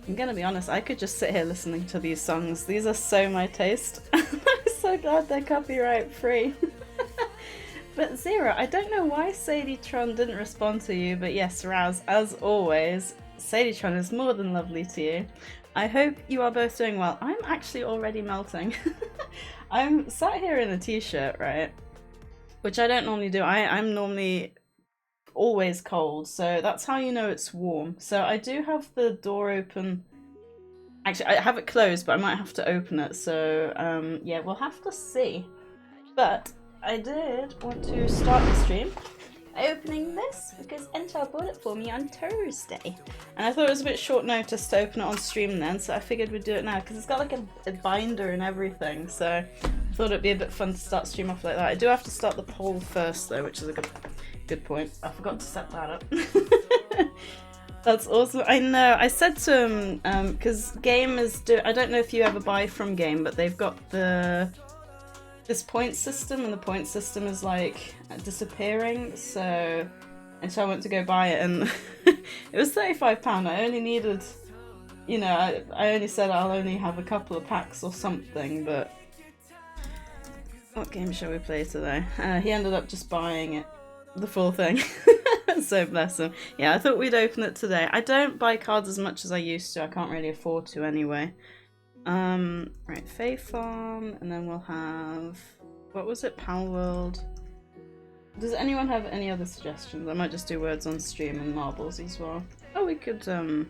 I'm gonna be honest, I could just sit here listening to these songs. These are so my taste. I'm so glad they're copyright free. But Zero, I don't know why SadieTron didn't respond to you, but yes, Raz, as always, SadieTron is more than lovely to you. I hope you are both doing well. I'm actually already melting. I'm sat here in a t-shirt, right? Which I don't normally do. I'm normally always cold, so that's how you know it's warm. So I do have the door open. Actually, I have it closed, but I might have to open it. So yeah, we'll have to see. But I did want to start the stream by opening this because Intel bought it for me on Thursday. And I thought it was a bit short notice to open it on stream then, so I figured we'd do it now because it's got like a binder and everything. So I thought it'd be a bit fun to start stream off like that. I do have to start the poll first though, which is a good point. I forgot to set that up. That's awesome. I know. I said to him, because Game is I don't know if you ever buy from Game, but they've got this point system, and the point system is like disappearing. So I went to go buy it, and it was £35. I only needed, you know, I only said I'll only have a couple of packs or something. But what game shall we play today? He ended up just buying it, the full thing. So bless him. Yeah, I thought we'd open it today. I don't buy cards as much as I used to. I can't really afford to anyway. Right, FaeFarm, and then we'll have, what was it, Pal World. Does anyone have any other suggestions? I might just do words on stream and marbles as well. Oh, we could, it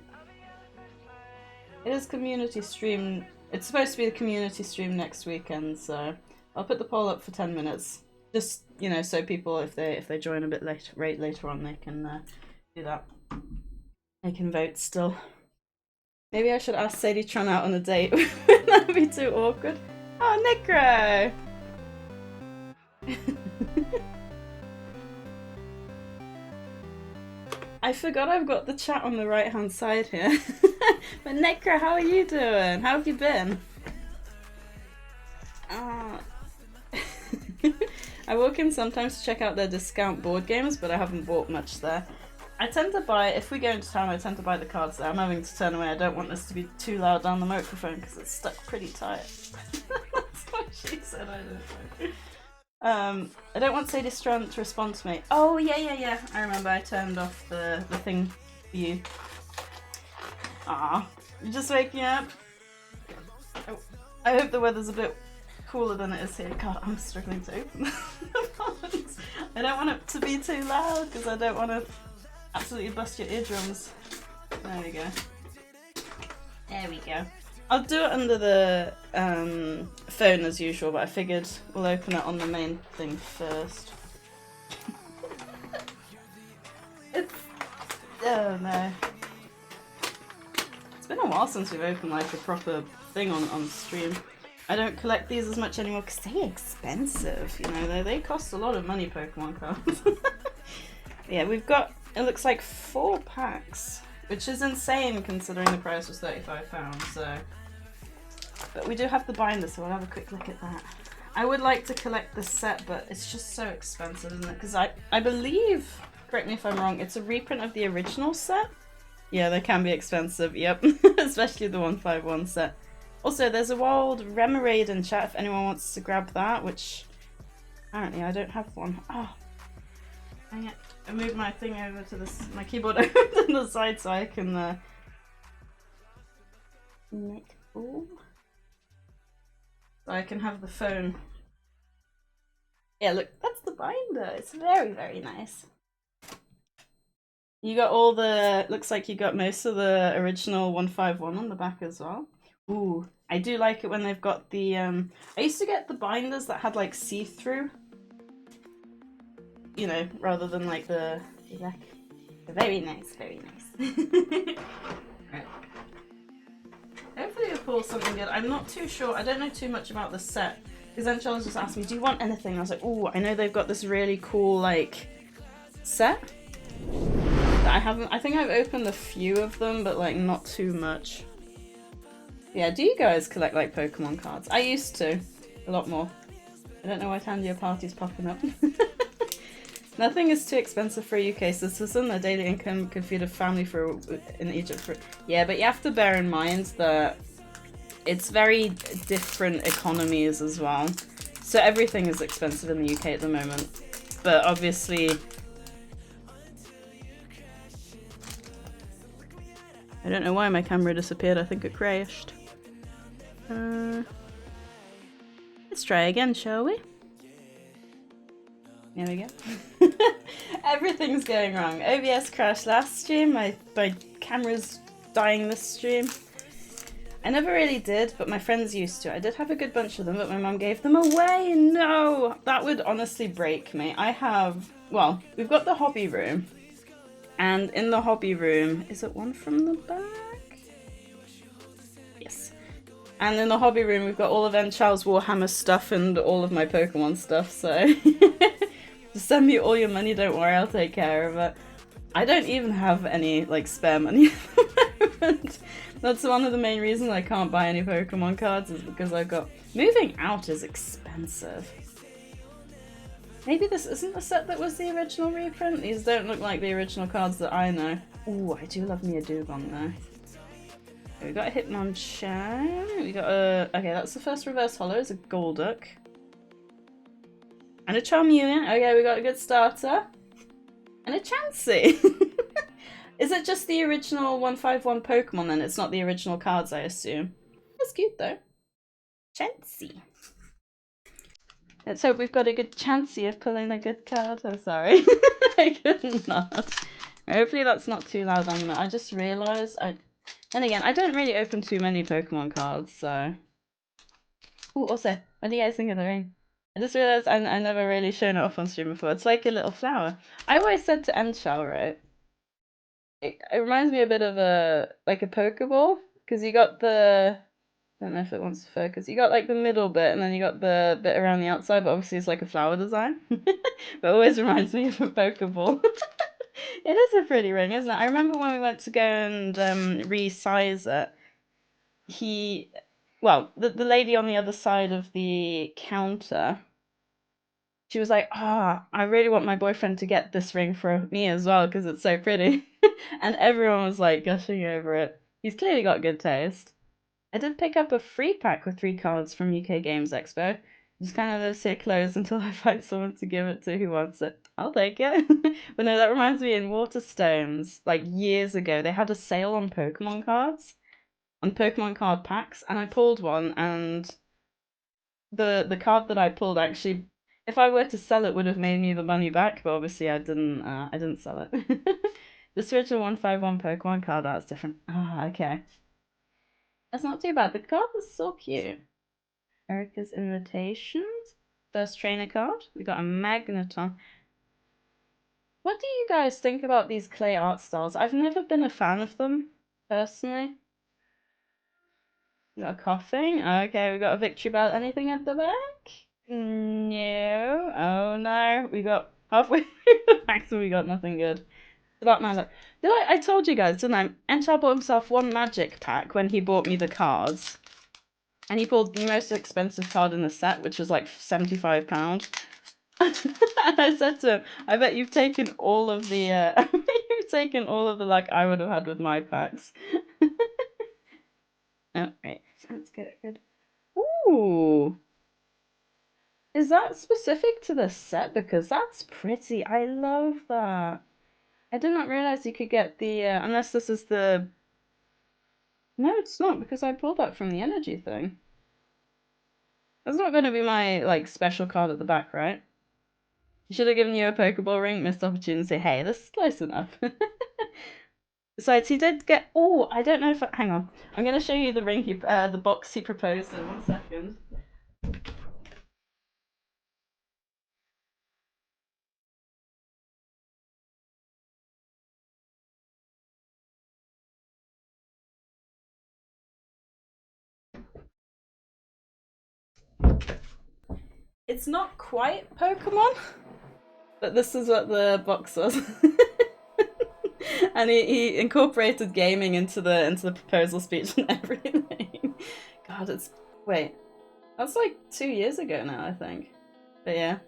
is community stream. It's supposed to be the community stream next weekend, so I'll put the poll up for 10 minutes. Just, you know, so people, if they join a bit later on, they can do that. They can vote still. Maybe I should ask SadieTron out on a date. Wouldn't that be too awkward? Oh, Necro! I forgot I've got the chat on the right hand side here. But Necro, how are you doing? How have you been? I walk in sometimes to check out their discount board games, but I haven't bought much there. I tend to buy, if we go into town, I tend to buy the cards there. I'm having to turn away. I don't want this to be too loud down the microphone because it's stuck pretty tight. That's what she said, I don't know. I don't want SadieSays to respond to me. Oh, yeah. I remember I turned off the thing for you. Ah, you're just waking up? Oh, I hope the weather's a bit cooler than it is here. God, I'm struggling to open the phones. I don't want it to be too loud because I don't want to absolutely bust your eardrums. There we go. There we go. I'll do it under the phone as usual, but I figured we'll open it on the main thing first. Oh no. It's been a while since we've opened like a proper thing on stream. I don't collect these as much anymore because they're expensive, you know, they cost a lot of money, Pokemon cards. Yeah, we've got, it looks like 4 packs, which is insane considering the price was £35, so. But we do have the binder, so we'll have a quick look at that. I would like to collect this set, but it's just so expensive, isn't it? Because I believe, correct me if I'm wrong, it's a reprint of the original set. Yeah, they can be expensive, yep. Especially the 151 set. Also, there's a wild Remoraid in chat if anyone wants to grab that, which apparently I don't have one. Oh, dang it. I moved my thing over to my keyboard over to the side so I can make so I can have the phone. Yeah, look, that's the binder. It's very, very nice. You got all the, looks like you got most of the original 151 on the back as well. Ooh, I do like it when they've got the, I used to get the binders that had like see-through, you know, rather than like the black. Very nice, very nice. Right. Hopefully we'll pull something good. I'm not too sure, I don't know too much about the set. Because then Charles just asked me, do you want anything? I was like, ooh, I know they've got this really cool like set. I think I've opened a few of them, but like not too much. Yeah, do you guys collect like Pokemon cards? I used to, a lot more. I don't know why Tandia Party's popping up. Nothing is too expensive for a UK citizen. Their daily income could feed a family in Egypt for... Yeah, but you have to bear in mind that it's very different economies as well. So everything is expensive in the UK at the moment. But obviously... I don't know why my camera disappeared. I think it crashed. Let's try again, shall we? There we go. Everything's going wrong. OBS crashed last stream. My camera's dying this stream. I never really did, but my friends used to. I did have a good bunch of them, but my mum gave them away. No! That would honestly break me. I have... Well, we've got the hobby room. And in the hobby room... Is it one from the back? Yes. And in the hobby room, we've got all of Charles Warhammer stuff and all of my Pokemon stuff, so... Just send me all your money, don't worry, I'll take care of it. I don't even have any, like, spare money at the moment. That's one of the main reasons I can't buy any Pokemon cards, is because I've got... Moving out is expensive. Maybe this isn't the set that was the original reprint? These don't look like the original cards that I know. Ooh, I do love me a Dugong though. Okay, we got a Hitmonchan. We got a... Okay, that's the first reverse holo, it's a Golduck. And a Charmeleon. Okay, we got a good starter. And a Chansey. Is it just the original 151 Pokemon then? It's not the original cards, I assume. That's cute though. Chansey. Let's hope we've got a good Chansey of pulling a good card. I'm sorry. I could not. Hopefully that's not too loud on me. I just realised And again, I don't really open too many Pokemon cards, so... Ooh, also, what do you guys think of the ring? I just realised I never really shown it off on stream before. It's like a little flower. I always said to Endshell, right? It reminds me a bit of a Pokeball, because you got the... I don't know if it wants to focus. You got like the middle bit, and then you got the bit around the outside, but obviously it's like a flower design. But it always reminds me of a Pokeball. It is a pretty ring, isn't it? I remember when we went to go and resize it, the lady on the other side of the counter, she was like, I really want my boyfriend to get this ring for me as well because it's so pretty. And everyone was like gushing over it. He's clearly got good taste. I did pick up a free pack with 3 cards from UK Games Expo. Just kind of sit closed until I find someone to give it to who wants it. I'll take it. But no, that reminds me, in Waterstones, like years ago, they had a sale on Pokemon cards, on Pokemon card packs, and I pulled one, and the card that I pulled actually, if I were to sell it, would have made me the money back, but obviously I didn't sell it. This original 151 Pokemon card, that's different. Okay. That's not too bad. The card was so cute. Erica's Invitations. First trainer card. We got a Magneton. What do you guys think about these clay art styles? I've never been a fan of them, personally. We got a Coughing. Okay, we got a Victory Bell. Anything at the back? No. Oh no. We got halfway through the packs and we got nothing good. About my luck. I told you guys, didn't I? Enchar bought himself one magic pack when he bought me the cards. And he pulled the most expensive card in the set, which was like £75. And I said to him, I bet you've taken all of the luck I would have had with my packs. Oh, right. Let's get it good. Ooh. Is that specific to the set? Because that's pretty. I love that. I did not realize you could get the, unless this is the... No, it's not, because I pulled that from the energy thing. That's not going to be my, like, special card at the back, right? He should have given you a Pokeball ring, missed opportunity to say, hey, this is close enough. Besides, he did get... Oh, I don't know if... Hang on. I'm going to show you the ring, the box he proposed in 1 second. It's not quite Pokemon, but this is what the box was. And he incorporated gaming into the proposal speech and everything. God, it's... Wait. That's like 2 years ago now, I think. But yeah.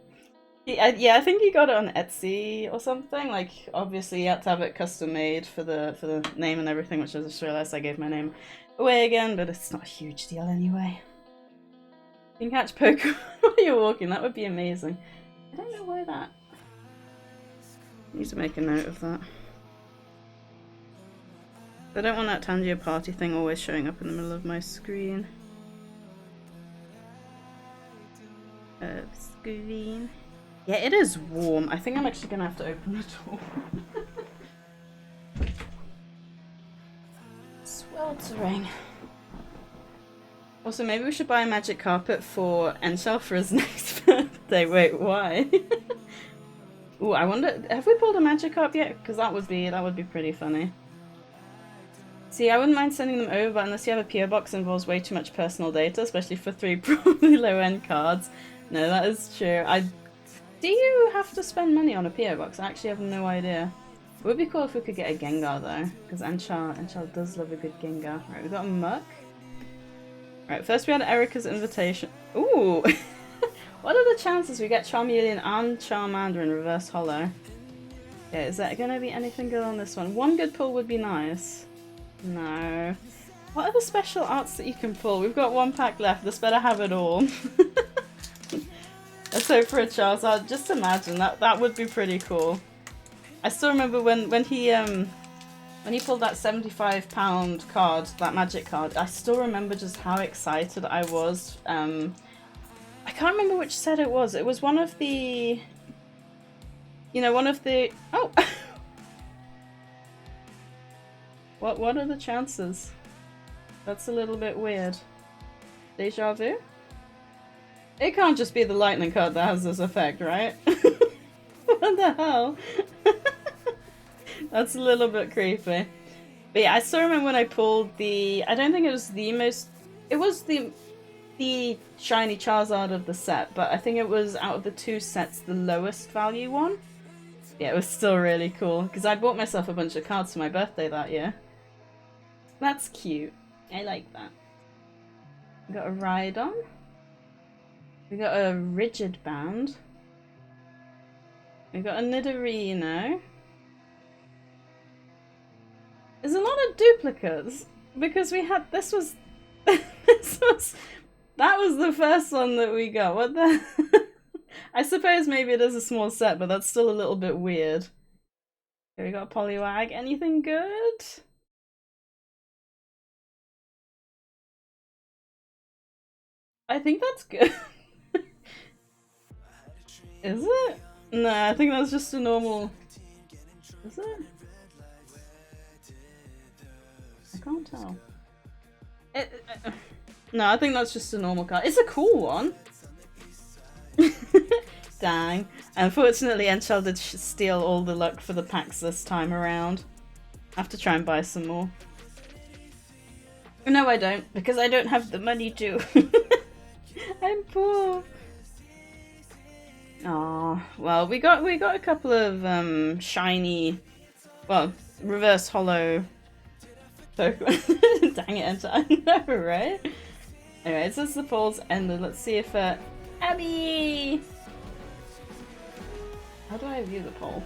Yeah, I think he got it on Etsy or something. Like, obviously, you had to have it custom made for the name and everything, which I just realized I gave my name away again, but it's not a huge deal anyway. You can catch Pokemon while you're walking. That would be amazing. I don't know why that. I need to make a note of that. I don't want that Tangier party thing always showing up in the middle of my screen. Screen. Yeah, it is warm. I think I'm actually gonna have to open the door. Sweltering. Also, maybe we should buy a magic carpet for Enshell for his next birthday. Wait, why? Ooh, I wonder, have we pulled a magic carp yet? Because that would be pretty funny. See, I wouldn't mind sending them over, but unless you have a PO box, it involves way too much personal data, especially for 3 probably low-end cards. No, that is true. Do you have to spend money on a PO box? I actually have no idea. It would be cool if we could get a Gengar though, because Enshell does love a good Gengar. Right, we got a Muck. Right, first we had Erica's invitation. Ooh! What are the chances we get Charmeleon and Charmander in reverse holo? Yeah, is that gonna be anything good on this one? One good pull would be nice. No. What are the special arts that you can pull? We've got 1 pack left. This better have it all. Let's hope for a Charizard. Just imagine that would be pretty cool. I still remember when he pulled that £75 card, that magic card. I still remember just how excited I was. I can't remember which set it was. It was one of the, oh. What are the chances? That's a little bit weird. Deja vu? It can't just be the lightning card that has this effect, right? What the hell? That's a little bit creepy. But yeah, I still remember when I pulled the, I don't think it was the most, it was the shiny Charizard of the set, but I think it was out of the 2 sets the lowest value one. Yeah, it was still really cool, because I bought myself a bunch of cards for my birthday that year. That's cute. I like that. We got a Rhydon. We got a Rigid Band. We got a Nidorino. There's a lot of duplicates because we had that was the first one that we got. What the? I suppose maybe it is a small set, but that's still a little bit weird. Okay, we got a Poliwag. Anything good? I think that's good. Is it? No, I think that's just a normal. Is it? I can't tell. No, I think that's just a normal card. It's a cool one. Dang. Unfortunately, Enshell did steal all the luck for the packs this time around. I have to try and buy some more. No, I don't, because I don't have the money to. I'm poor. Oh, well, we got a couple of shiny, well, reverse holo Pokemon. Dang it, I know, right? Anyway, since the poll's ended, let's see if Abby. How do I view the poll?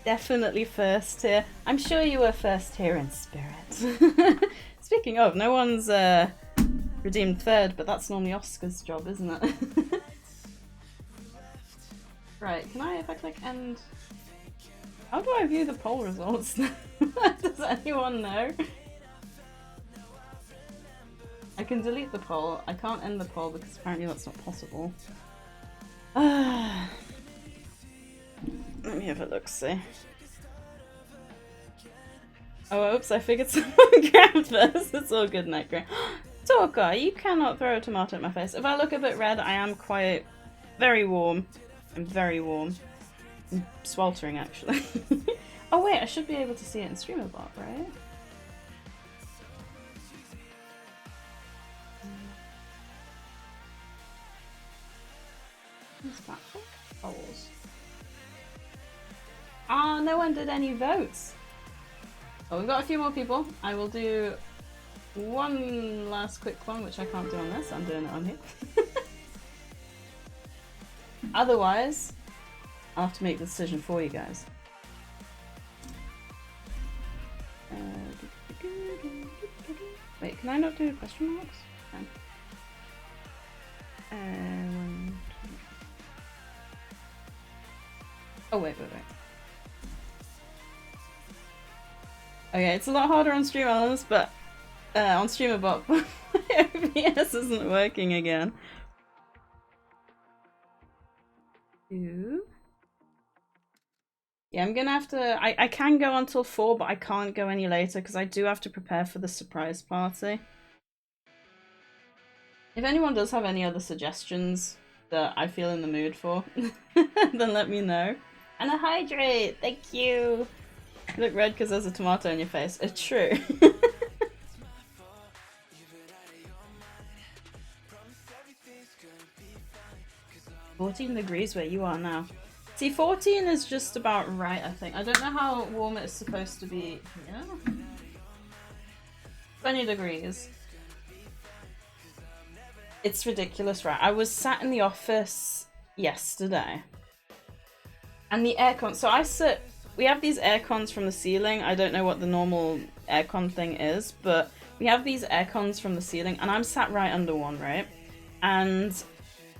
Definitely first here. I'm sure you were first here in spirit. Speaking of, no one's redeemed third, but that's normally Oscar's job, isn't it? Right, can I, if I click end... How do I view the poll results? Does anyone know? I can delete the poll. I can't end the poll because apparently that's not possible. Let me have a look-see. Oh, oops, I figured someone grabbed first. It's all good, Necro. Talker, you cannot throw a tomato at my face. If I look a bit red, I am quite... very warm. I'm very warm. I'm sweltering, actually. Oh wait, I should be able to see it in StreamerBot, right? Patrick? Polls. Ah, no one did any votes. Well, we've got a few more people. I will do one last quick one, which I can't do on this. I'm doing it on here. Otherwise, I'll have to make the decision for you guys. Wait, can I not do question marks? No. Oh, wait. Okay, it's a lot harder on stream elements, but on StreamerBot, OBS isn't working again. Yeah, I'm gonna have to. I can go until 4, but I can't go any later because I do have to prepare for the surprise party. If anyone does have any other suggestions that I feel in the mood for, then let me know. And a hydrate! Thank you! You look red because there's a tomato in your face. It's true. 14 degrees where you are now. See, 14 is just about right, I think. I don't know how warm it's supposed to be here. 20 degrees. It's ridiculous, right? I was sat in the office yesterday. And the aircon, so we have these aircons from the ceiling. I don't know what the normal aircon thing is, but we have these aircons from the ceiling, and I'm sat right under one, right? And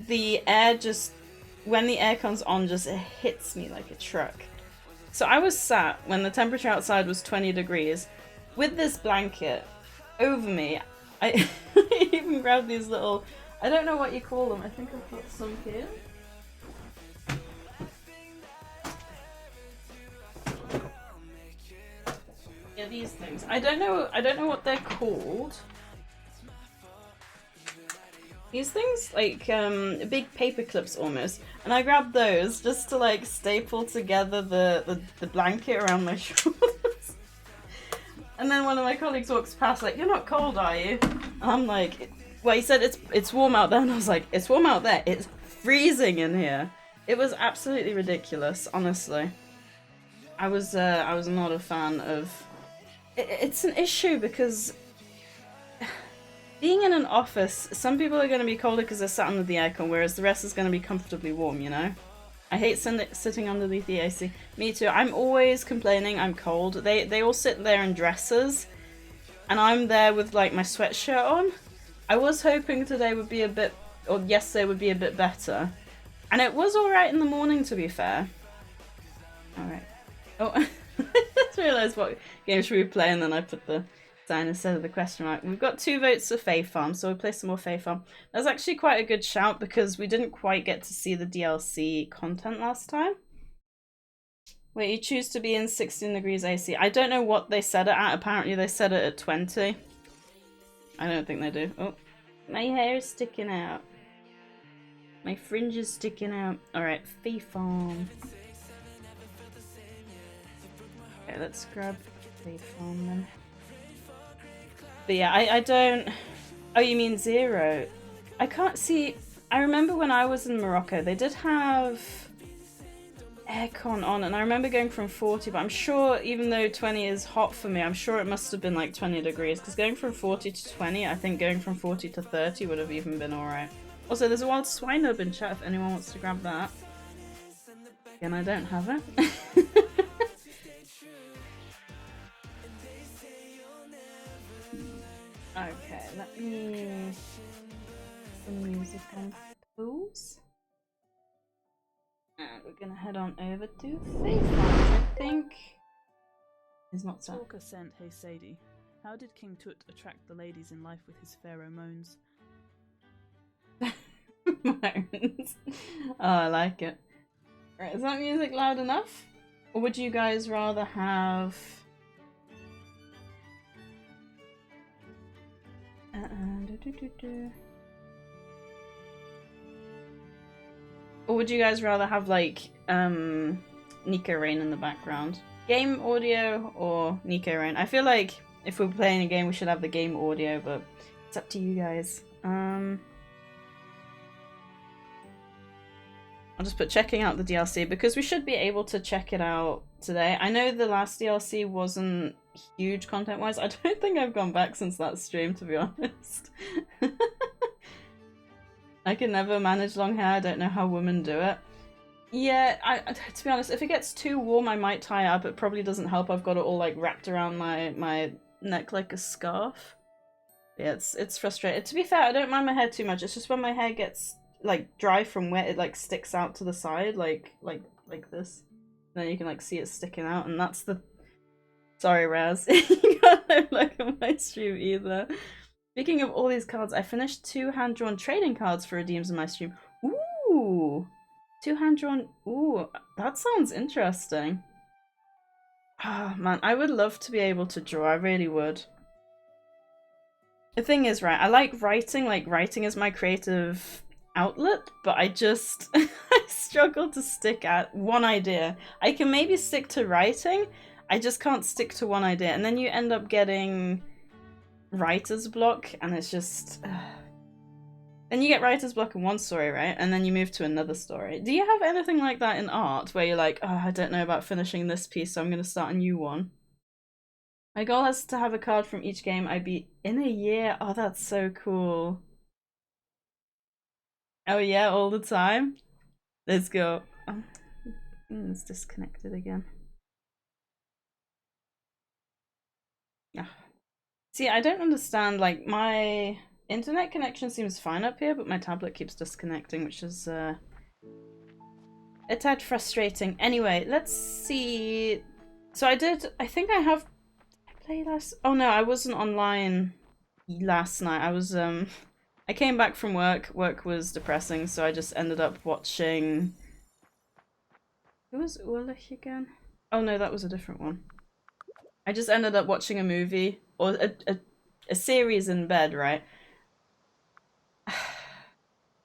the air just, when the aircon's on, just it hits me like a truck. So I was sat when the temperature outside was 20 degrees with this blanket over me. I even grabbed these little, I don't know what you call them. I think I've got some here. Yeah, these things. I don't know what they're called. These things, like big paper clips almost, and I grabbed those just to like staple together the blanket around my shoulders. And then one of my colleagues walks past like, "You're not cold, are you?" And I'm like, well, he said it's warm out there, and I was like, it's warm out there. It's freezing in here. It was absolutely ridiculous, honestly. I was not a fan of. It's an issue because being in an office, some people are going to be colder because they're sat under the aircon, whereas the rest is going to be comfortably warm, you know? I hate sitting underneath the AC. Me too. I'm always complaining I'm cold. They all sit there in dresses, and I'm there with like my sweatshirt on. I was hoping today would be a bit, or yesterday would be a bit better. And it was alright in the morning, to be fair. Alright. Oh, I just realised what game should we play, and then I put the sign instead of the question mark. We've got 2 votes for FaeFarm, so we'll play some more FaeFarm. That's actually quite a good shout because we didn't quite get to see the DLC content last time. Wait, you choose to be in 16 degrees AC. I don't know what they set it at. Apparently they set it at 20. I don't think they do. Oh, my hair is sticking out. My fringe is sticking out. Alright, FaeFarm. Okay, let's grab FaeFarm then. But yeah, I don't... Oh, you mean 0? I can't see... I remember when I was in Morocco, they did have aircon on, and I remember going from 40, but I'm sure even though 20 is hot for me, I'm sure it must have been like 20 degrees, because going from 40 to 20, I think going from 40 to 30 would have even been alright. Also, there's a wild swine hub in chat if anyone wants to grab that. Again, I don't have it. Okay, let me some music and tools. And we're gonna head on over to FaeFarm, I think. It's not so. Talker sent, "Hey Sadie, how did King Tut attract the ladies in life with his pheromones?" Moans. Oh, I like it. Right, is that music loud enough? Or would you guys rather have... Or would you guys rather have like Nico Rain in the background? Game audio or Nico Rain? I feel like if we're playing a game we should have the game audio, but it's up to you guys. I'll just put checking out the DLC because we should be able to check it out today. I know the last DLC wasn't huge content-wise. I don't think I've gone back since that stream, to be honest. I can never manage long hair. I don't know how women do it. Yeah, to be honest, if it gets too warm, I might tie up. It probably doesn't help. I've got it all like wrapped around my neck like a scarf. Yeah, it's frustrating. To be fair, I don't mind my hair too much. It's just when my hair gets like dry from wet, it like sticks out to the side, like this. And then you can like see it sticking out, and that's the. Sorry, Raz. You can't look at my stream either. Speaking of all these cards, I finished 2 hand-drawn trading cards for redeems in my stream. Ooh, 2 hand-drawn. Ooh, that sounds interesting. Ah, oh, man, I would love to be able to draw. I really would. The thing is, right, I like writing is my creative outlet, but I just I struggle to stick at one idea. I can maybe stick to writing, I just can't stick to one idea, and then you end up getting writer's block, and it's just then you get writer's block in one story, right, and then you move to another story. Do you have anything like that in art where you're like, oh, I don't know about finishing this piece, so I'm gonna start a new one? My goal is to have a card from each game I beat in a year. Oh, that's so cool. Oh yeah, all the time? Let's go. Oh, it's disconnected again. Yeah. See, I don't understand, like, my internet connection seems fine up here, but my tablet keeps disconnecting, which is a tad frustrating. Anyway, let's see. So I think I have play last. Oh no, I wasn't online last night. I came back from work. Work was depressing, so I just ended up watching. Who was Ulrich again? Oh no, that was a different one. I just ended up watching a movie or a series in bed, right?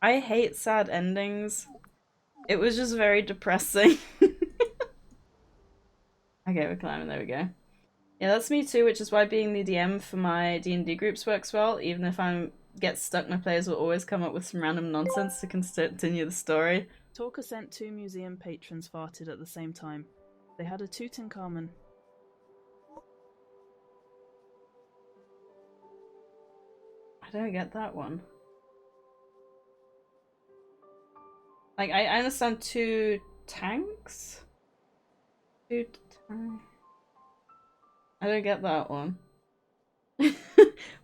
I hate sad endings. It was just very depressing. Okay, we're climbing. There we go. Yeah, that's me too, which is why being the DM for my D&D groups works well. Even if I get stuck, my players will always come up with some random nonsense to continue the story. Talker sent 2 museum patrons farted at the same time. They had a Tutankhamun. I don't get that one. Like, I understand 2 tanks? 2 tanks? I don't get that one. But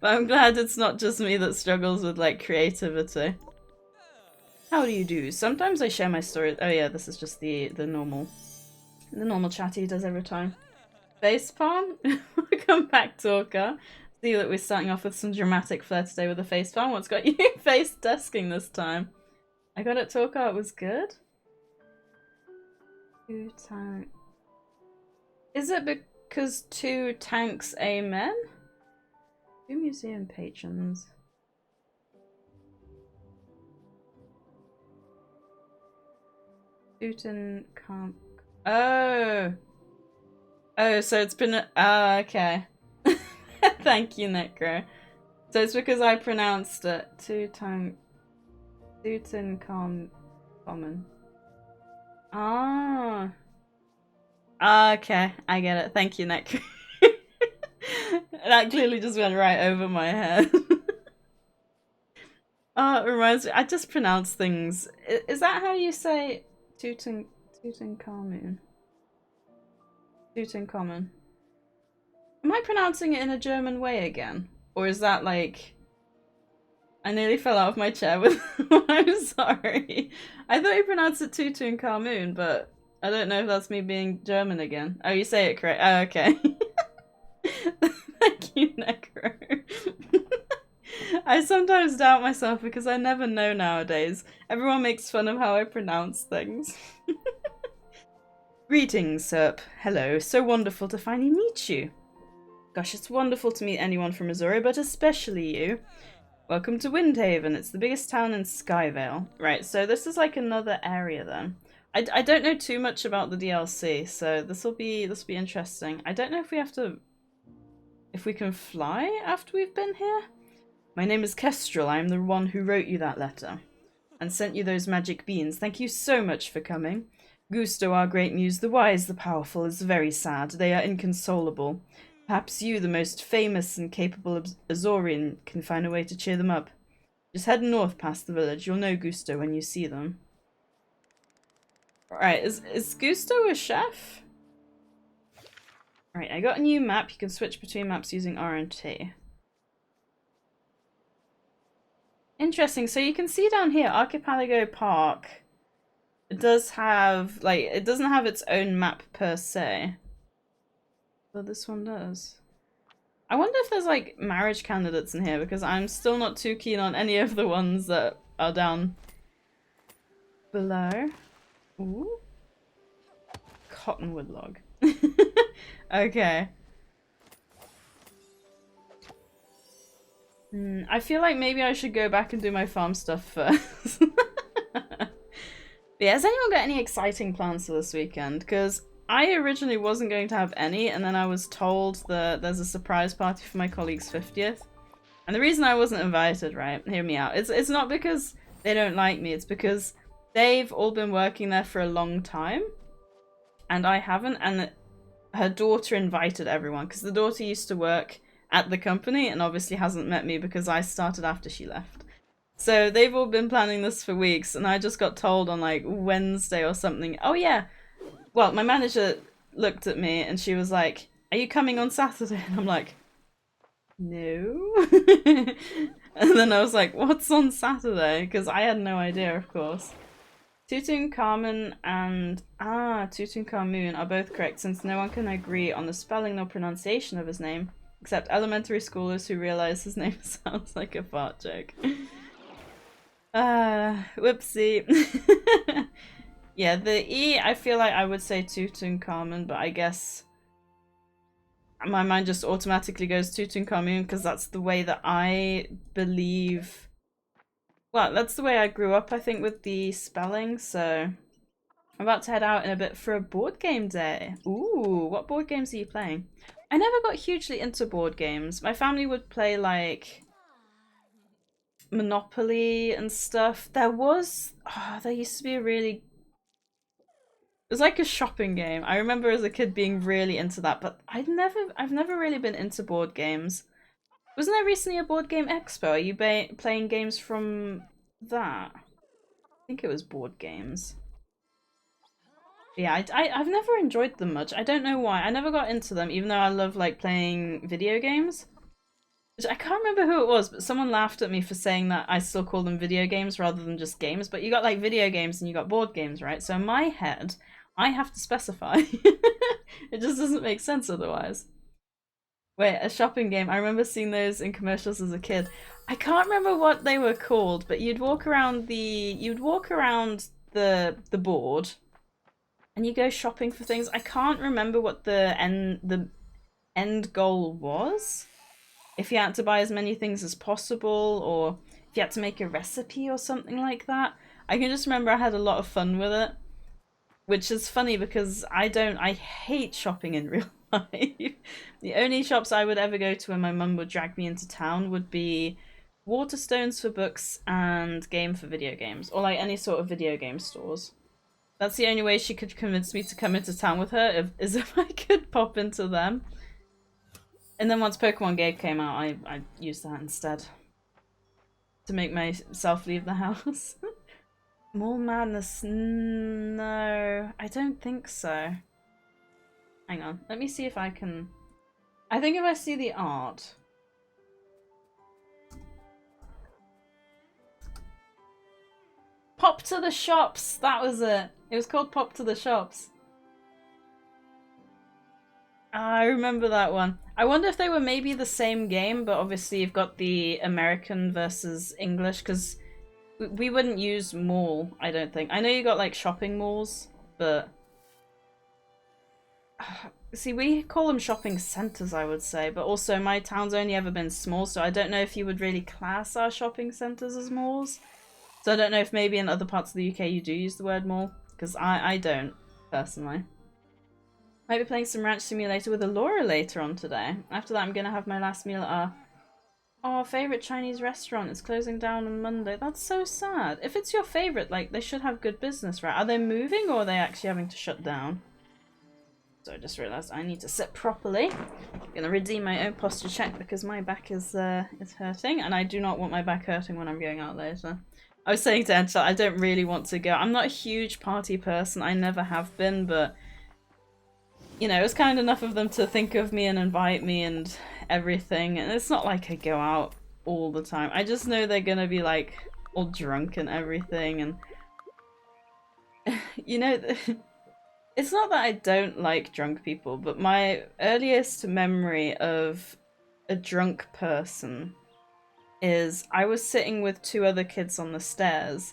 I'm glad it's not just me that struggles with, like, creativity. How do you do? Sometimes I share my story. Oh yeah, this is just the normal chatty he does every time. FacePalm? Welcome back, Talker. See that we're starting off with some dramatic flair today with a FacePalm. What's got you face desking this time? I got it, Talker. It was good. 2 tanks. Is it because 2 tanks, amen? 2 museum patrons. Tutankhamun. Oh. Oh, so it's been. Okay. Thank you, Necro. So it's because I pronounced it Tutankhamun. Ah. Okay, I get it. Thank you, Necro. That clearly just went right over my head. Oh, it reminds me. I just pronounce things. Is that how you say Tutankhamun? Tutankhamun. Am I pronouncing it in a German way again? Or is that like... I nearly fell out of my chair with... I'm sorry. I thought you pronounced it Tutankhamun, but I don't know if that's me being German again. Oh, you say it correct. Oh, okay. Thank you, Necro. I sometimes doubt myself because I never know nowadays. Everyone makes fun of how I pronounce things. Greetings, Serp. Hello. So wonderful to finally meet you. Gosh, it's wonderful to meet anyone from Missouri, but especially you. Welcome to Windhaven. It's the biggest town in Skyvale. Right, so this is like another area then. I don't know too much about the DLC, so this will be interesting. I don't know if we can fly after we've been here. My name is Kestrel. I am the one who wrote you that letter. and sent you those magic beans. Thank you so much for coming. Gusto, our great muse, the wise, the powerful, is very sad. They are inconsolable. Perhaps you, the most famous and capable Azorian, can find a way to cheer them up. Just head north past the village. You'll know Gusto when you see them. Alright, is Gusto a chef? Alright, I got a new map. You can switch between maps using R and T. Interesting. So you can see down here, Archipelago Park. It does have, like, it doesn't have its own map per se. But this one does. I wonder if there's, like, marriage candidates in here, because I'm still not too keen on any of the ones that are down below. Ooh. Cottonwood log. Okay. I feel like maybe I should go back and do my farm stuff first. Yeah, has anyone got any exciting plans for this weekend? Because I originally wasn't going to have any, and then I was told that there's a surprise party for my colleague's 50th. And the reason I wasn't invited, right, hear me out, it's not because they don't like me, it's because they've all been working there for a long time, and I haven't, and her daughter invited everyone, because the daughter used to work at the company, and obviously hasn't met me because I started after she left. So they've all been planning this for weeks, and I just got told on like Wednesday or something, oh yeah, well, my manager looked at me and she was like, are you coming on Saturday? And I'm like, no. And then I was like, what's on Saturday? Because I had no idea, of course. Tutankhamun and Tutankhamun are both correct, since no one can agree on the spelling nor pronunciation of his name, except elementary schoolers who realize his name sounds like a fart joke. Whoopsie. Yeah, the E, I feel like I would say Tutankhamun, but I guess my mind just automatically goes Tutankhamun because that's the way that I believe. Well, that's the way I grew up, I think, with the spelling, so I'm about to head out in a bit for a board game day. Ooh, what board games are you playing? I never got hugely into board games. My family would play, like, Monopoly and stuff. There used to be a really... It was like a shopping game. I remember as a kid being really into that, but I've never really been into board games. Wasn't there recently a board game expo? Are you playing games from that? I think it was board games. Yeah, I've never enjoyed them much. I don't know why. I never got into them, even though I love like playing video games. Which I can't remember who it was, but someone laughed at me for saying that I still call them video games rather than just games. But you got like video games and you got board games, right? So in my head, I have to specify. It just doesn't make sense otherwise. Wait, a shopping game. I remember seeing those in commercials as a kid. I can't remember what they were called, but you'd walk around the board and you go shopping for things. I can't remember what the end goal was. If you had to buy as many things as possible, or if you had to make a recipe or something like that. I can just remember I had a lot of fun with it. Which is funny because I hate shopping in real life. The only shops I would ever go to when my mum would drag me into town would be Waterstones for books and Game for video games. Or like any sort of video game stores. That's the only way she could convince me to come into town with her, is if I could pop into them. And then once Pokemon Go came out, I used that instead. To make myself leave the house. Mall Madness, no, I don't think so. Hang on, let me see if I can... I think if I see the art... Pop to the Shops, that was it. It was called Pop to the Shops. I remember that one. I wonder if they were maybe the same game, but obviously you've got the American versus English, because we wouldn't use mall, I don't think. I know you got like shopping malls, but... See, we call them shopping centres, I would say, but also my town's only ever been small, so I don't know if you would really class our shopping centres as malls. So I don't know if maybe in other parts of the UK you do use the word mall, because I don't, personally. Might be playing some Ranch Simulator with Alora later on today. After that I'm going to have my last meal at our Oh, favorite Chinese restaurant is closing down on Monday. That's so sad. If it's your favorite, like, they should have good business, right? Are they moving or are they actually having to shut down? So I just realised I need to sit properly. I'm gonna redeem my own posture check because my back is hurting, and I do not want my back hurting when I'm going out later. I was saying to Angela, I don't really want to go. I'm not a huge party person. I never have been, but you know, it was kind enough of them to think of me and invite me and everything. And it's not like I go out all the time. I just know they're gonna be like all drunk and everything, and you know. It's not that I don't like drunk people, but my earliest memory of a drunk person is I was sitting with two other kids on the stairs.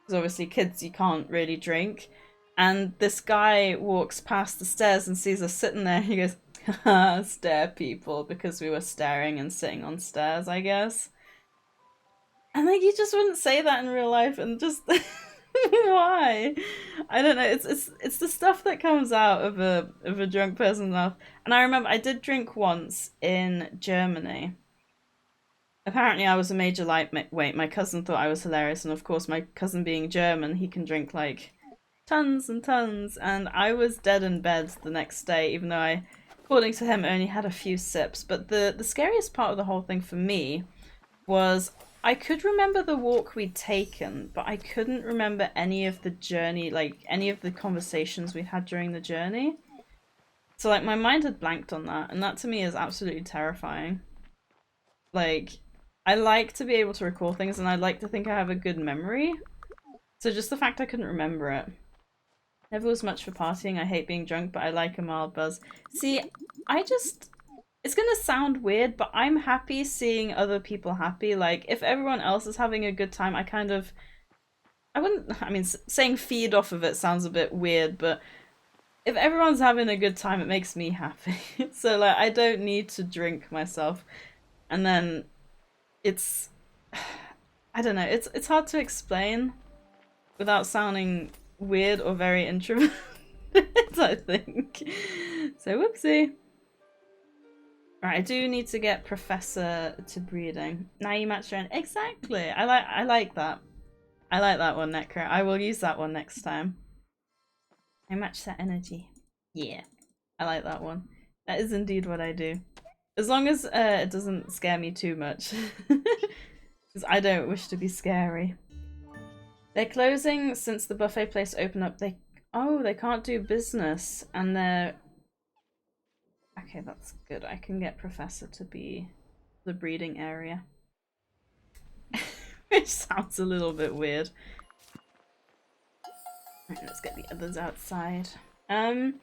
Because obviously kids, you can't really drink. And this guy walks past the stairs and sees us sitting there. He goes, haha, stare people, because we were staring and sitting on stairs, I guess. And like, you just wouldn't say that in real life, and just... Why? I don't know. It's the stuff that comes out of a drunk person's mouth. And I remember I did drink once in Germany. Apparently, I was a major lightweight. My cousin thought I was hilarious, and of course, my cousin being German, he can drink like tons and tons. And I was dead in bed the next day, even though I, according to him, only had a few sips. But the scariest part of the whole thing for me was I could remember the walk we'd taken, but I couldn't remember any of the journey, like any of the conversations we had during the journey. So like my mind had blanked on that, and that to me is absolutely terrifying. Like, I like to be able to recall things, and I like to think I have a good memory. So just the fact I couldn't remember it. Never was much for partying. I hate being drunk, but I like a mild buzz. See, it's gonna sound weird, but I'm happy seeing other people happy. Like, if everyone else is having a good time, I mean, saying feed off of it sounds a bit weird, but if everyone's having a good time, it makes me happy. So, like, I don't need to drink myself. And then it's, I don't know, it's hard to explain without sounding weird or very introverted, I think. So, whoopsie. Right, I do need to get Professor to breeding. Now you match your own. Exactly. I like that. I like that one, Necro. I will use that one next time. I match that energy. Yeah. I like that one. That is indeed what I do. As long as it doesn't scare me too much. Because I don't wish to be scary. They're closing since the buffet place opened up. They can't do business, and they're... Okay, that's good. I can get Professor to be the breeding area. Which sounds a little bit weird. Right, let's get the others outside. And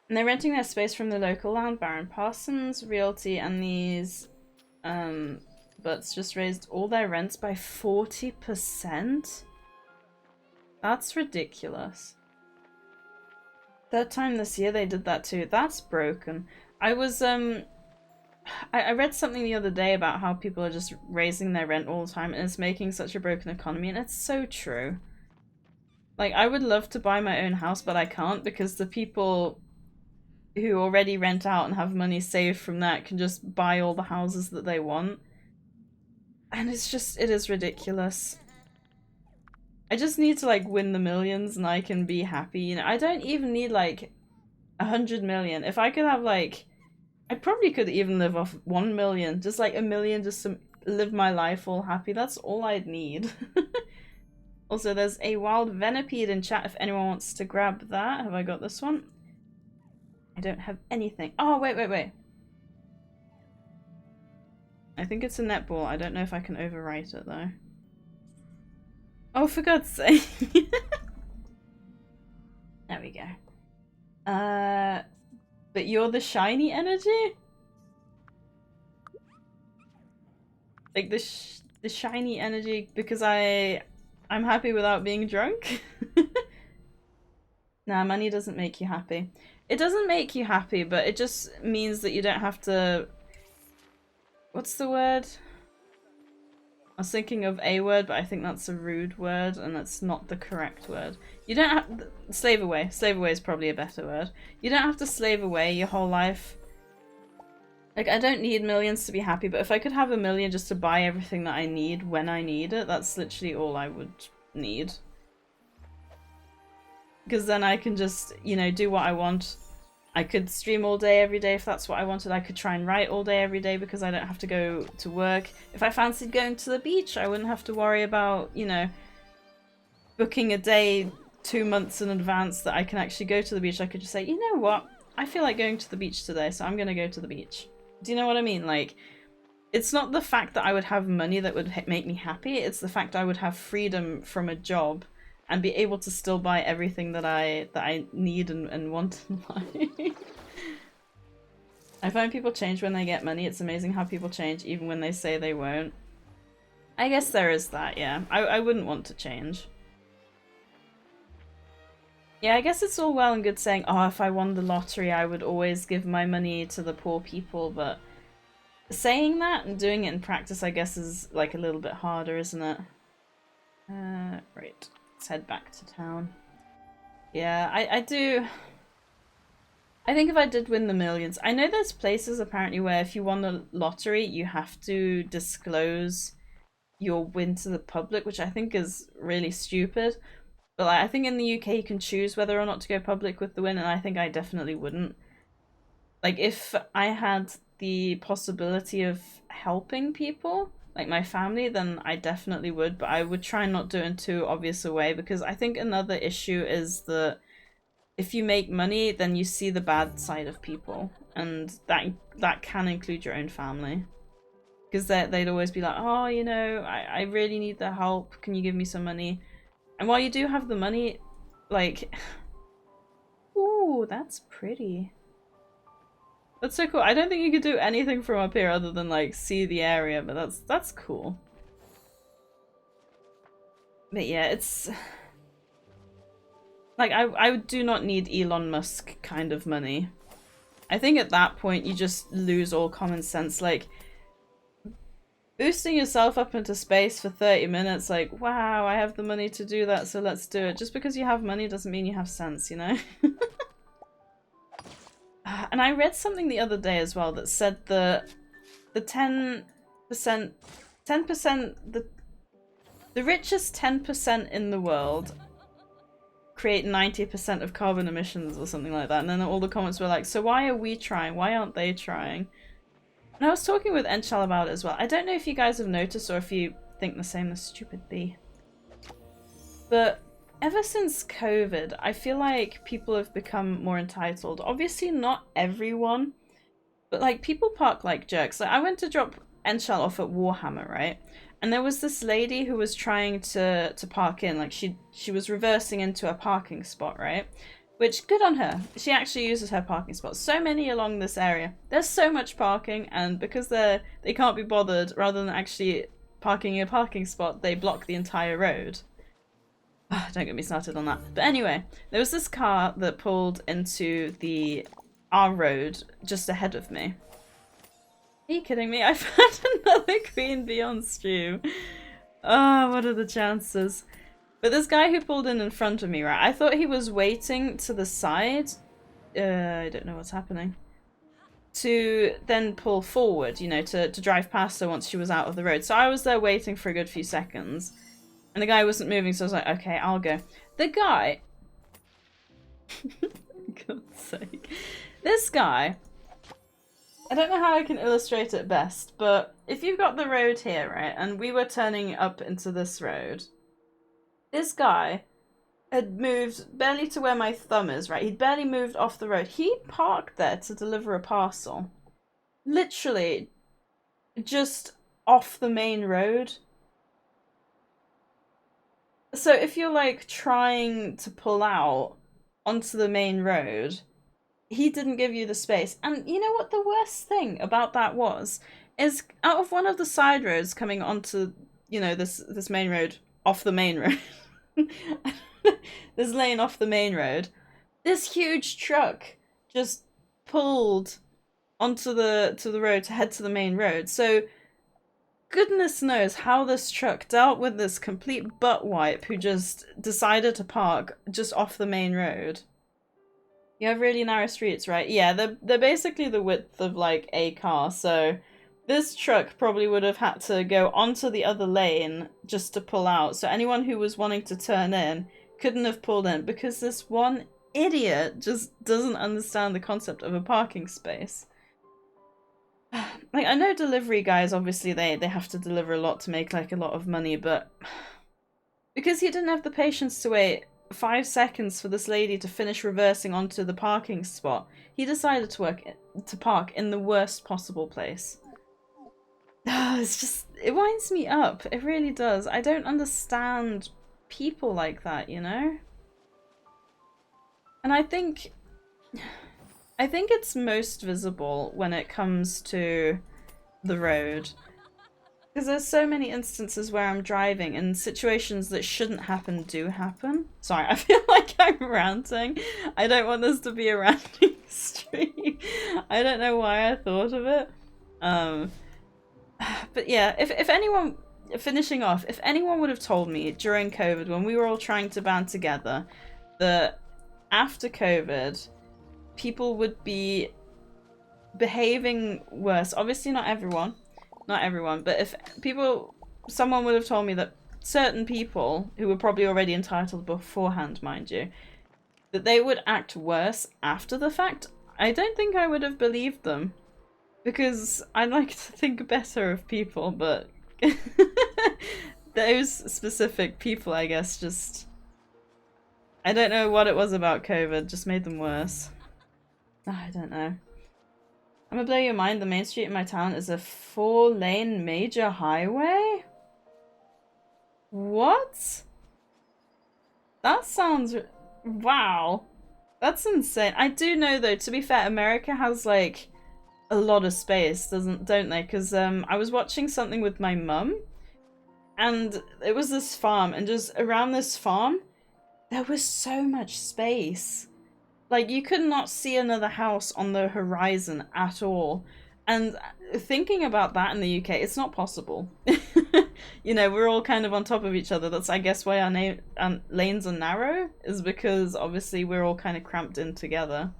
they're renting their space from the local land baron. Parsons Realty and these butts just raised all their rents by 40%? That's ridiculous. Third time this year they did that too. That's broken. I was I read something the other day about how people are just raising their rent all the time, and it's making such a broken economy, and it's so true. Like, I would love to buy my own house, but I can't, because the people who already rent out and have money saved from that can just buy all the houses that they want. And it's just, it is ridiculous. I just need to, like, win the millions and I can be happy. You know, I don't even need, like, 100 million. If I could have, like, I probably could even live off 1 million. Just, like, 1 million just to live my life all happy. That's all I'd need. Also, there's a wild venipede in chat if anyone wants to grab that. Have I got this one? I don't have anything. Oh, wait. I think it's a netball. I don't know if I can overwrite it, though. Oh, for God's sake. There we go. But you're the shiny energy? Like, the shiny energy because I'm happy without being drunk? Nah, money doesn't make you happy. It doesn't make you happy, but it just means that you don't have to... What's the word? I was thinking of a word, but I think that's a rude word, and that's not the correct word. You don't have... Slave away. Slave away is probably a better word. You don't have to slave away your whole life Like, I don't need millions to be happy, but if I could have a million just to buy everything that I need when I need it, that's literally all I would need. Because then I can just, you know, do what I want. I could stream all day every day if that's what I wanted. I could try and write all day every day because I don't have to go to work. If I fancied going to the beach, I wouldn't have to worry about, you know, booking a day 2 months in advance that I can actually go to the beach. I could just say, you know what? I feel like going to the beach today, so I'm going to go to the beach. Do you know what I mean? Like, it's not the fact that I would have money that would make me happy. It's the fact I would have freedom from a job and be able to still buy everything that I need and want in life. I find people change when they get money. It's amazing how people change even when they say they won't. I guess there is that, yeah. I wouldn't want to change. Yeah, I guess it's all well and good saying, oh, if I won the lottery, I would always give my money to the poor people, but saying that and doing it in practice, I guess, is like a little bit harder, isn't it? Right. Let's head back to town. Yeah, I do. I think if I did win the millions, I know there's places apparently where if you won the lottery, you have to disclose your win to the public, which I think is really stupid. But like, I think in the UK you can choose whether or not to go public with the win, and I think I definitely wouldn't. Like, if I had the possibility of helping people, like my family, then I definitely would, but I would try and not do it in too obvious a way, because I think another issue is that if you make money, then you see the bad side of people, and that can include your own family. Because they'd always be like, oh, you know, I really need the help, can you give me some money? And while you do have the money, like, ooh, that's pretty. That's so cool. I don't think you could do anything from up here other than like see the area, but that's cool. But yeah, it's like I do not need Elon Musk kind of money. I think at that point you just lose all common sense. Like, boosting yourself up into space for 30 minutes, like, wow, I have the money to do that, so let's do it. Just because you have money doesn't mean you have sense, you know? And I read something the other day as well that said that the 10%, the richest 10% in the world create 90% of carbon emissions or something like that. And then all the comments were like, so why are we trying? Why aren't they trying? And I was talking with Enchal about it as well. I don't know if you guys have noticed or if you think the same, the stupid bee. But ever since COVID, I feel like people have become more entitled. Obviously not everyone, but like people park like jerks. Like, I went to drop Enchal off at Warhammer, right? And there was this lady who was trying to park in. Like, she was reversing into a parking spot, right? Which, good on her. She actually uses her parking spots. So many along this area. There's so much parking, and because they can't be bothered, rather than actually parking in a parking spot, they block the entire road. Don't get me started on that. But anyway, there was this car that pulled into our road just ahead of me. Are you kidding me? I found another queen bee on stream. Oh, what are the chances? But this guy who pulled in front of me, right, I thought he was waiting to the side. I don't know what's happening. To then pull forward, you know, to drive past her once she was out of the road. So I was there waiting for a good few seconds. And the guy wasn't moving, so I was like, okay, I'll go. The guy... God's sake. This guy... I don't know how I can illustrate it best, but if you've got the road here, right, and we were turning up into this road... This guy had moved barely to where my thumb is, right? He'd barely moved off the road. He parked there to deliver a parcel. Literally, just off the main road. So if you're like trying to pull out onto the main road, he didn't give you the space. And you know what the worst thing about that was? Is out of one of the side roads coming onto, you know, this main road, off the main road, this lane off the main road, this huge truck just pulled onto the road to head to the main road. So goodness knows how this truck dealt with this complete butt wipe who just decided to park just off the main road. You have really narrow streets, right? Yeah, they're basically the width of like a car, so this truck probably would have had to go onto the other lane just to pull out. So anyone who was wanting to turn in couldn't have pulled in because this one idiot just doesn't understand the concept of a parking space. Like, I know delivery guys, obviously they have to deliver a lot to make like a lot of money, but because he didn't have the patience to wait 5 seconds for this lady to finish reversing onto the parking spot, he decided to park in the worst possible place. It's just, it winds me up. It really does. I don't understand people like that, you know? And I think it's most visible when it comes to the road. Because there's so many instances where I'm driving and situations that shouldn't happen do happen. Sorry, I feel like I'm ranting. I don't want this to be a ranting stream. I don't know why I thought of it. But yeah, if anyone, finishing off, if anyone would have told me during COVID when we were all trying to band together that after COVID people would be behaving worse, obviously not everyone, but if someone would have told me that certain people who were probably already entitled beforehand, mind you, that they would act worse after the fact, I don't think I would have believed them. Because I like to think better of people, but those specific people, I guess, just... I don't know what it was about COVID, just made them worse. I don't know. I'm gonna blow your mind, the main street in my town is a 4-lane major highway? What? That sounds... Wow. That's insane. I do know, though, to be fair, America has, like, a lot of space, don't they? Because I was watching something with my mum, and it was this farm, and just around this farm, there was so much space. Like, you could not see another house on the horizon at all. And thinking about that in the UK, it's not possible. You know, we're all kind of on top of each other. That's, I guess, why our lanes are narrow, is because obviously we're all kind of cramped in together.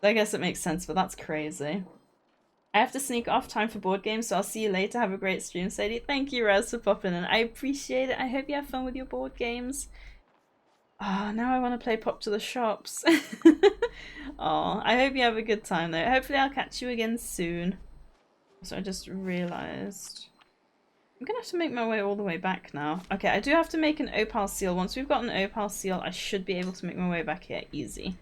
I guess it makes sense, but that's crazy. I have to sneak off, time for board games, so I'll see you later. Have a great stream, Sadie. Thank you, Raz, for popping in. I appreciate it. I hope you have fun with your board games. Oh, now I want to play Pop to the Shops. Oh, I hope you have a good time, though. Hopefully I'll catch you again soon. So I just realised... I'm going to have to make my way all the way back now. Okay, I do have to make an opal seal. Once we've got an opal seal, I should be able to make my way back here easy.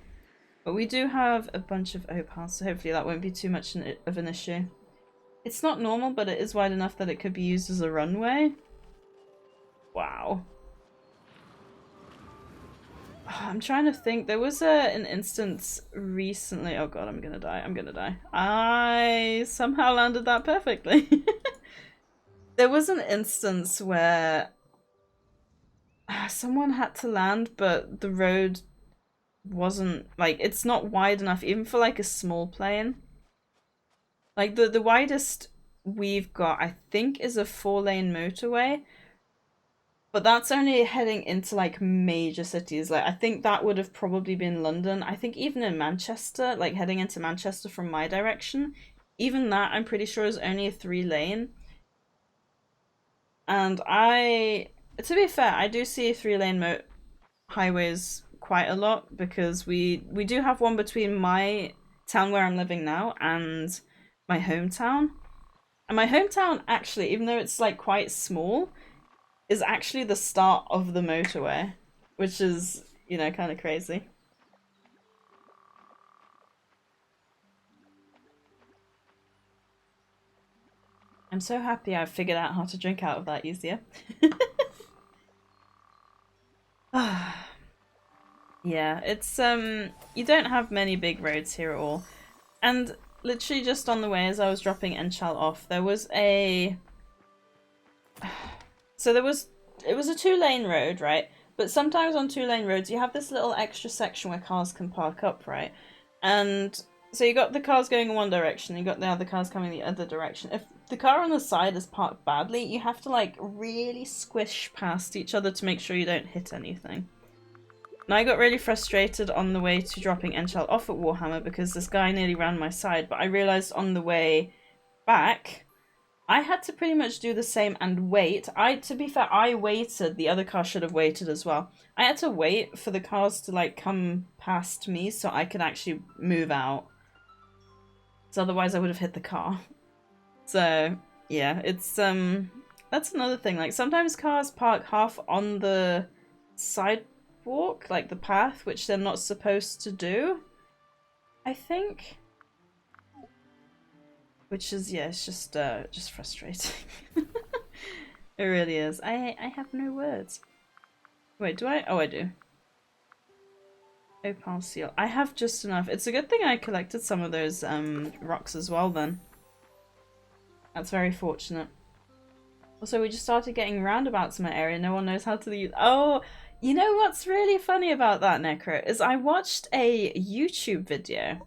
But we do have a bunch of opals, so hopefully that won't be too much of an issue. It's not normal, but it is wide enough that it could be used as a runway. Wow. I'm trying to think. There was an instance recently. Oh god, I'm gonna die. I'm gonna die. I somehow landed that perfectly. There was an instance where someone had to land, but the road wasn't, like, it's not wide enough even for like a small plane. Like the widest we've got, I think, is a 4-lane motorway, but that's only heading into like major cities. Like I think that would have probably been London. I think even in Manchester, like heading into Manchester from my direction, even that I'm pretty sure is only a 3-lane. And to be fair, I do see 3-lane highways quite a lot, because we do have one between my town where I'm living now and my hometown. And my hometown, actually, even though it's like quite small, is actually the start of the motorway, which is, you know, kind of crazy. I'm so happy I've figured out how to drink out of that easier. Yeah, it's you don't have many big roads here at all. And literally just on the way as I was dropping Enchal off, there was a it was a 2-lane road, right? But sometimes on 2-lane roads you have this little extra section where cars can park up, right? And so you got the cars going in one direction, you got the other cars coming the other direction. If the car on the side is parked badly, you have to like really squish past each other to make sure you don't hit anything. And I got really frustrated on the way to dropping Enchant off at Warhammer because this guy nearly ran my side, but I realised on the way back I had to pretty much do the same and wait. To be fair, I waited. The other car should have waited as well. I had to wait for the cars to like come past me so I could actually move out. So otherwise I would have hit the car. So yeah, it's that's another thing. Like sometimes cars park half on the sidewalk, like the path, which they're not supposed to do, I think. Which is, yeah, it's just frustrating. It really is. I have no words. Wait, do I? Oh, I do. Opal seal. I have just enough. It's a good thing I collected some of those rocks as well then. That's very fortunate. Also, we just started getting roundabouts in my area. No one knows how to use. Oh, you know what's really funny about that, Necro, is I watched a YouTube video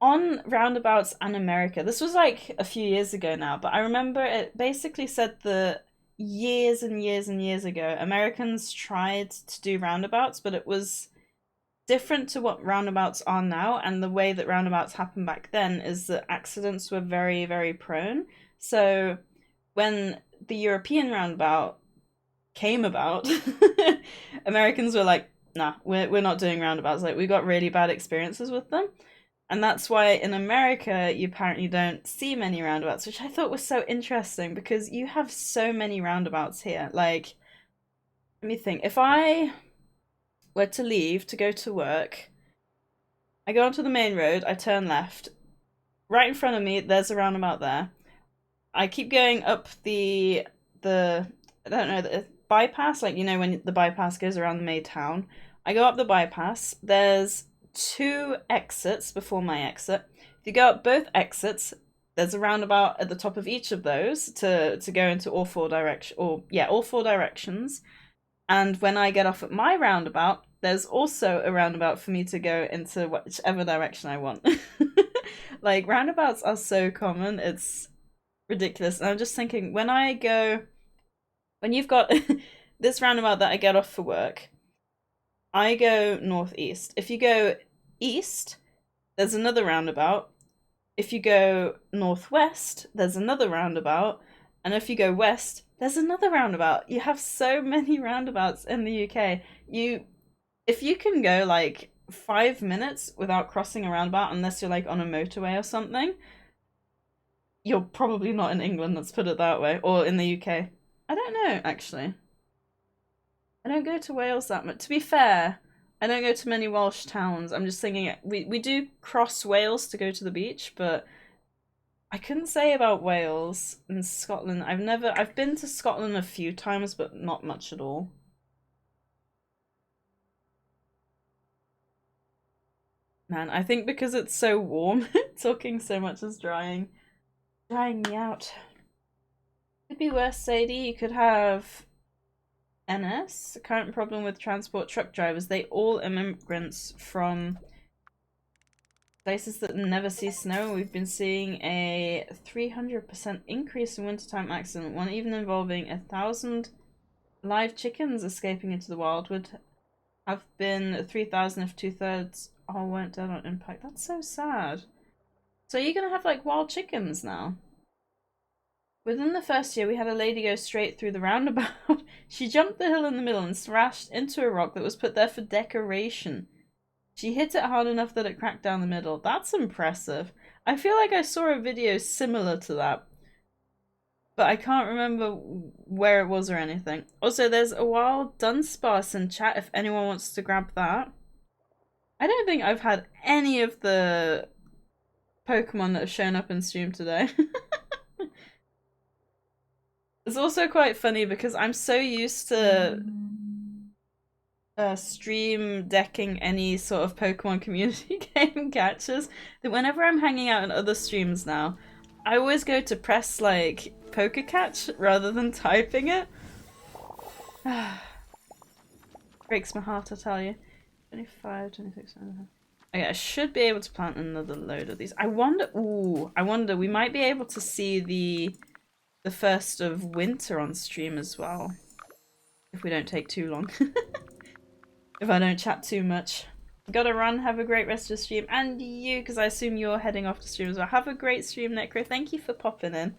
on roundabouts and America. This was like a few years ago now, but I remember it basically said that years and years and years ago, Americans tried to do roundabouts, but it was different to what roundabouts are now, and the way that roundabouts happened back then is that accidents were very, very prone. So when the European roundabout came about, Americans were like, nah, we're not doing roundabouts. Like, we got really bad experiences with them. And that's why in America you apparently don't see many roundabouts, which I thought was so interesting because you have so many roundabouts here. Like, let me think. If I were to leave to go to work, I go onto the main road, I turn left. Right in front of me, there's a roundabout there. I keep going up the I don't know, the bypass, like, you know, when the bypass goes around the main town. I go up the bypass, there's 2 exits before my exit. If you go up both exits, there's a roundabout at the top of each of those to go into all 4 directions, or yeah, all 4 directions. And when I get off at my roundabout, there's also a roundabout for me to go into whichever direction I want. Like, roundabouts are so common, it's ridiculous. And I'm just thinking, when you've got this roundabout that I get off for work, I go northeast. If you go east, there's another roundabout. If you go northwest, there's another roundabout. And if you go west, there's another roundabout. You have so many roundabouts in the UK. If you can go like 5 minutes without crossing a roundabout, unless you're like on a motorway or something, you're probably not in England, let's put it that way, or in the UK. I don't know, actually. I don't go to Wales that much. To be fair, I don't go to many Welsh towns. I'm just thinking, we do cross Wales to go to the beach, but I couldn't say about Wales and Scotland. I've been to Scotland a few times, but not much at all. Man, I think because it's so warm, talking so much is drying me out. Could be worse, Sadie. You could have NS. Current problem with transport truck drivers. They all immigrants from places that never see snow. We've been seeing a 300% increase in wintertime accident, one even involving 1,000 live chickens escaping into the wild. Would have been 3,000 if 2/3 all went dead on impact. That's so sad. So you're gonna have like wild chickens now? Within the first year, we had a lady go straight through the roundabout. She jumped the hill in the middle and smashed into a rock that was put there for decoration. She hit it hard enough that it cracked down the middle. That's impressive. I feel like I saw a video similar to that, but I can't remember where it was or anything. Also, there's a wild Dunsparce in chat if anyone wants to grab that. I don't think I've had any of the Pokemon that have shown up in stream today. It's also quite funny because I'm so used to stream decking any sort of Pokemon community game catches that whenever I'm hanging out in other streams now, I always go to press like Poke Catch rather than typing it. Breaks my heart, I tell you. 25, 26, 27. Okay, I should be able to plant another load of these. I wonder, we might be able to see the first of winter on stream as well. If we don't take too long. if I don't chat too much. Gotta run. Have a great rest of the stream. And you, because I assume you're heading off to stream as well. Have a great stream, Necro. Thank you for popping in.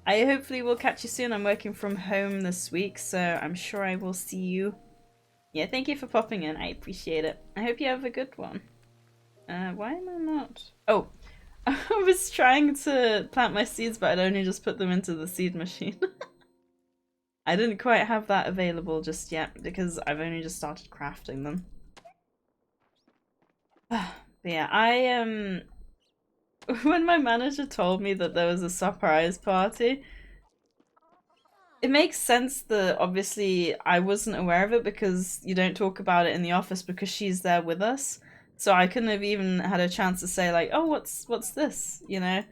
I hopefully will catch you soon. I'm working from home this week, so I'm sure I will see you. Yeah, thank you for popping in. I appreciate it. I hope you have a good one. Why am I not? Oh, I was trying to plant my seeds, but I'd only just put them into the seed machine. I didn't quite have that available just yet because I've only just started crafting them. But yeah, when my manager told me that there was a surprise party, it makes sense that obviously I wasn't aware of it because you don't talk about it in the office because she's there with us. So I couldn't have even had a chance to say like, oh, what's this, you know?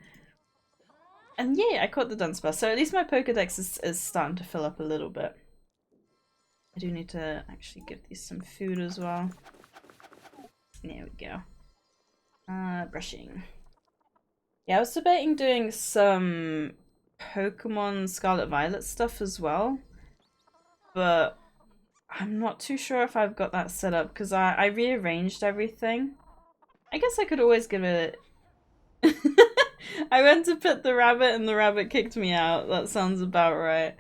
And yeah, I caught the Dunsparce. So at least my Pokedex is starting to fill up a little bit. I do need to actually give these some food as well. There we go. Brushing. Yeah, I was debating doing some Pokemon Scarlet Violet stuff as well. But I'm not too sure if I've got that set up because I rearranged everything. I guess I could always give it... I went to pet the rabbit and the rabbit kicked me out. That sounds about right.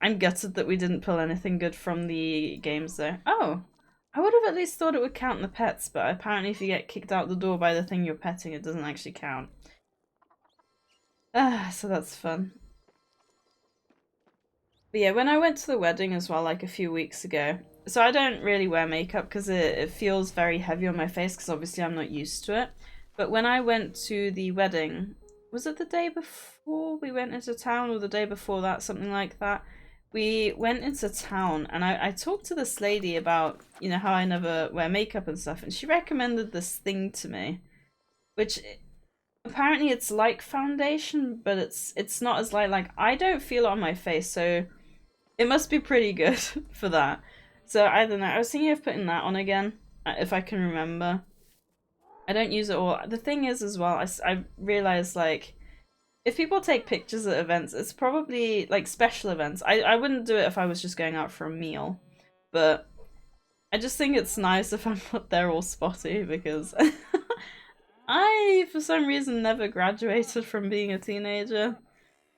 I'm gutted that we didn't pull anything good from the games though. Oh! I would have at least thought it would count the pets, but apparently if you get kicked out the door by the thing you're petting, it doesn't actually count. So that's fun. But yeah, when I went to the wedding as well, like a few weeks ago, so I don't really wear makeup because it feels very heavy on my face because obviously I'm not used to it. But when I went to the wedding, was it the day before we went into town or the day before that, something like that? We went into town and I talked to this lady about, you know, how I never wear makeup and stuff, and she recommended this thing to me, which apparently it's like foundation, but it's not as light. Like, I don't feel it on my face, so it must be pretty good for that. So I don't know, I was thinking of putting that on again, if I can remember. I don't use it all. The thing is as well, I realized like, if people take pictures at events, it's probably like special events. I wouldn't do it if I was just going out for a meal, but I just think it's nice if I'm not there all spotty because I, for some reason, never graduated from being a teenager,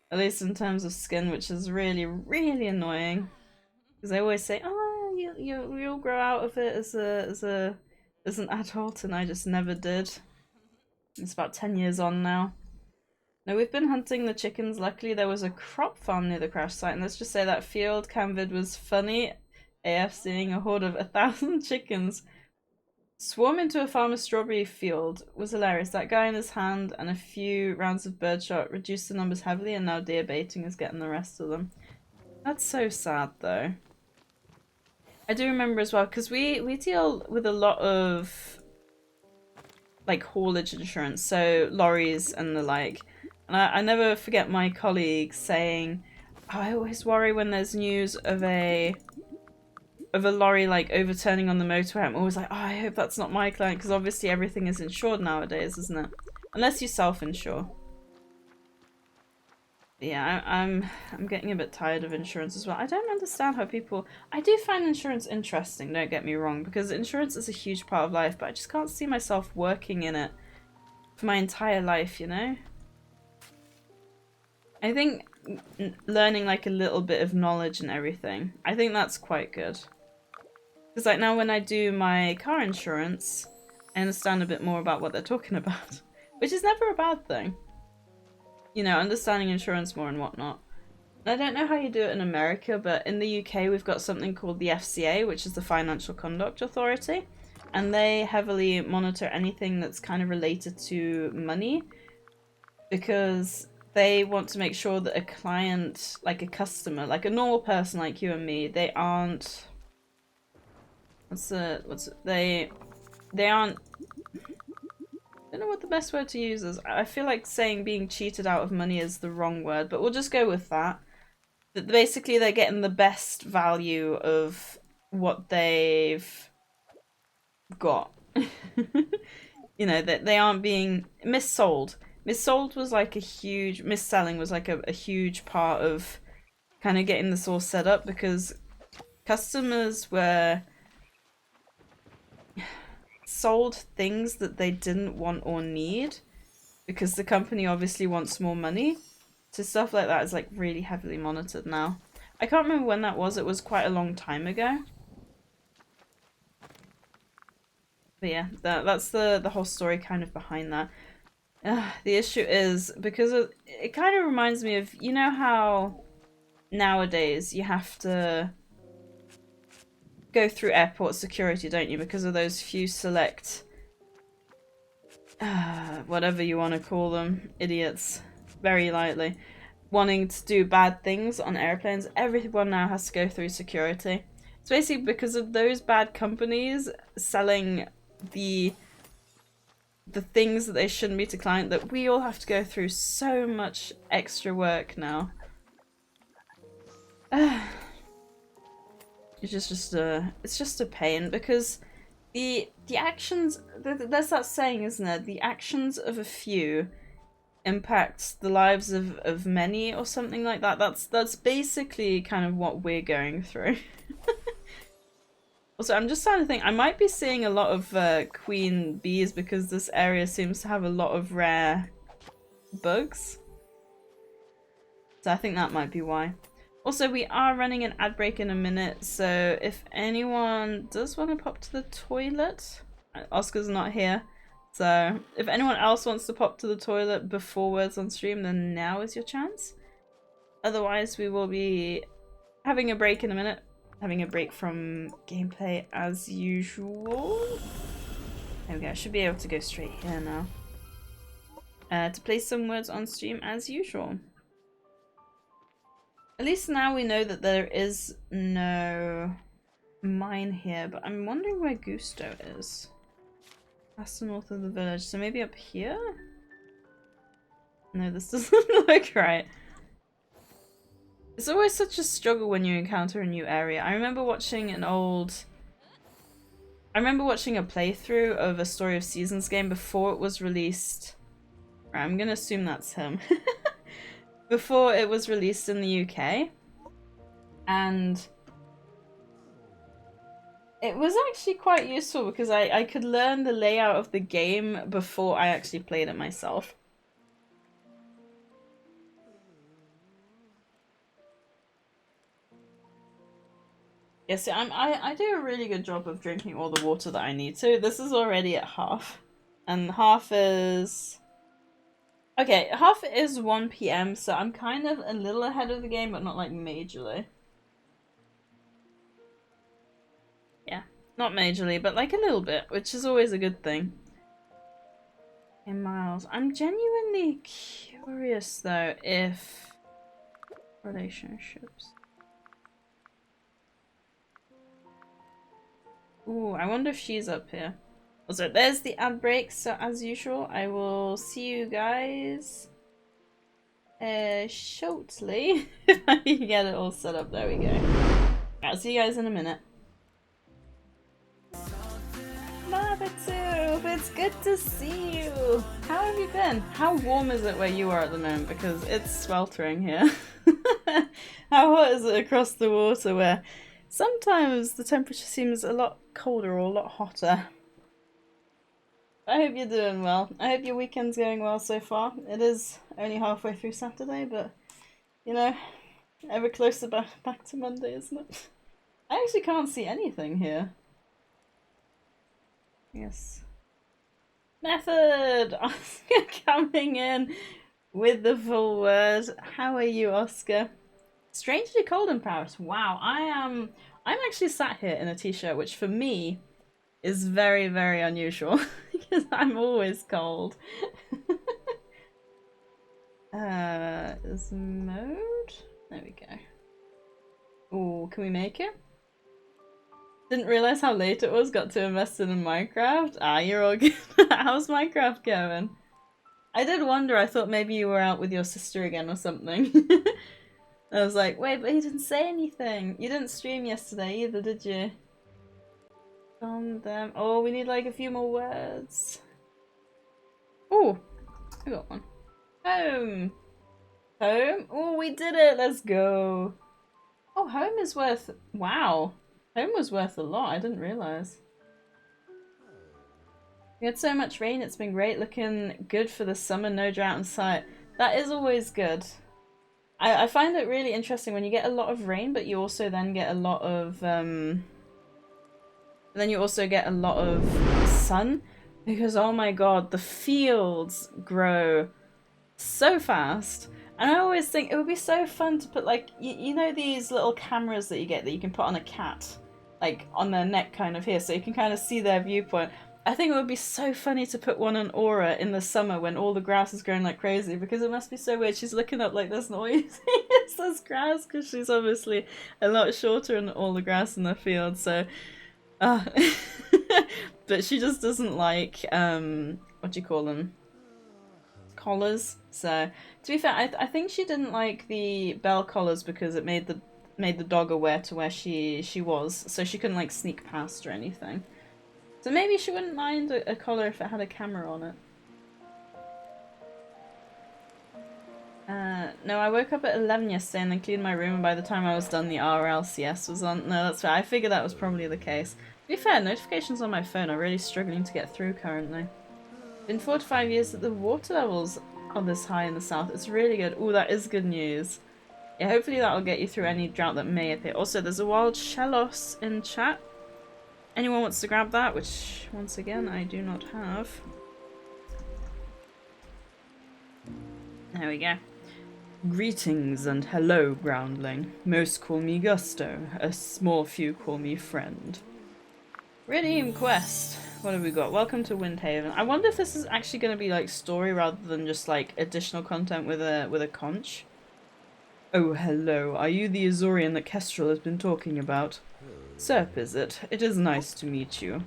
at least in terms of skin, which is really, really annoying. Because I always say, "Oh, you'll grow out of it as an adult," and I just never did. It's about 10 years on now. No, we've been hunting the chickens. Luckily, there was a crop farm near the crash site, and let's just say that field cam vid was funny. AF seeing a horde of 1,000 chickens swarm into a farmer's strawberry field was hilarious. That guy in his hand and a few rounds of birdshot reduced the numbers heavily, and now deer baiting is getting the rest of them. That's so sad, though. I do remember as well, because we deal with a lot of like haulage insurance, so lorries and the like. And I never forget my colleague saying, oh, I always worry when there's news of a lorry like overturning on the motorway. I'm always like, oh, I hope that's not my client, because obviously everything is insured nowadays, isn't it? Unless you self-insure. Yeah, I'm getting a bit tired of insurance as well. I don't understand how people... I do find insurance interesting, don't get me wrong, because insurance is a huge part of life, but I just can't see myself working in it for my entire life, you know? I think learning like a little bit of knowledge and everything, I think that's quite good. Because like now when I do my car insurance, I understand a bit more about what they're talking about, which is never a bad thing. You know, understanding insurance more and whatnot. I don't know how you do it in America, but in the UK we've got something called the FCA, which is the Financial Conduct Authority, and they heavily monitor anything that's kind of related to money, because they want to make sure that a client, like a customer, like a normal person like you and me, they aren't... They aren't... I don't know what the best word to use is. I feel like saying being cheated out of money is the wrong word, but we'll just go with that. That basically they're getting the best value of what they've got. You know, that they aren't being missold. Missold was like a huge... Mis-selling was like a huge part of kind of getting this all set up, because customers were sold things that they didn't want or need because the company obviously wants more money. So stuff like that is like really heavily monitored now. I can't remember when that was. It was quite a long time ago. But yeah, that's the whole story kind of behind that. The issue is because it kind of reminds me of, you know how nowadays you have to go through airport security, don't you? Because of those few select, whatever you want to call them, idiots, very lightly, wanting to do bad things on airplanes. Everyone now has to go through security. It's basically because of those bad companies selling the things that they shouldn't be to client that we all have to go through so much extra work now. It's just a pain because the actions, there's that saying, isn't there? The actions of a few impacts the lives of many or something like that. That's basically kind of what we're going through. Also, I'm just trying to think, I might be seeing a lot of queen bees because this area seems to have a lot of rare bugs. So I think that might be why. Also, we are running an ad break in a minute, so if anyone does want to pop to the toilet, Oscar's not here, so if anyone else wants to pop to the toilet before Words on Stream, then now is your chance. Otherwise, we will be having a break in a minute. Having a break from gameplay as usual. There we go, I should be able to go straight here now. To play some Words on Stream as usual. At least now we know that there is no mine here, but I'm wondering where Gusto is. That's the north of the village, so maybe up here? No, this doesn't look right. It's always such a struggle when you encounter a new area. I remember watching a playthrough of a Story of Seasons game before it was released. Right, I'm gonna assume that's him. Before it was released in the UK. And it was actually quite useful because I could learn the layout of the game before I actually played it myself. Yeah, see, I do a really good job of drinking all the water that I need to. This is already at half. And half is... Okay, half is 1 PM, so I'm kind of a little ahead of the game, but not like majorly. Yeah, not majorly, but like a little bit, which is always a good thing. In miles. I'm genuinely curious though if relationships. Ooh, I wonder if she's up here. Also, there's the ad break, so as usual, I will see you guys shortly. If I can get it all set up. There we go. I'll see you guys in a minute. Mabitsu, it's good to see you. How have you been? How warm is it where you are at the moment? Because it's sweltering here. How hot is it across the water where sometimes the temperature seems a lot colder or a lot hotter? I hope you're doing well. I hope your weekend's going well so far. It is only halfway through Saturday, but you know, ever closer back to Monday, isn't it? I actually can't see anything here. Yes. Method! Oscar coming in with the full word. How are you, Oscar? Strangely cold in Paris. Wow, I'm actually sat here in a t-shirt, which for me is very, very unusual because I'm always cold. Is mode? There we go. Ooh, can we make it? Didn't realize how late it was, got to invest in Minecraft. Ah, you're all good. How's Minecraft going? I did wonder, I thought maybe you were out with your sister again or something. I was like, wait, but he didn't say anything. You didn't stream yesterday either, did you? Them. Oh, we need like a few more words. Oh, I got one. Home. Home? Oh, we did it. Let's go. Oh, home is worth... Wow. Home was worth a lot. I didn't realise. We had so much rain. It's been great. Looking good for the summer. No drought in sight. That is always good. I find it really interesting when you get a lot of rain, but you also then get a lot of... Then you also get a lot of sun. Because, oh my god, the fields grow so fast. And I always think it would be so fun to put, like, you know these little cameras that you get that you can put on a cat? Like, on their neck kind of here, so you can kind of see their viewpoint. I think it would be so funny to put one on Aura in the summer when all the grass is growing like crazy, because it must be so weird. She's looking up like there's noise. It's this grass, because she's obviously a lot shorter than all the grass in the field, so... but she just doesn't like, what do you call them? Collars. So, to be fair, I think she didn't like the bell collars because it made the dog aware to where she was, so she couldn't like sneak past or anything. So maybe she wouldn't mind a collar if it had a camera on it. No, I woke up at 11 yesterday and then cleaned my room, and by the time I was done the RLCS was on. No, that's right, I figured that was probably the case. To be fair, notifications on my phone are really struggling to get through currently. Been 4 to 5 years that the water levels are this high in the south. It's really good. Ooh, that is good news. Yeah, hopefully that'll get you through any drought that may appear. Also, there's a wild shellos in chat. Anyone wants to grab that, which, once again, I do not have. There we go. Greetings and hello, groundling. Most call me Gusto. A small few call me friend. Redeem quest. What have we got? Welcome to Windhaven. I wonder if this is actually going to be like story rather than just like additional content with a conch. Oh, hello. Are you the Azorian that Kestrel has been talking about? Serp, is it? It is nice to meet you.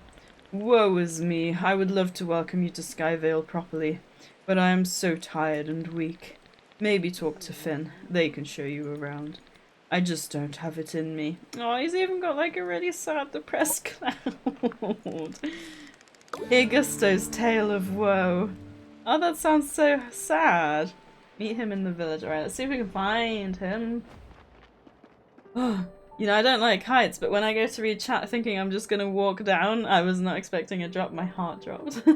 Woe is me. I would love to welcome you to Skyvale properly, but I am so tired and weak. Maybe talk to Finn. They can show you around. I just don't have it in me. Oh, he's even got like a really sad, depressed cloud. Hear Gusto's tale of woe. Oh, that sounds so sad. Meet him in the village. Alright, let's see if we can find him. Oh, you know, I don't like heights, but when I go to read chat thinking I'm just gonna walk down, I was not expecting a drop. My heart dropped. I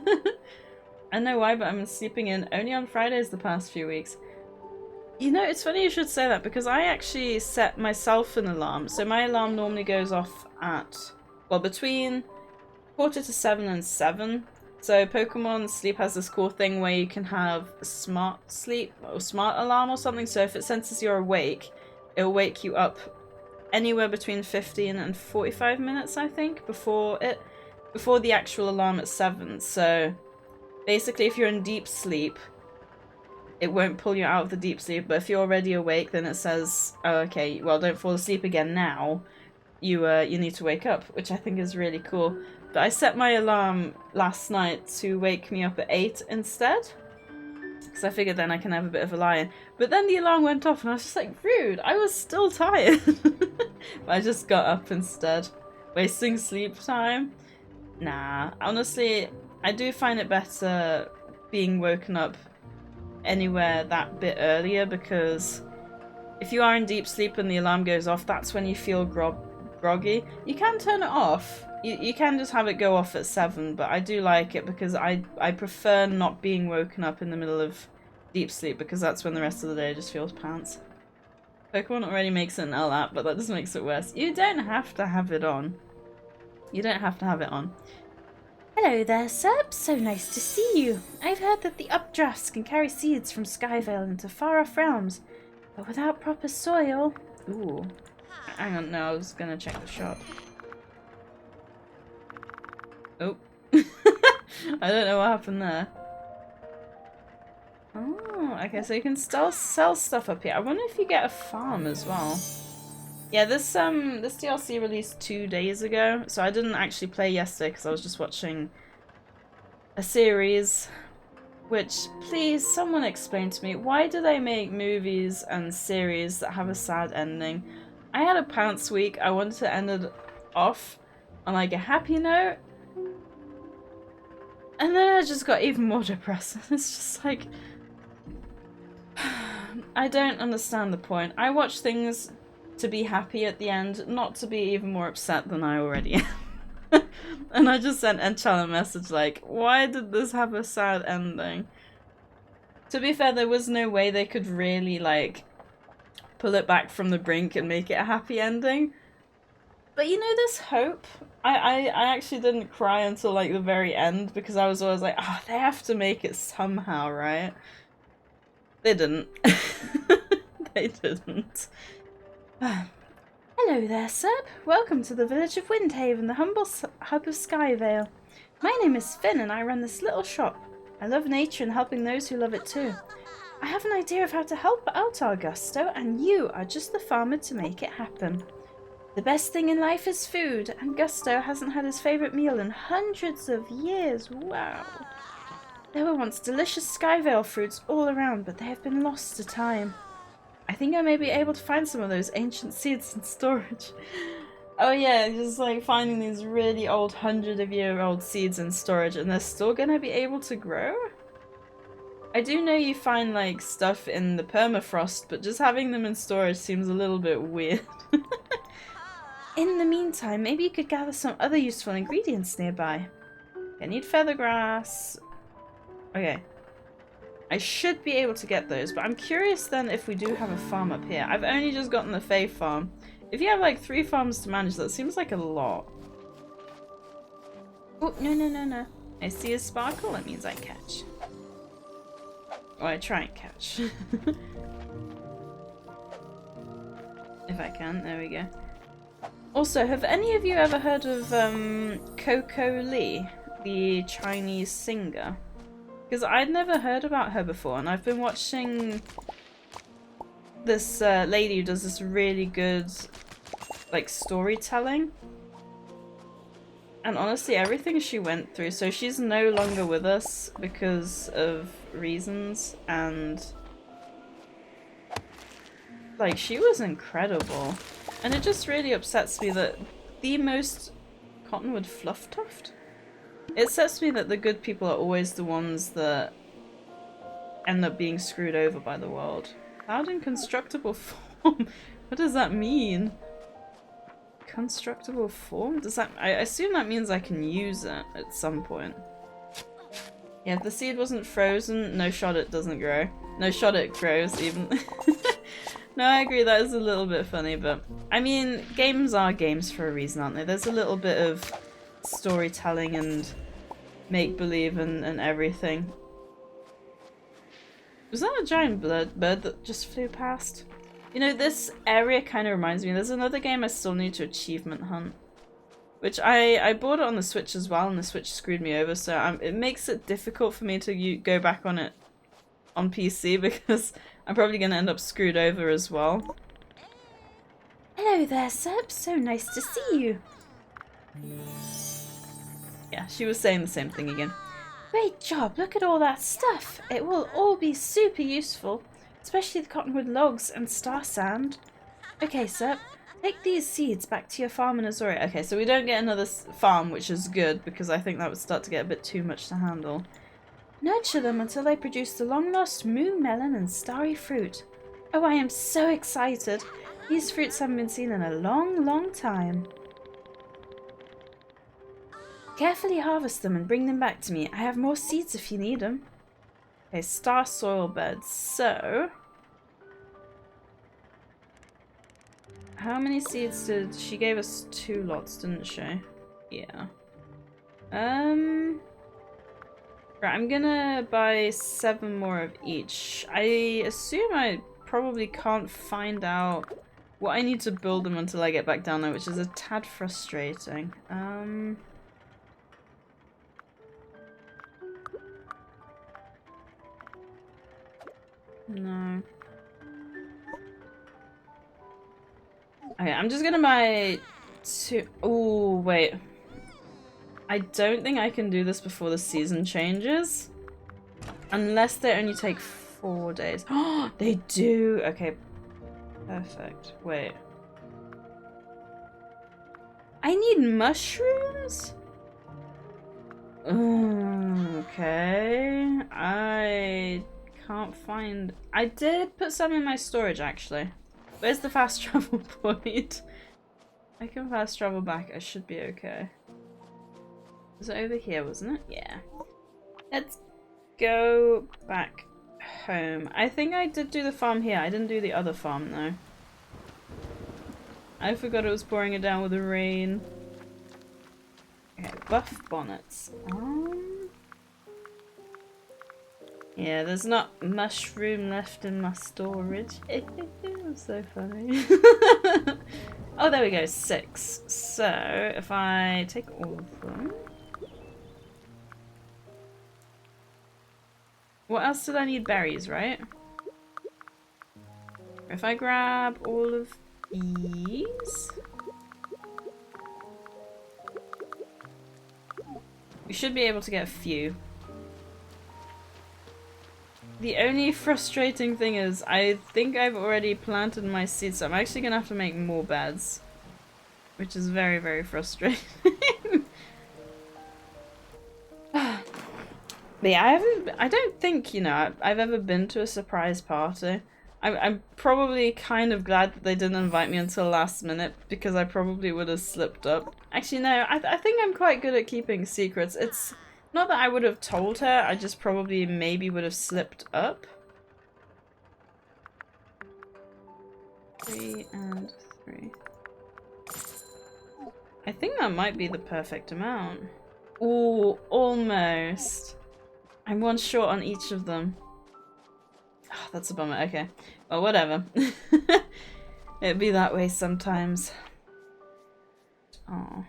don't know why, but I've been sleeping in only on Fridays the past few weeks. You know, it's funny you should say that because I actually set myself an alarm. So my alarm normally goes off at, well, between 6:45 and 7. So Pokemon Sleep has this cool thing where you can have smart sleep or smart alarm or something. So if it senses you're awake, it'll wake you up anywhere between 15 and 45 minutes, I think, before the actual alarm at 7. So basically if you're in deep sleep, it won't pull you out of the deep sleep, but if you're already awake, then it says, oh, okay, well, don't fall asleep again now. You need to wake up, which I think is really cool. But I set my alarm last night to wake me up at 8 instead, because I figured then I can have a bit of a lie-in. But then the alarm went off, and I was just like, rude, I was still tired. But I just got up instead. Wasting sleep time? Nah, honestly, I do find it better being woken up anywhere that bit earlier, because if you are in deep sleep and the alarm goes off, that's when you feel groggy. You can turn it off. You can just have it go off at 7, but I do like it because I prefer not being woken up in the middle of deep sleep, because that's when the rest of the day just feels pants. Pokemon already makes it an L app, but that just makes it worse. You don't have to have it on. You don't have to have it on. Hello there, Serp. So nice to see you. I've heard that the updrafts can carry seeds from Skyvale into far-off realms, but without proper soil... Ooh. Hang on, no, I was gonna check the shop. Oh. I don't know what happened there. Oh, okay, so you can still sell stuff up here. I wonder if you get a farm as well. Yeah, this DLC released 2 days ago, so I didn't actually play yesterday because I was just watching a series. Which, please, someone explain to me, why do they make movies and series that have a sad ending? I had a pants week. I wanted to end it off on like a happy note, and then I just got even more depressed. It's just like, I don't understand the point. I watch things to be happy at the end, not to be even more upset than I already am. And I just sent Enchal a message like, why did this have a sad ending? To be fair, there was no way they could really, like, pull it back from the brink and make it a happy ending. But you know, there's hope. I actually didn't cry until, like, the very end, because I was always like, oh, they have to make it somehow, right? They didn't. They didn't. Hello there, Seb. Welcome to the village of Windhaven, the humble hub of Skyvale. My name is Finn and I run this little shop. I love nature and helping those who love it too. I have an idea of how to help out our Gusto, and you are just the farmer to make it happen. The best thing in life is food, and Gusto hasn't had his favourite meal in hundreds of years. Wow. There were once delicious Skyvale fruits all around, but they have been lost to time. I think I may be able to find some of those ancient seeds in storage. Oh yeah, just like finding these really old 100-year-old seeds in storage and they're still gonna be able to grow? I do know you find like stuff in the permafrost, but just having them in storage seems a little bit weird. In the meantime, maybe you could gather some other useful ingredients nearby. I need feathergrass. Okay. I should be able to get those, but I'm curious then if we do have a farm up here. I've only just gotten the FaeFarm. If you have like 3 farms to manage, that seems like a lot. Oh, no. I see a sparkle, that means I catch. Or I try and catch. If I can, there we go. Also, have any of you ever heard of Coco Lee, the Chinese singer? Because I'd never heard about her before, and I've been watching this lady who does this really good, like, storytelling. And honestly, everything she went through, so she's no longer with us because of reasons, and like, she was incredible. And it just really upsets me that the most Cottonwood Fluff Tuft? It upsets me that the good people are always the ones that end up being screwed over by the world. Found in constructible form? What does that mean? Constructible form? Does that— I assume that means I can use it at some point. Yeah, if the seed wasn't frozen, no shot it doesn't grow. No shot it grows, even. No, I agree, that is a little bit funny, but I mean, games are games for a reason, aren't they? There's a little bit of storytelling and make-believe and everything. Was that a giant bird that just flew past? You know, this area kind of reminds me, there's another game I still need to achievement hunt. Which I bought it on the Switch as well, and the Switch screwed me over, so it makes it difficult for me to go back on it on PC, because I'm probably going to end up screwed over as well. Hello there, Seb. So nice to see you. Yeah, she was saying the same thing again. Great job. Look at all that stuff. It will all be super useful, especially the cottonwood logs and star sand. Okay, Seb. Take these seeds back to your farm in Azoria. Okay, so we don't get another farm, which is good, because I think that would start to get a bit too much to handle. Nurture them until they produce the long-lost moon melon and starry fruit. Oh, I am so excited. These fruits haven't been seen in a long, long time. Carefully harvest them and bring them back to me. I have more seeds if you need them. Okay, star soil beds. So, how many seeds did she gave us? 2 lots, didn't she? Yeah. Right, I'm gonna buy 7 more of each. I assume I probably can't find out what I need to build them until I get back down there, which is a tad frustrating. No. Okay, I'm just gonna buy 2. Oh, wait. I don't think I can do this before the season changes. Unless they only take 4 days. Oh, they do! Okay. Perfect. Wait. I need mushrooms? Okay. I can't find... I did put some in my storage, actually. Where's the fast travel point? I can fast travel back. I should be okay. Was it over here, wasn't it? Yeah. Let's go back home. I think I did do the farm here. I didn't do the other farm though. I forgot it was pouring it down with the rain. Okay, buff bonnets. Yeah, there's not much room left in my storage. It's so funny. Oh, there we go, 6. So, if I take all of them... What else did I need? Berries, right? If I grab all of these... We should be able to get a few. The only frustrating thing is, I think I've already planted my seeds, so I'm actually gonna have to make more beds. Which is very, very frustrating. But yeah, I don't think, you know, I've ever been to a surprise party. I'm probably kind of glad that they didn't invite me until last minute, because I probably would have slipped up. Actually, no, I think I'm quite good at keeping secrets. It's not that I would have told her, I just probably maybe would have slipped up. 3 and 3. I think that might be the perfect amount. Ooh, almost. I'm one short on each of them. Oh, that's a bummer. Okay. Well, whatever. It'd be that way sometimes. Oh.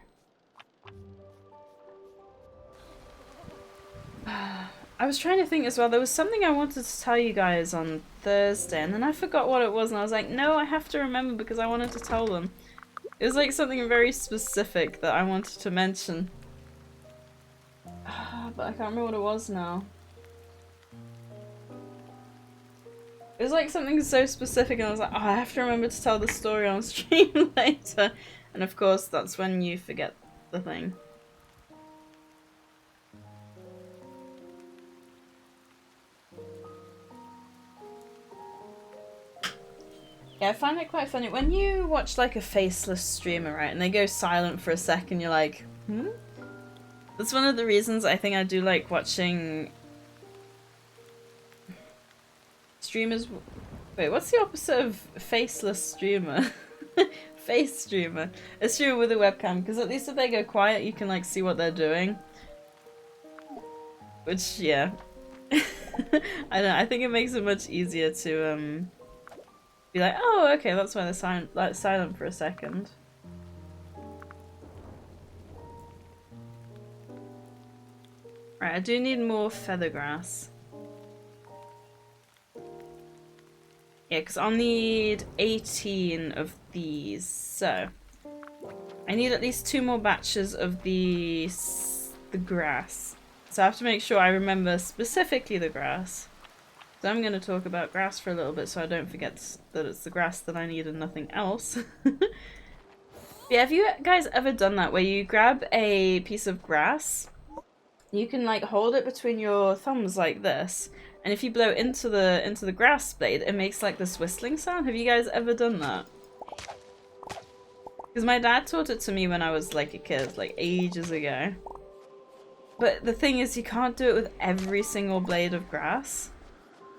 I was trying to think as well, there was something I wanted to tell you guys on Thursday, and then I forgot what it was, and I was like, no, I have to remember because I wanted to tell them. It was like something very specific that I wanted to mention. But I can't remember what it was now. It was like something so specific, and I was like, oh, I have to remember to tell the story on stream later. And of course, that's when you forget the thing. Yeah, I find it quite funny. When you watch like a faceless streamer, right, and they go silent for a second, you're like, hmm? That's one of the reasons I think I do like watching streamers. Wait, what's the opposite of faceless streamer? Face streamer. A streamer with a webcam, because at least if they go quiet, you can like see what they're doing. Which, yeah. I don't know, I think it makes it much easier to be like, oh, okay, that's why they're silent for a second. Right, I do need more feather grass. Yeah, because I'll need 18 of these, so I need at least 2 more batches of the grass. So I have to make sure I remember specifically the grass. So I'm going to talk about grass for a little bit so I don't forget that it's the grass that I need and nothing else. Yeah, have you guys ever done that where you grab a piece of grass, you can like hold it between your thumbs like this, and if you blow into the grass blade, it makes like this whistling sound? Have you guys ever done that? Because my dad taught it to me when I was like a kid, like ages ago. But the thing is, you can't do it with every single blade of grass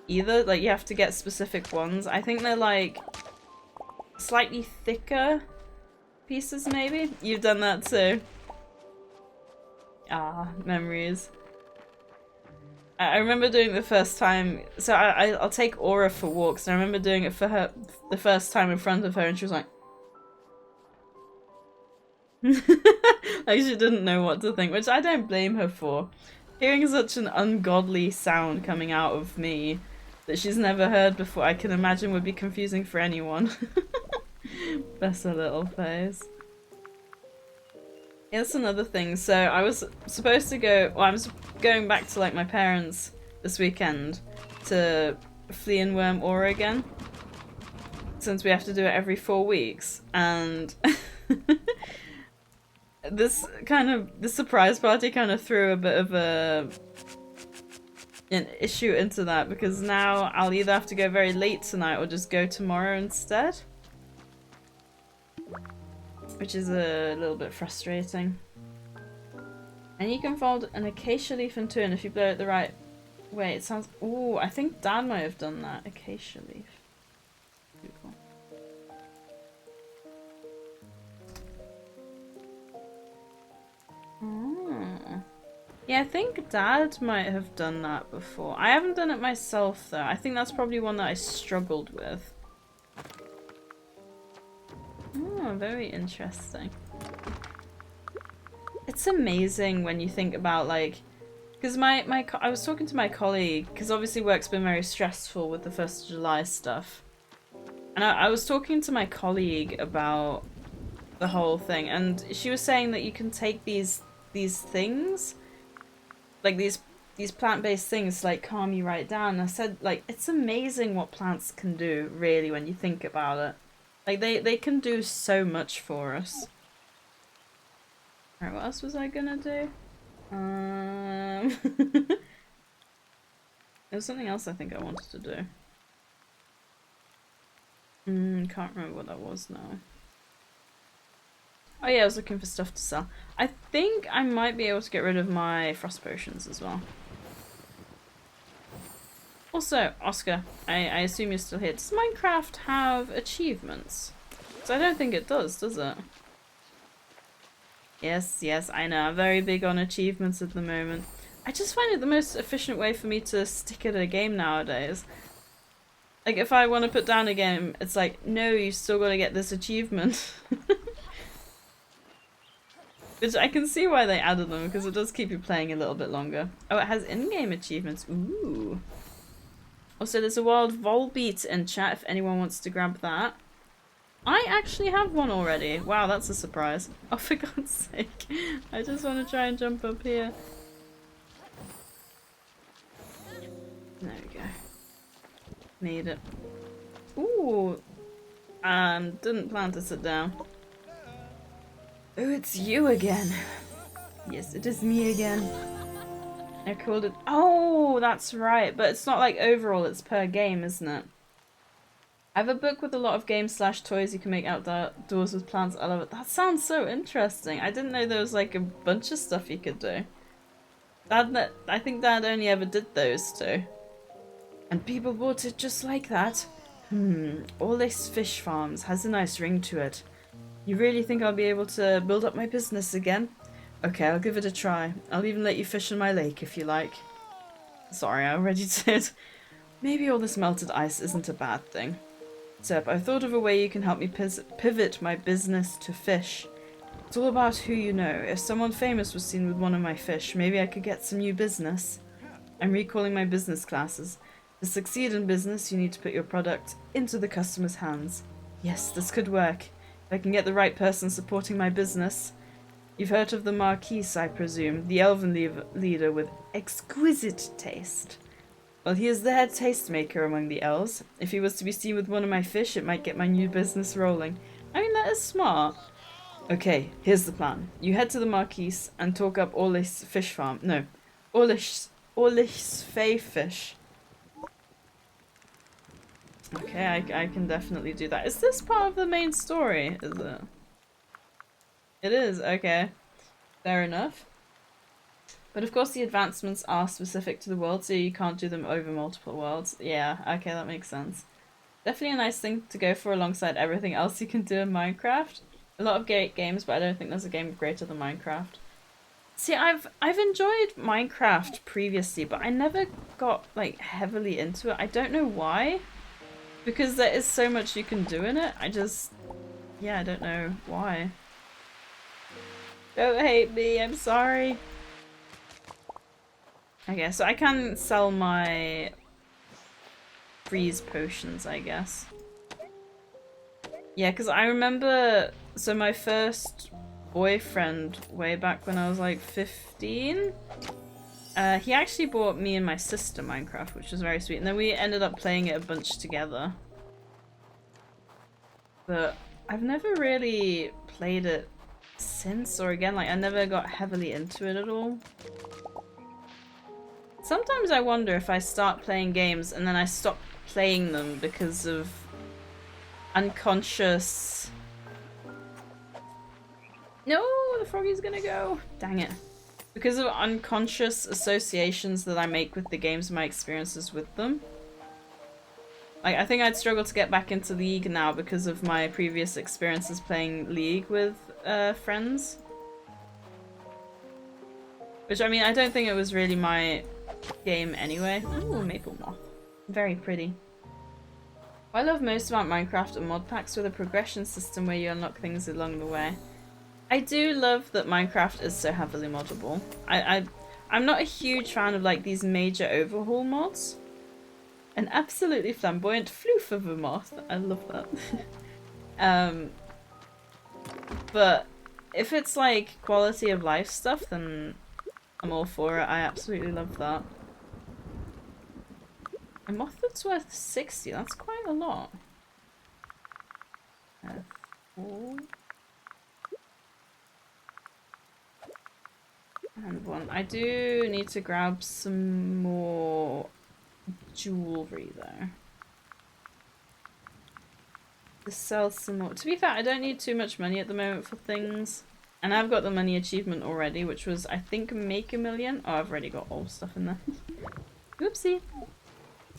either. Like, you have to get specific ones. I think they're like slightly thicker pieces, maybe? You've done that too. Ah, memories. I remember doing it the first time. So I'll take Aura for walks, and I remember doing it for her the first time in front of her, and she was like, like she didn't know what to think, which I don't blame her for. Hearing such an ungodly sound coming out of me that she's never heard before, I can imagine would be confusing for anyone. Bless her little face. Yeah, that's another thing. So I was supposed to go, well, I was going back to like my parents this weekend to flea and worm Aura again, since we have to do it every 4 weeks, and this surprise party kind of threw a bit of an issue into that, because now I'll either have to go very late tonight or just go tomorrow instead. which is a little bit frustrating. And you can fold an acacia leaf in two, and if you blow it the right way, it sounds... Ooh, I think Dan might have done that. Acacia leaf. Beautiful. Oh. Yeah, I think Dad might have done that before. I haven't done it myself, though. I think that's probably one that I struggled with. Oh, very interesting. It's amazing when you think about, like... Because I was talking to my colleague, because obviously work's been very stressful with the 1st of July stuff. And I was talking to my colleague about the whole thing, and she was saying that you can take these things, like these plant-based things, like calm you right down. And I said, like, it's amazing what plants can do, really, when you think about it. Like, they can do so much for us. Alright, what else was I gonna do? There was something else I think I wanted to do. Can't remember what that was now. Oh yeah, I was looking for stuff to sell. I think I might be able to get rid of my frost potions as well. Also, Oscar, I assume you're still here. Does Minecraft have achievements? Because I don't think it does it? Yes, I know. I'm very big on achievements at the moment. I just find it the most efficient way for me to stick at a game nowadays. Like, if I want to put down a game, it's like, no, you still got to get this achievement. Which I can see why they added them, because it does keep you playing a little bit longer. Oh, it has in-game achievements. Ooh. Also, there's a wild Volbeat in chat if anyone wants to grab that. I actually have one already. Wow, that's a surprise. Oh, for God's sake. I just want to try and jump up here. There we go. Made it. Ooh. Didn't plan to sit down. Oh, it's you again. Yes, it is me again. I called it... Oh, that's right. But it's not like overall, it's per game, isn't it? I have a book with a lot of games / toys you can make outdoors with plants. I love it. That sounds so interesting. I didn't know there was like a bunch of stuff you could do. I think Dad only ever did those two. And people bought it just like that. All this fish farms has a nice ring to it. You really think I'll be able to build up my business again? Okay, I'll give it a try. I'll even let you fish in my lake if you like. Sorry, I already did. Maybe all this melted ice isn't a bad thing. Seb, I've thought of a way you can help me pivot my business to fish. It's all about who you know. If someone famous was seen with one of my fish, maybe I could get some new business. I'm recalling my business classes. To succeed in business, you need to put your product into the customer's hands. Yes, this could work. If I can get the right person supporting my business. You've heard of the Marquise, I presume, the elven leader with exquisite taste. Well, he is the head tastemaker among the elves. If he was to be seen with one of my fish, it might get my new business rolling. I mean, that is smart. Okay, here's the plan. You head to the Marquise and talk up Orlis fish farm. No, Orlis Fae fish. Okay, I can definitely do that. Is this part of the main story? Is it? It is, okay. Fair enough. But of course the advancements are specific to the world, so you can't do them over multiple worlds. Yeah, okay, that makes sense. Definitely a nice thing to go for alongside everything else you can do in Minecraft. A lot of great games, but I don't think there's a game greater than Minecraft. See, I've enjoyed Minecraft previously, but I never got like heavily into it. I don't know why. Because there is so much you can do in it. I don't know why. Don't hate me, I'm sorry. Okay, so I can sell my freeze potions, I guess. Yeah, because I remember, so my first boyfriend way back when I was like 15, he actually bought me and my sister Minecraft, which was very sweet. And then we ended up playing it a bunch together. But I've never really played it since, or again, like I never got heavily into it at all. Sometimes I wonder if I start playing games and then I stop playing them because of unconscious No, the froggy's gonna go. Dang it. Because of unconscious associations that I make with the games and my experiences with them. Like, I think I'd struggle to get back into League now because of my previous experiences playing League with friends. Which, I mean, I don't think it was really my game anyway. Ooh, maple moth. Very pretty. What I love most about Minecraft are mod packs with a progression system where you unlock things along the way. I do love that Minecraft is so heavily moddable. I'm not a huge fan of like these major overhaul mods. An absolutely flamboyant floof of a moth. I love that. But if it's like quality of life stuff, then I'm all for it. I absolutely love that. A moth that's worth 60, that's quite a lot. 4. And 1. I do need to grab some more jewelry though. To sell some more. To be fair, I don't need too much money at the moment for things. And I've got the money achievement already, which was, I think, make a million. Oh, I've already got all stuff in there. Oopsie.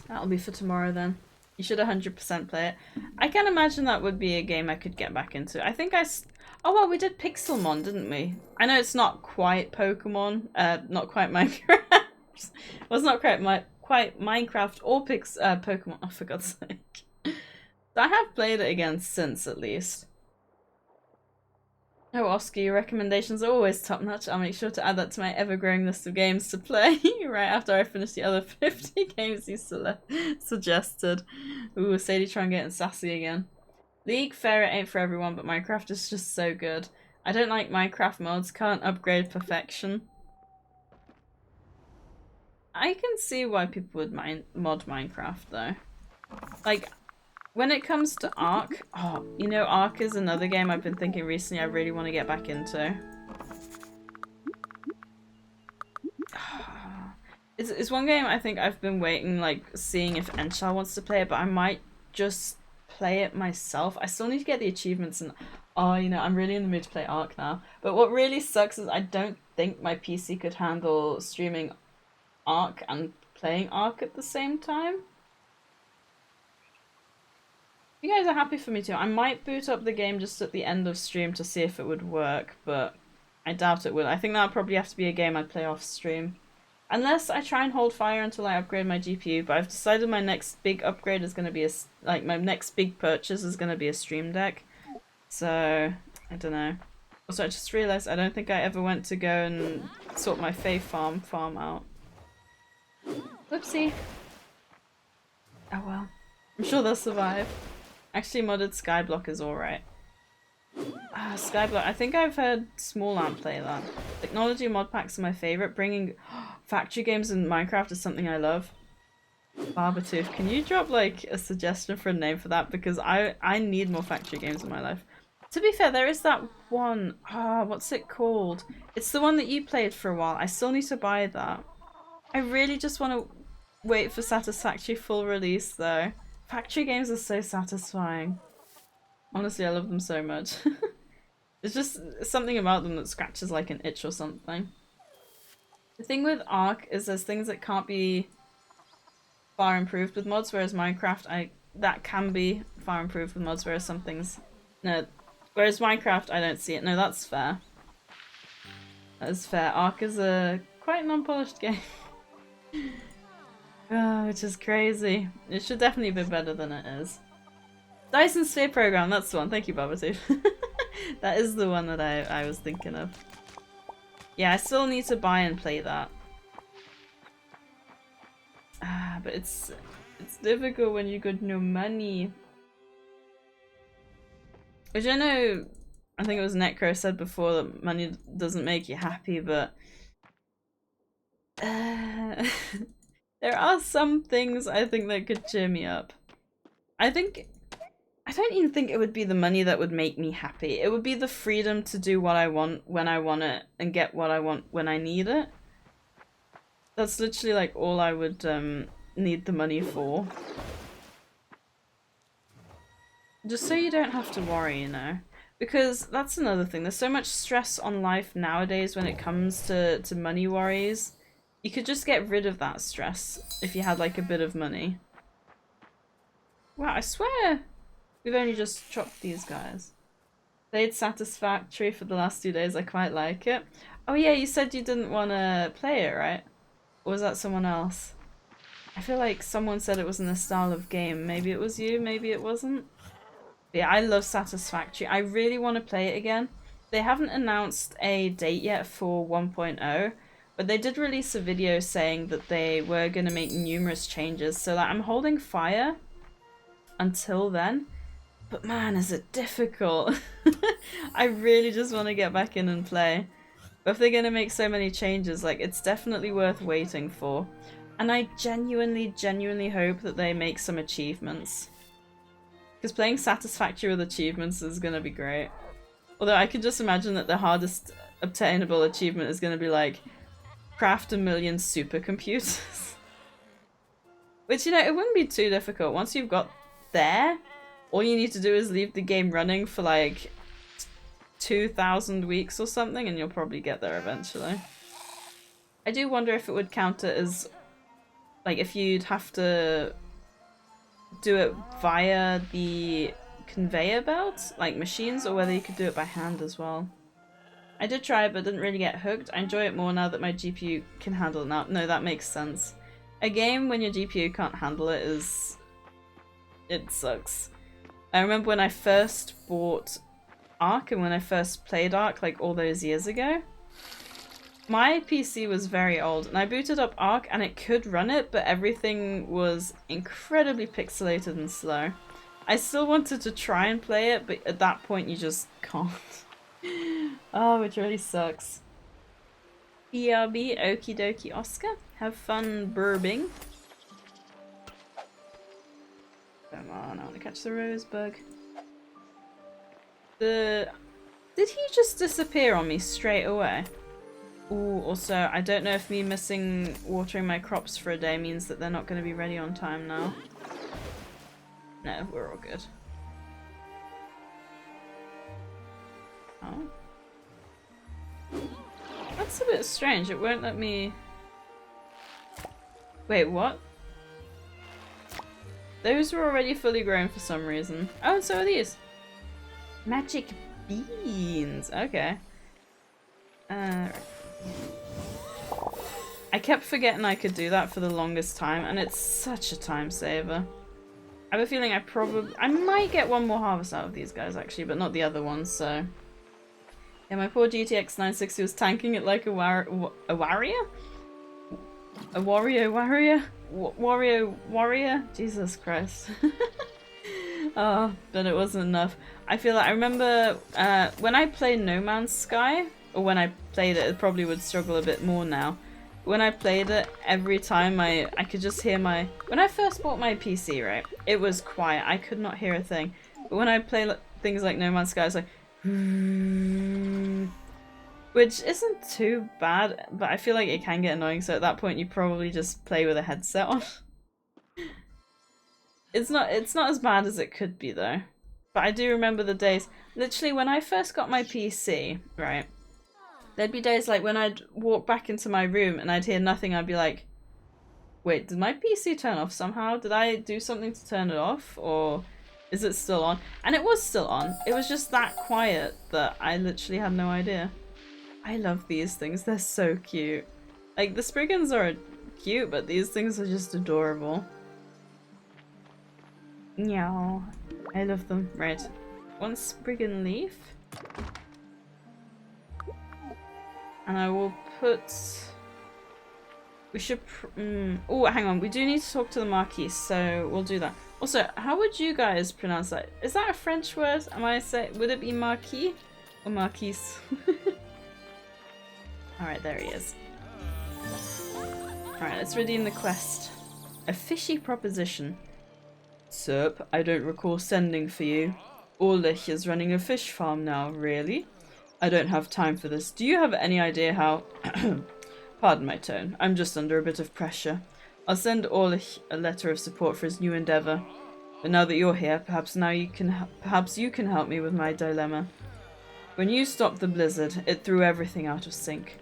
That'll be for tomorrow then. You should 100% play it. I can imagine that would be a game I could get back into. I think oh well, we did Pixelmon, didn't we? I know it's not quite Pokemon, not quite Minecraft. Well, it's not quite Minecraft or Pokemon, oh, for God's sake. I have played it again since, at least. Oh, Oscar, your recommendations are always top-notch. I'll make sure to add that to my ever-growing list of games to play right after I finish the other 50 games you suggested. Ooh, Sadie trying getting sassy again. League, fair, it ain't for everyone, but Minecraft is just so good. I don't like Minecraft mods, can't upgrade perfection. I can see why people would mod Minecraft, though. Like, when it comes to Ark, oh, you know, Ark is another game I've been thinking recently I really want to get back into. It's one game I think I've been waiting, like, seeing if Enshal wants to play it, but I might just play it myself. I still need to get the achievements and, oh, you know, I'm really in the mood to play Ark now. But what really sucks is I don't think my PC could handle streaming Ark and playing Ark at the same time. You guys are happy for me too. I might boot up the game just at the end of stream to see if it would work, but I doubt it will. I think that'll probably have to be a game I'd play off stream. Unless I try and hold fire until I upgrade my GPU, but I've decided my next big upgrade is going to be my next big purchase is going to be a Stream Deck. So, I don't know. Also, I just realised I don't think I ever went to go and sort my FaeFarm farm out. Whoopsie. Oh well. I'm sure they'll survive. Actually, modded Skyblock is alright. Skyblock. I think I've heard Small Ant play that. Technology mod packs are my favourite. Bringing factory games in Minecraft is something I love. Barbertooth. Can you drop like a suggestion for a name for that? Because I need more factory games in my life. To be fair, there is that one. What's it called? It's the one that you played for a while. I still need to buy that. I really just want to wait for Satisfactory full release though. Factory games are so satisfying. Honestly, I love them so much. There's just something about them that scratches like an itch or something. The thing with Ark is there's things that can't be far improved with mods, whereas Minecraft, that can be far improved with mods, whereas some things... No. Whereas Minecraft, I don't see it. No, that's fair. That is fair. Ark is a quite non-polished game. Which is crazy. It should definitely be better than it is. Dyson Sphere Program, that's the one. Thank you, Babatooth. That is the one that I was thinking of. Yeah, I still need to buy and play that. But it's difficult when you got no money. Which I know, I think it was Necro said before that money doesn't make you happy, but... there are some things I think that could cheer me up. I don't even think it would be the money that would make me happy. It would be the freedom to do what I want when I want it and get what I want when I need it. That's literally like all I would need the money for. Just so you don't have to worry, you know. Because that's another thing. There's so much stress on life nowadays when it comes to money worries. You could just get rid of that stress if you had like a bit of money. Wow, I swear we've only just chopped these guys. Played Satisfactory for the last 2 days. I quite like it. Oh yeah, you said you didn't want to play it, right? Or was that someone else? I feel like someone said it wasn't a style of game. Maybe it was you, maybe it wasn't. But yeah, I love Satisfactory. I really want to play it again. They haven't announced a date yet for 1.0, but they did release a video saying that they were going to make numerous changes. So like, I'm holding fire until then. But man, is it difficult. I really just want to get back in and play. But if they're going to make so many changes, like, it's definitely worth waiting for. And I genuinely hope that they make some achievements. Because playing Satisfactory with achievements is going to be great. Although I could just imagine that the hardest obtainable achievement is going to be like, craft 1 million supercomputers. Which, you know, it wouldn't be too difficult. Once you've got there, all you need to do is leave the game running for like 2,000 weeks or something and you'll probably get there eventually. I do wonder if it would count it as, like, if you'd have to do it via the conveyor belt, like machines, or whether you could do it by hand as well. I did try it but didn't really get hooked. I enjoy it more now that my GPU can handle it now. No, that makes sense. A game when your GPU can't handle it is... it sucks. I remember when I first bought Ark and when I first played Ark like all those years ago. My PC was very old and I booted up Ark and it could run it, but everything was incredibly pixelated and slow. I still wanted to try and play it, but at that point you just can't. Oh, it really sucks. BRB, okie dokie Oscar. Have fun burbing. Come on, I want to catch the rosebug. Did he just disappear on me straight away? Ooh, also, I don't know if me missing watering my crops for a day means that they're not going to be ready on time now. No, we're all good. Oh. That's a bit strange. It won't let me... Wait, what? Those were already fully grown for some reason. Oh, and so are these. Magic beans. Okay. Right. I kept forgetting I could do that for the longest time, and it's such a time saver. I have a feeling I might get one more harvest out of these guys actually, but not the other ones, so... Yeah, my poor GTX 960 was tanking it like a warrior? A Wario warrior? Jesus Christ. Oh, but it wasn't enough. I feel like I remember when I played No Man's Sky, or when I played it probably would struggle a bit more now. When I played it, every time I could just hear my... When I first bought my PC, right, it was quiet. I could not hear a thing. But when I play things like No Man's Sky, it's like... Which isn't too bad, but I feel like it can get annoying, so at that point you probably just play with a headset on. It's not as bad as it could be though. But I do remember the days, literally when I first got my PC, right? There'd be days like when I'd walk back into my room and I'd hear nothing, I'd be like, wait, did my PC turn off somehow? Did I do something to turn it off? Or is it still on? And it was still on. It was just that quiet that I literally had no idea. I love these things. They're so cute. Like, the Spriggans are cute, but these things are just adorable. Meow. I love them. Right. One Spriggan leaf. And I will put... We should... Oh, hang on. We do need to talk to the Marquise, so we'll do that. Also, how would you guys pronounce that? Is that a French word? Am I saying... Would it be Marquis or Marquise? Alright, there he is. Alright, let's redeem the quest. A fishy proposition. Sup, I don't recall sending for you. Ulrich is running a fish farm now, really? I don't have time for this. Do you have any idea how... Pardon my tone. I'm just under a bit of pressure. I'll send Ulrich a letter of support for his new endeavour. But now that you're here, perhaps you can help me with my dilemma. When you stopped the blizzard, it threw everything out of sync.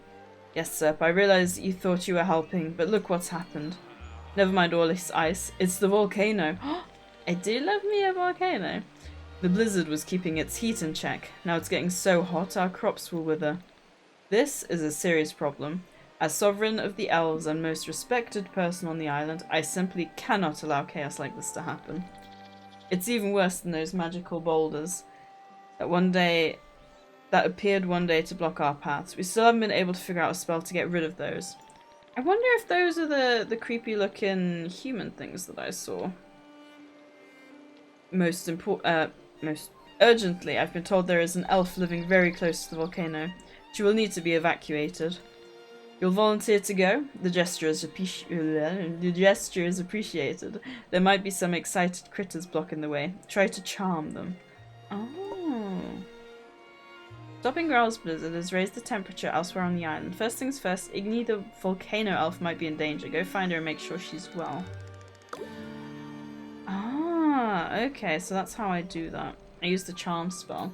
Yes, Serp, I realize you thought you were helping, but look what's happened. Never mind all this ice, it's the volcano. I do love me a volcano. The blizzard was keeping its heat in check. Now it's getting so hot our crops will wither. This is a serious problem. As sovereign of the elves and most respected person on the island, I simply cannot allow chaos like this to happen. It's even worse than those magical boulders that appeared one day to block our paths. We still haven't been able to figure out a spell to get rid of those. I wonder if those are the creepy looking human things that I saw. Most urgently, I've been told there is an elf living very close to the volcano. She will need to be evacuated. You'll volunteer to go? The gesture is appreciated. There might be some excited critters blocking the way. Try to charm them. Oh. Stopping Growl's blizzard has raised the temperature elsewhere on the island. First things first, Igni the volcano elf might be in danger. Go find her and make sure she's well. Ah, okay, so that's how I do that. I use the charm spell.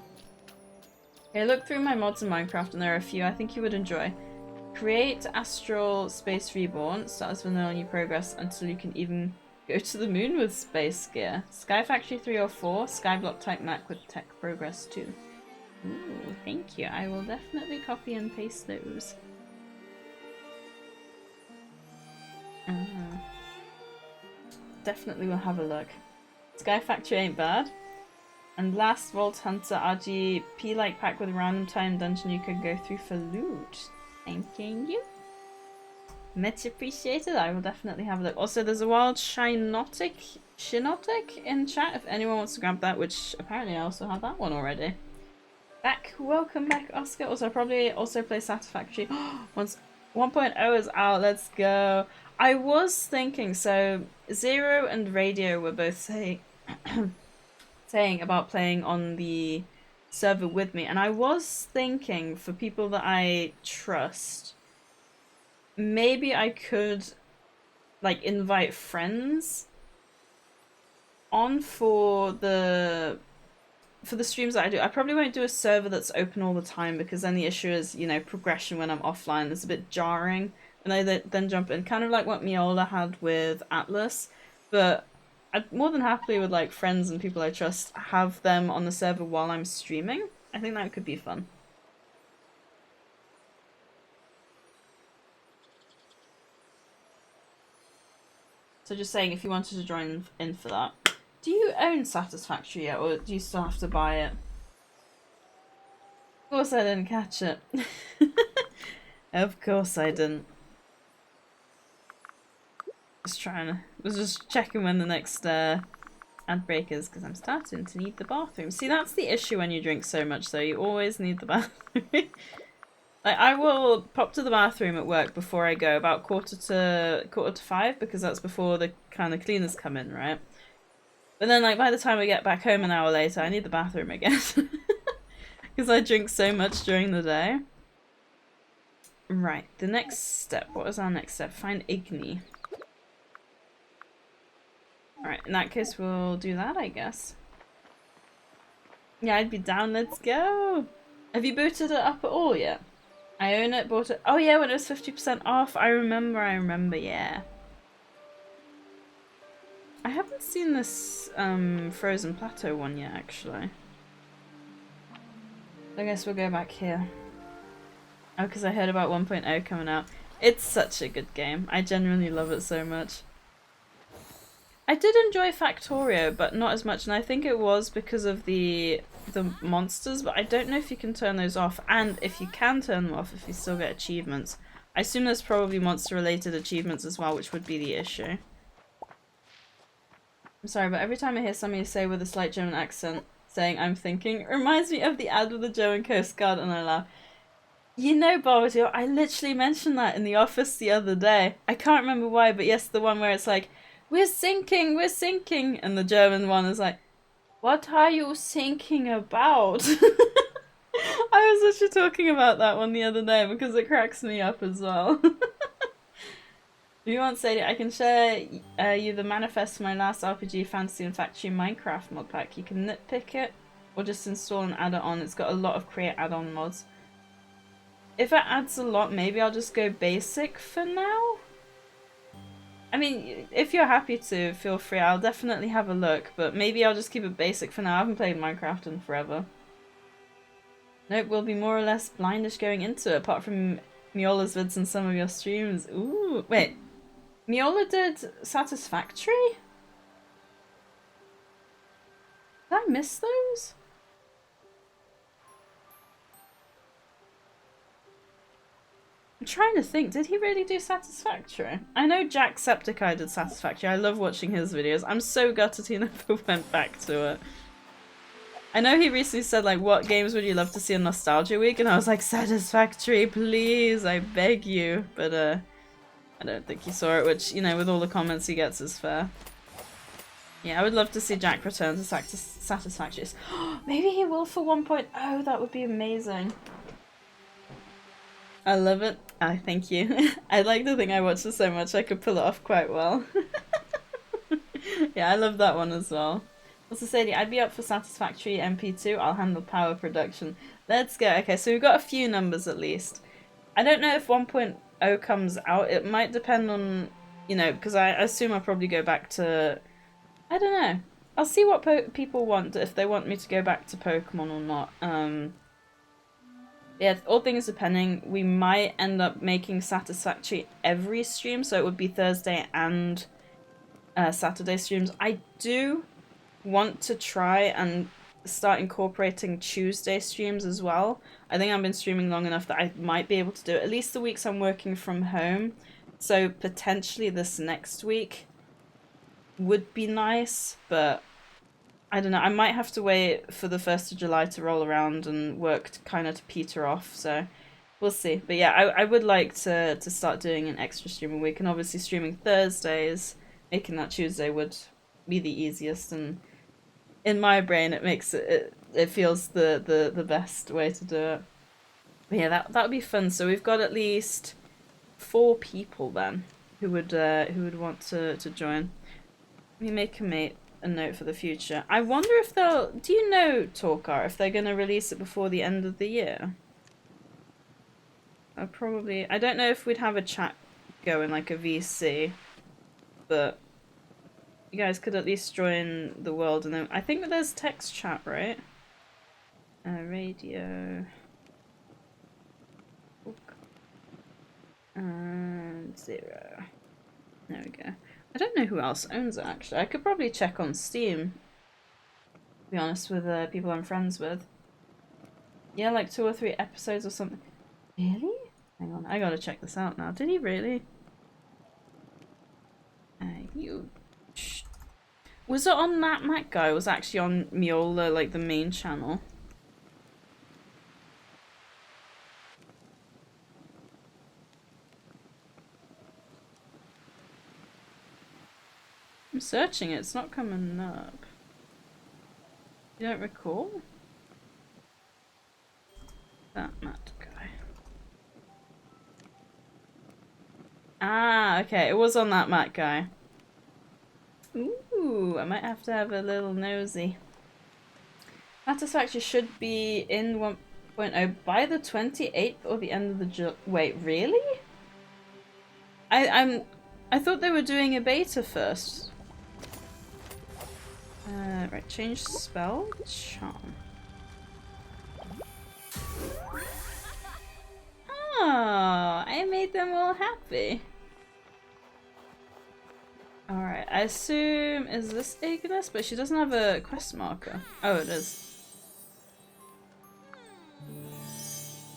Okay, look through my mods in Minecraft and there are a few I think you would enjoy. Create Astral Space Reborn. Start as vanilla and you progress until you can even go to the moon with space gear. Sky Factory 3 or 4. Skyblock type Mac with tech progress 2. Ooh, thank you. I will definitely copy and paste those. Definitely will have a look. Sky Factory ain't bad. And last Vault Hunter RGP-like pack with random time dungeon you could go through for loot. Thanking you. Much appreciated. I will definitely have a look. Also, there's a wild Shinotic in chat if anyone wants to grab that, which apparently I also have that one already. Welcome back, Oscar. Also, I probably also play Satisfactory. Once 1.0 is out, let's go. I was thinking, so Zero and Radio were both saying about playing on the server with me, and I was thinking for people that I trust, maybe I could like invite friends on for the streams that I do. I probably won't do a server that's open all the time because then the issue is, you know, progression when I'm offline is a bit jarring and I then jump in, kind of like what Miola had with Atlas. But I'd more than happily with like friends and people I trust have them on the server while I'm streaming. I think that could be fun. So just saying, if you wanted to join in for that. Do you own Satisfactory yet, or do you still have to buy it? Of course I didn't catch it. Of course I didn't. Was just checking when the next ad break is, because I'm starting to need the bathroom. See, that's the issue when you drink so much though, you always need the bathroom. Like, I will pop to the bathroom at work before I go, about quarter to 5, because that's before the kind of cleaners come in, right? But then, like, by the time I get back home an hour later, I need the bathroom again. Because I drink so much during the day. Right, the next step. What was our next step? Find Igni. Alright, in that case, we'll do that, I guess. Yeah, I'd be down. Let's go! Have you booted it up at all yet? I own it, bought it. Oh yeah, when it was 50% off. I remember, yeah. I haven't seen this Frozen Plateau one yet, actually. I guess we'll go back here. Oh, because I heard about 1.0 coming out. It's such a good game. I genuinely love it so much. I did enjoy Factorio, but not as much, and I think it was because of the monsters, but I don't know if you can turn those off, and if you can turn them off, if you still get achievements. I assume there's probably monster-related achievements as well, which would be the issue. I'm sorry, but every time I hear somebody say with a slight German accent, saying I'm thinking, it reminds me of the ad with the German Coast Guard, and I laugh. You know, Bobbito, I literally mentioned that in the office the other day. I can't remember why, but yes, the one where it's like, we're sinking, and the German one is like, what are you thinking about? I was actually talking about that one the other day because it cracks me up as well. If you want Sadie, I can share you the manifest for my last RPG, Fantasy and Factory Minecraft mod pack. You can nitpick it or just install and add it on. It's got a lot of create add-on mods. If it adds a lot, maybe I'll just go basic for now. I mean, if you're happy to, feel free. I'll definitely have a look, but maybe I'll just keep it basic for now. I haven't played Minecraft in forever. Nope, we'll be more or less blindish going into it, apart from Miola's vids and some of your streams. Ooh, wait. Miola did Satisfactory? Did I miss those? I'm trying to think, did he really do Satisfactory? I know Jacksepticeye did Satisfactory. I love watching his videos. I'm so gutted he never went back to it. I know he recently said, like, what games would you love to see on Nostalgia Week? And I was like, Satisfactory, please, I beg you. But, I don't think he saw it, which, you know, with all the comments he gets is fair. Yeah, I would love to see Jack return to Satisfactory. Maybe he will for 1.0, that would be amazing. I love it. Ah, thank you. I like to think I watched it so much I could pull it off quite well. Yeah, I love that one as well. Also, Sadie, I'd be up for Satisfactory MP2. I'll handle power production. Let's go. Okay, so we've got a few numbers at least. I don't know if 1.0 comes out. It might depend on, you know, because I assume I'll probably go back to... I don't know. I'll see what people want, if they want me to go back to Pokemon or not. Yeah, all things depending, we might end up making Satisfactory every stream, so it would be Thursday and Saturday streams. I do want to try and start incorporating Tuesday streams as well. I think I've been streaming long enough that I might be able to do it, at least the weeks I'm working from home. So potentially this next week would be nice, but I don't know. I might have to wait for the 1st of July to roll around and work kind of to peter off, so we'll see. But yeah, I would like to start doing an extra stream a week, and obviously streaming Thursdays, making that Tuesday would be the easiest, and in my brain it makes it feels the best way to do it. But yeah, that would be fun. So we've got at least 4 people then who would want to join. Let me make a note for the future. I wonder if they'll... Do you know, Torkar, if they're going to release it before the end of the year? I don't know if we'd have a chat going, like a VC, but you guys could at least join the world, and then I think that there's text chat, right? Radio. And 0. There we go. I don't know who else owns it, actually. I could probably check on Steam, to be honest, with people I'm friends with. Yeah, like 2 or 3 episodes or something. Really? Hang on, I gotta check this out now. Did he really? Was it on that Mac guy? Or was it actually on Miola, like the main channel? I'm searching it, it's not coming up. You don't recall? That Matt guy. Ah, okay, it was on that Matt guy. Ooh, I might have to have a little nosy. Satisfactory should be in 1.0 by the 28th or the end of the wait, really? I thought they were doing a beta first. Right, change spell, charm. Oh, I made them all happy. Alright, I assume, is this Ignis? But she doesn't have a quest marker. Oh, it is.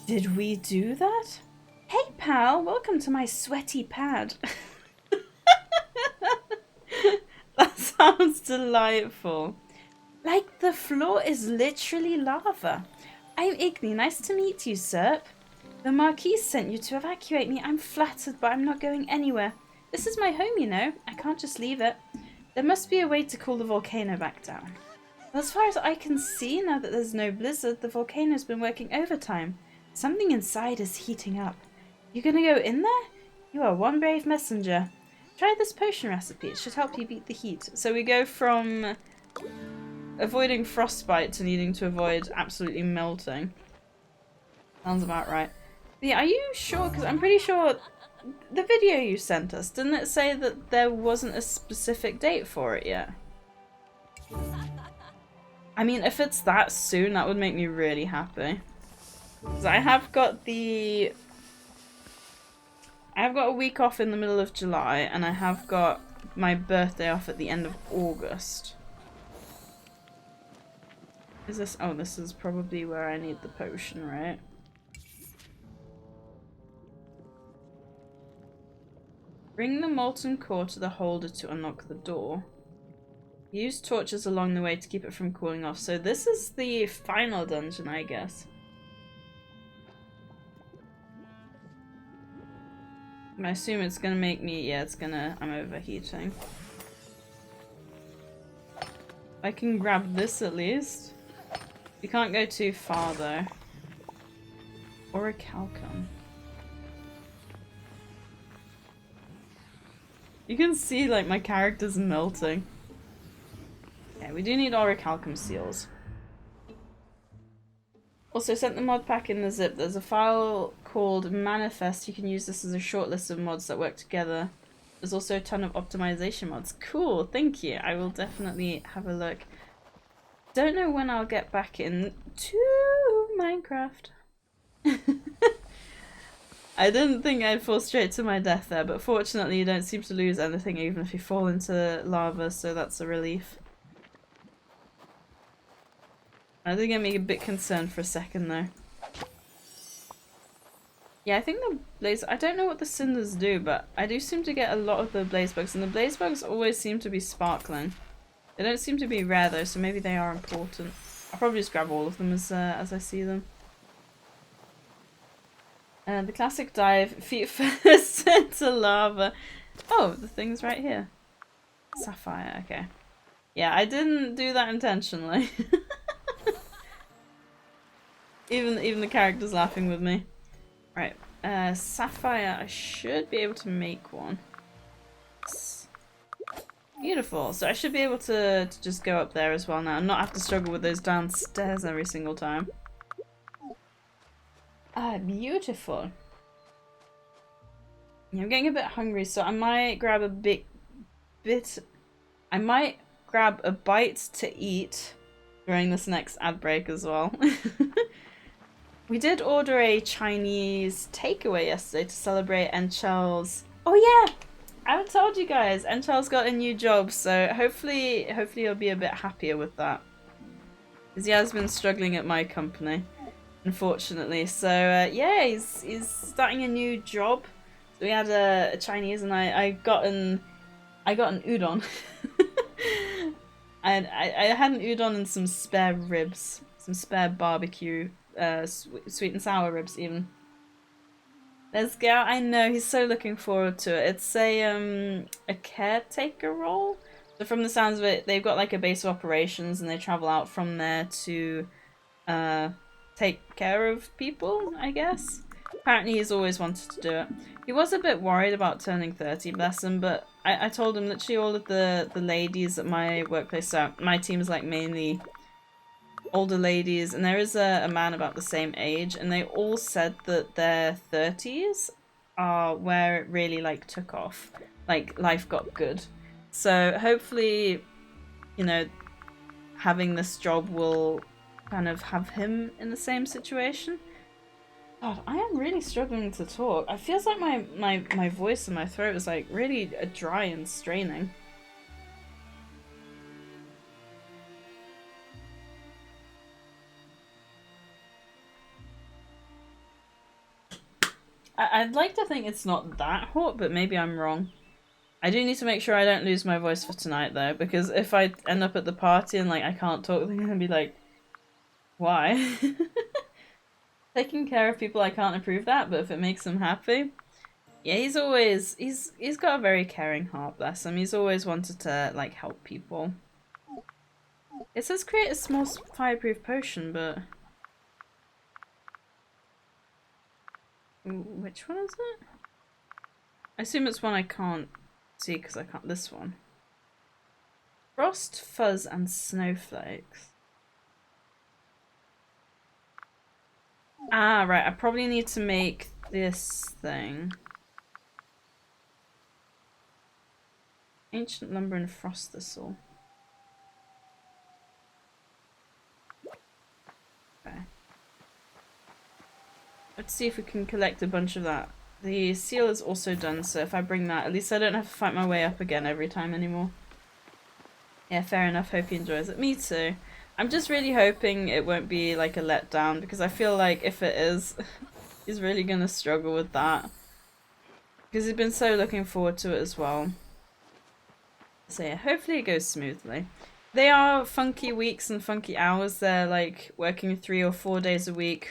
Did we do that? Hey pal, welcome to my sweaty pad. That sounds delightful. Like the floor is literally lava. I'm Igni, nice to meet you, Serp. The Marquis sent you to evacuate me. I'm flattered, but I'm not going anywhere. This is my home, you know. I can't just leave it. There must be a way to cool the volcano back down. Well, as far as I can see, now that there's no blizzard, the volcano's been working overtime. Something inside is heating up. You gonna go in there? You are one brave messenger. Try this potion recipe. It should help you beat the heat. So we go from avoiding frostbite to needing to avoid absolutely melting. Sounds about right. But yeah, are you sure? Because I'm pretty sure the video you sent us, didn't it say that there wasn't a specific date for it yet? I mean, if it's that soon, that would make me really happy. Because I have got a week off in the middle of July, and I have got my birthday off at the end of August. Is this? Oh, this is probably where I need the potion, right? Bring the molten core to the holder to unlock the door. Use torches along the way to keep it from cooling off. So this is the final dungeon, I guess. I assume it's gonna make me, yeah, it's gonna, I'm overheating. I can grab this at least. You can't go too far though. Or a calcum. You can see like my character's melting. Okay, we do need orichalcum seals. Also sent the mod pack in the zip. There's a file called Manifest. You can use this as a short list of mods that work together. There's also a ton of optimization mods. Cool, thank you. I will definitely have a look. Don't know when I'll get back into Minecraft. I didn't think I'd fall straight to my death there, but fortunately you don't seem to lose anything even if you fall into lava, so that's a relief. I did get me a bit concerned for a second though. Yeah, I think the blaze, I don't know what the cinders do, but I do seem to get a lot of the blaze bugs, and the blaze bugs always seem to be sparkling. They don't seem to be rare though, so maybe they are important. I'll probably just grab all of them as I see them. The classic dive, feet first into lava. Oh, the thing's right here. Sapphire, okay. Yeah, I didn't do that intentionally. Even the character's laughing with me. Right, sapphire, I should be able to make one. Beautiful, so I should be able to just go up there as well now and not have to struggle with those downstairs every single time. Ah, beautiful. Yeah, I'm getting a bit hungry, so I might grab a I might grab a bite to eat during this next ad break as well. We did order a Chinese takeaway yesterday to celebrate Enchel's. Oh yeah! I haven't told you guys, Enchel's got a new job, so hopefully he'll be a bit happier with that. Because he has been struggling at my company, unfortunately. So yeah, he's starting a new job. So we had a Chinese, and I got an udon. And I had an udon and some spare ribs, some spare barbecue, sweet and sour ribs even. There's Gao. I know, he's so looking forward to it. It's a caretaker role. So from the sounds of it, they've got like a base of operations and they travel out from there to take care of people, I guess. Apparently he's always wanted to do it. He was a bit worried about turning 30, bless him, but I told him literally all of the ladies at my workplace, so my team is like mainly older ladies, and there is a man about the same age, and they all said that their 30s are where it really like took off. Like life got good. So hopefully, you know, having this job will kind of have him in the same situation. God, I am really struggling to talk. It feels like my voice and my throat is like really dry and straining. I'd like to think it's not that hot, but maybe I'm wrong. I do need to make sure I don't lose my voice for tonight though, because if I end up at the party and like I can't talk, they're gonna be like, why? Taking care of people, I can't approve that, but if it makes them happy. Yeah, he's got a very caring heart, bless him. He's always wanted to like help people. It says create a small fireproof potion, but which one is it? I assume it's one I can't see because I can't. This one. Frost, fuzz, and snowflakes. Ah, right. I probably need to make this thing. Ancient lumber and frost thistle. Okay. Let's see if we can collect a bunch of that. The seal is also done, so if I bring that, at least I don't have to fight my way up again every time anymore. Yeah, fair enough. Hope he enjoys it. Me too. I'm just really hoping it won't be like a letdown, because I feel like if it is, he's really gonna struggle with that. Because he's been so looking forward to it as well. So yeah, hopefully it goes smoothly. They are funky weeks and funky hours. They're like working 3 or 4 days a week,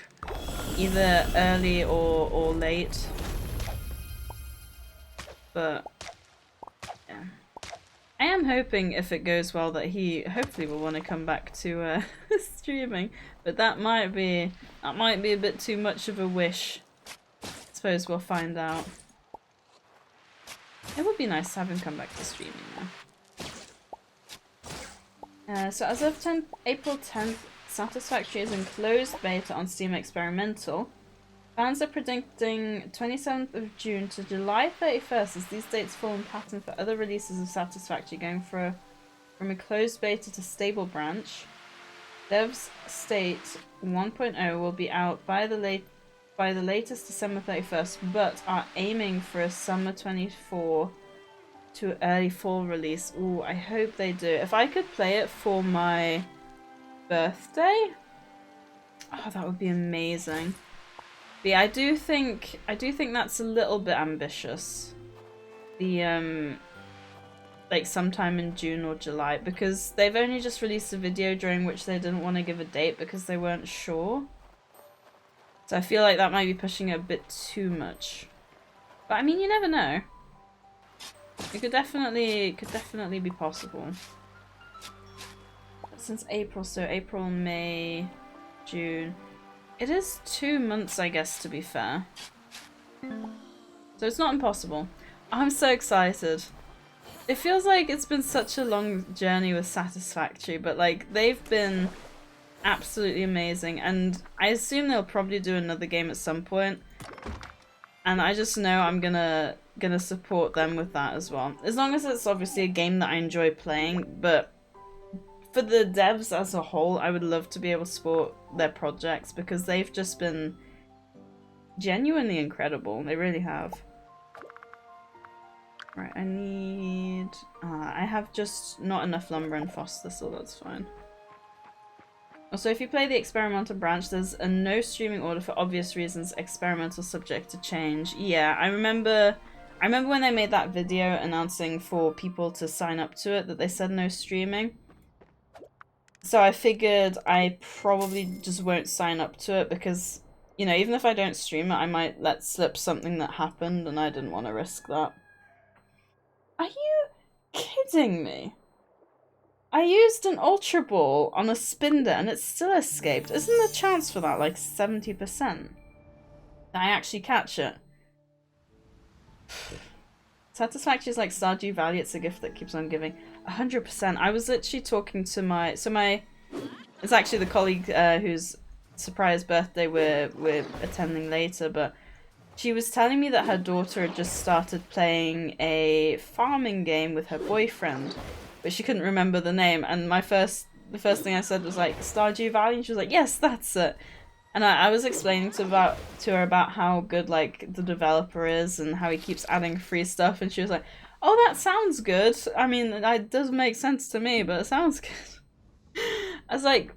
either early or late. But yeah, I am hoping if it goes well that he hopefully will want to come back to streaming. But that might be a bit too much of a wish. I suppose we'll find out. It would be nice to have him come back to streaming now. So as of April 10th, Satisfactory is in closed beta on Steam Experimental. Fans are predicting 27th of June to July 31st, as these dates fall in pattern for other releases of Satisfactory, going from a closed beta to stable branch. Devs state 1.0 will be out by the latest December 31st, but are aiming for a summer 24 to early fall release. Ooh, I hope they do. If I could play it for my birthday, oh, that would be amazing. But yeah, I do think that's a little bit ambitious. The like sometime in June or July, because they've only just released a video during which they didn't want to give a date because they weren't sure. So I feel like that might be pushing it a bit too much. But I mean, you never know. It could definitely be possible. Since April, so April, May, June. It is 2 months, I guess, to be fair. So it's not impossible. I'm so excited. It feels like it's been such a long journey with Satisfactory, but like they've been absolutely amazing, and I assume they'll probably do another game at some point. And I just know I'm gonna support them with that as well. As long as it's obviously a game that I enjoy playing, but for the devs as a whole, I would love to be able to support their projects because they've just been genuinely incredible. They really have. Right, I need... I have just not enough lumber and frost thistle, that's fine. Also, if you play the experimental branch, there's a no streaming order for obvious reasons, experimental subject to change. Yeah, I remember when they made that video announcing for people to sign up to it that they said no streaming. So I figured I probably just won't sign up to it because, you know, even if I don't stream it, I might let slip something that happened and I didn't want to risk that. Are you kidding me? I used an Ultra Ball on a Spinder and it still escaped. Isn't the chance for that like 70%? I actually catch it. Satisfactory is like Stardew Valley, it's a gift that keeps on giving. 100%. I was literally talking to my... It's actually the colleague whose surprise birthday we're attending later, but she was telling me that her daughter had just started playing a farming game with her boyfriend, but she couldn't remember the name, and the first thing I said was like, Stardew Valley, and she was like, yes, that's it. And I was explaining to her about how good like the developer is and how he keeps adding free stuff, and she was like, oh, that sounds good. I mean, it doesn't make sense to me, but it sounds good. I was like,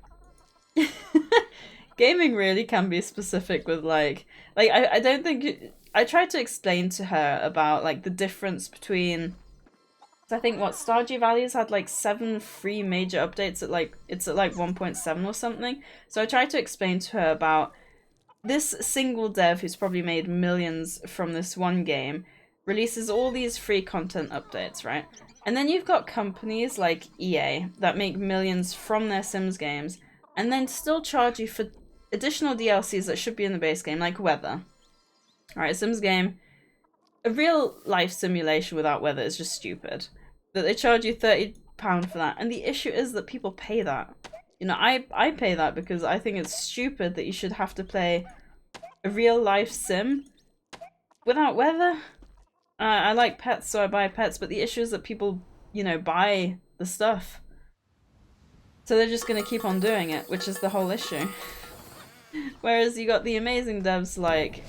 gaming really can be specific with like I don't think I tried to explain to her about like the difference between, I think what Stardew Valley has had like 7 free major updates at like it's at like 1.7 or something. So I tried to explain to her about this single dev who's probably made millions from this one game releases all these free content updates, right? And then you've got companies like EA that make millions from their Sims games and then still charge you for additional DLCs that should be in the base game, like weather. Alright, Sims game, a real life simulation without weather is just stupid. But they charge you £1 for that. And the issue is that people pay that. You know, I pay that because I think it's stupid that you should have to play a real life sim without weather. I like pets, so I buy pets, but the issue is that people, you know, buy the stuff. So they're just gonna keep on doing it, which is the whole issue. Whereas you got the amazing devs like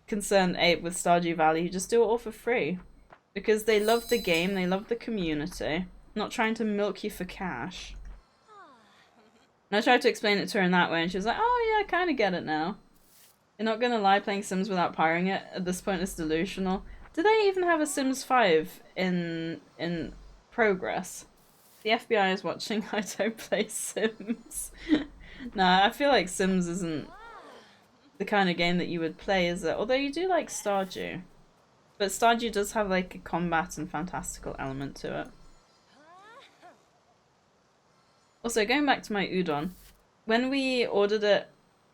Concerned Ape with Stardew Valley who just do it all for free. Because they love the game, they love the community, not trying to milk you for cash. And I tried to explain it to her in that way, and she was like, oh yeah, I kind of get it now. You're not gonna lie, playing Sims without pirating it at this point is delusional. Do they even have a Sims 5 in progress? The FBI is watching. I don't play Sims. Nah, I feel like Sims isn't the kind of game that you would play, is it? Although you do like Stardew. But Stardew does have like a combat and fantastical element to it. Also, going back to my udon, when we ordered it,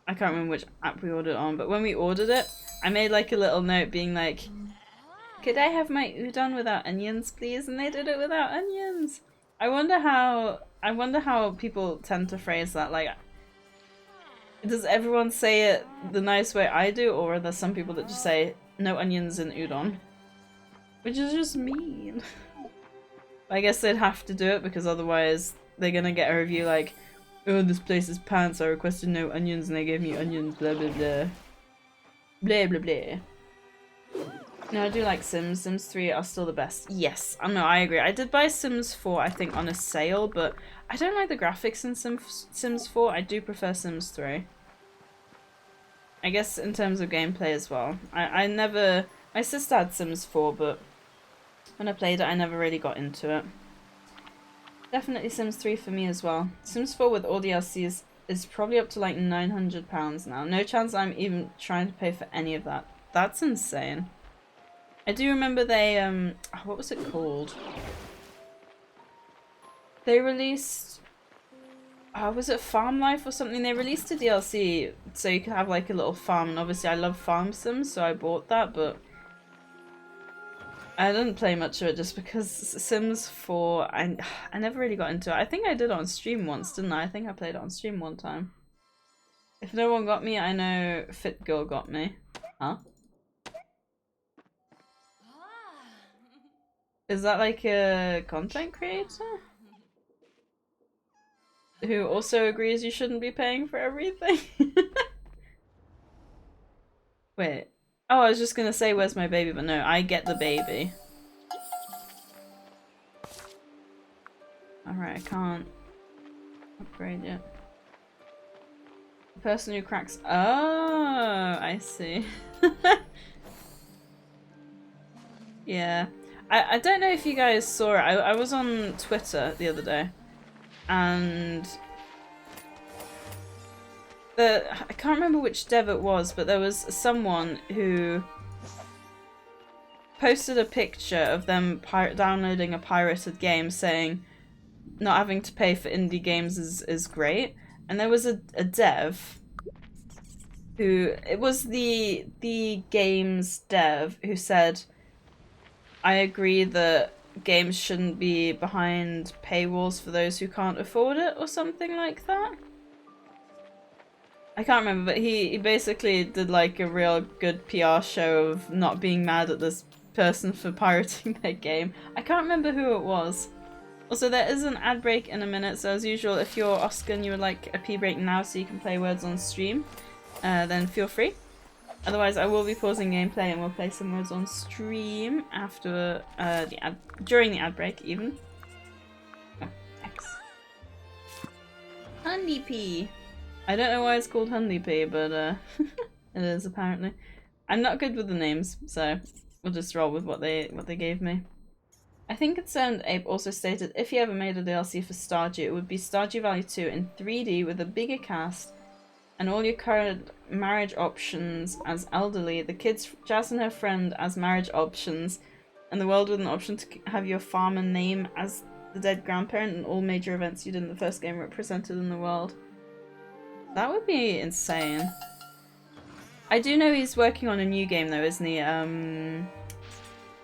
I can't remember which app we ordered it on, but when we ordered it, I made like a little note being like, could I have my udon without onions, please? And they did it without onions. I wonder how people tend to phrase that. Like, does everyone say it the nice way I do, or are there some people that just say no onions in udon? Which is just mean. I guess they'd have to do it because otherwise they're gonna get a review like, oh, this place is pants, I requested no onions and they gave me onions, blah blah blah. Blah blah blah. No, I do like Sims. Sims 3 are still the best. Yes, I know, I agree. I did buy Sims 4, I think, on a sale, but I don't like the graphics in Sims 4. I do prefer Sims 3. I guess in terms of gameplay as well. I never... My sister had Sims 4, but when I played it, I never really got into it. Definitely Sims 3 for me as well. Sims 4 with all DLCs is probably up to like £900 now. No chance I'm even trying to pay for any of that. That's insane. I do remember they, what was it called? They released, was it Farm Life or something? They released a DLC so you could have like a little farm, and obviously I love farm sims, so I bought that, but I didn't play much of it just because Sims 4, I never really got into it. I think I did it on stream once, didn't I? I think I played it on stream one time. If no one got me, I know Fit Girl got me. Huh? Is that like a content creator? Who also agrees you shouldn't be paying for everything? Wait. Oh, I was just gonna say where's my baby, but no, I get the baby. Alright, I can't upgrade yet. The person who cracks— oh, I see. Yeah. I don't know if you guys saw it. I was on Twitter the other day, and I can't remember which dev it was, but there was someone who posted a picture of them downloading a pirated game saying not having to pay for indie games is great, and there was a dev who— it was the game's dev who said, I agree that games shouldn't be behind paywalls for those who can't afford it, or something like that. I can't remember, but he basically did like a real good PR show of not being mad at this person for pirating their game. I can't remember who it was. Also, there is an ad break in a minute, so as usual, if you're Oscar and you would like a pee break now so you can play words on stream, then feel free. Otherwise, I will be pausing gameplay and we'll play some words on stream after during the ad break, even. Oh, X. Honeybee. I don't know why it's called Honeybee, but it is apparently. I'm not good with the names, so we'll just roll with what they gave me. I think Concerned Ape also stated if he ever made a DLC for Stardew, it would be Stardew Valley 2 in 3D with a bigger cast and all your current marriage options as elderly, the kids Jazz and her friend as marriage options, and the world with an option to have your farmer name as the dead grandparent, and all major events you did in the first game represented in the world. That would be insane. I do know he's working on a new game though, isn't he?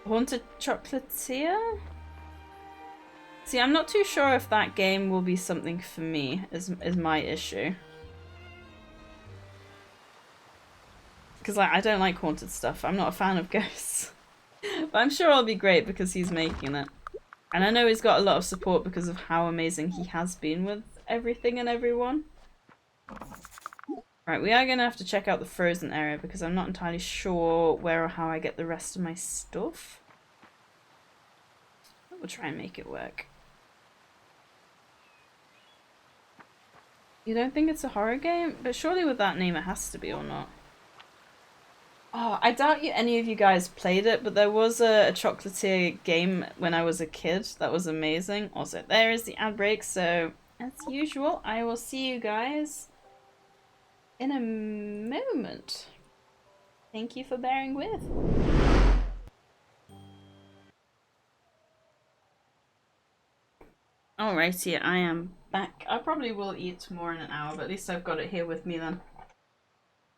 Haunted Chocolatier? See, I'm not too sure if that game will be something for me, is my issue. Because like, I don't like haunted stuff. I'm not a fan of ghosts. But I'm sure it'll be great because he's making it. And I know he's got a lot of support because of how amazing he has been with everything and everyone. Right, we are going to have to check out the frozen area because I'm not entirely sure where or how I get the rest of my stuff. But we'll try and make it work. You don't think it's a horror game? But surely with that name it has to be, or not? Oh, I doubt any of you guys played it, but there was a chocolatier game when I was a kid that was amazing. Also, there is the ad break, so as usual, I will see you guys in a moment. Thank you for bearing with. Alrighty, I am back. I probably will eat more in an hour, but at least I've got it here with me then.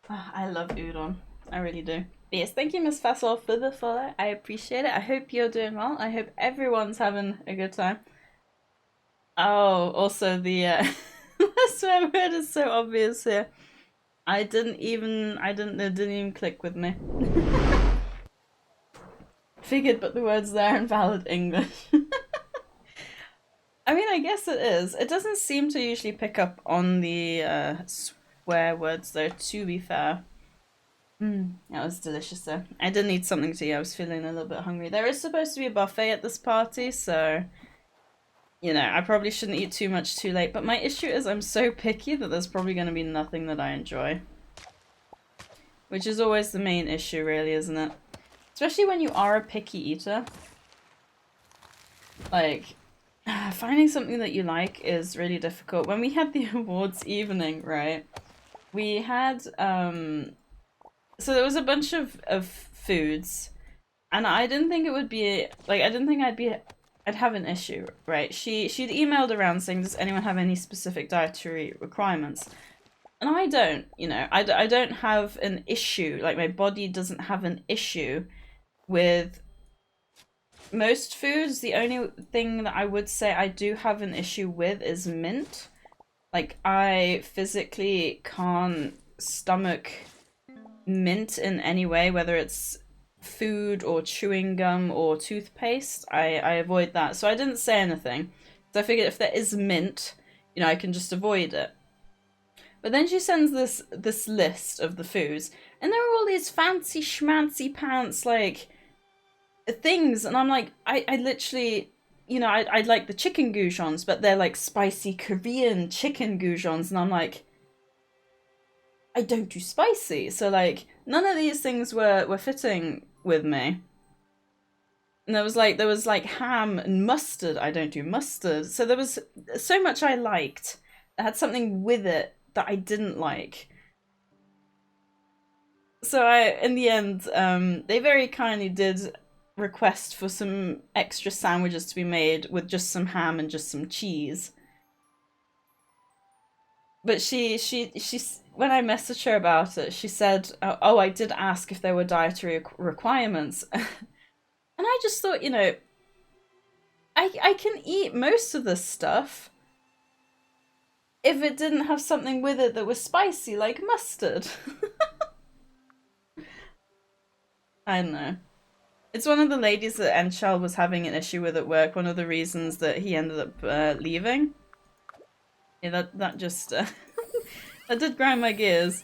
Oh, I love udon. I really do. But yes, thank you, Miss Fassel, for the follow. I appreciate it. I hope you're doing well. I hope everyone's having a good time. Oh, also the swear word is so obvious here. It didn't even click with me. Figured, but the word's there in valid English. I mean, I guess it is. It doesn't seem to usually pick up on the swear words though, to be fair. That was delicious though. I did need something to eat. I was feeling a little bit hungry. There is supposed to be a buffet at this party, so you know, I probably shouldn't eat too much too late. But my issue is I'm so picky that there's probably going to be nothing that I enjoy. Which is always the main issue, really, isn't it? Especially when you are a picky eater. Like, finding something that you like is really difficult. When we had the awards evening, right, we had so there was a bunch of foods, and I didn't think it would be like, I didn't think I'd have an issue, right? She'd emailed around saying, does anyone have any specific dietary requirements? And I don't, you know, I don't have an issue, like my body doesn't have an issue with most foods. The only thing that I would say I do have an issue with is mint. Like, I physically can't stomach mint in any way, whether it's food or chewing gum or toothpaste. I avoid that. So I didn't say anything. So I figured if there is mint, you know, I can just avoid it. But then she sends this list of the foods, and there are all these fancy schmancy pants, like, things, and I'm like, I literally, you know, I'd like the chicken goujons, but they're like spicy Korean chicken goujons, and I'm like, I don't do spicy, so like, none of these things were fitting with me. And there was like ham and mustard. I don't do mustard. So there was so much I liked that had something with it that I didn't like. So in the end, they very kindly did request for some extra sandwiches to be made with just some ham and just some cheese. But she when I messaged her about it, she said, oh, I did ask if there were dietary requirements. And I just thought, you know, I can eat most of this stuff if it didn't have something with it that was spicy, like mustard. I don't know. It's one of the ladies that Enchal was having an issue with at work, one of the reasons that he ended up leaving. Yeah, that just that did grind my gears.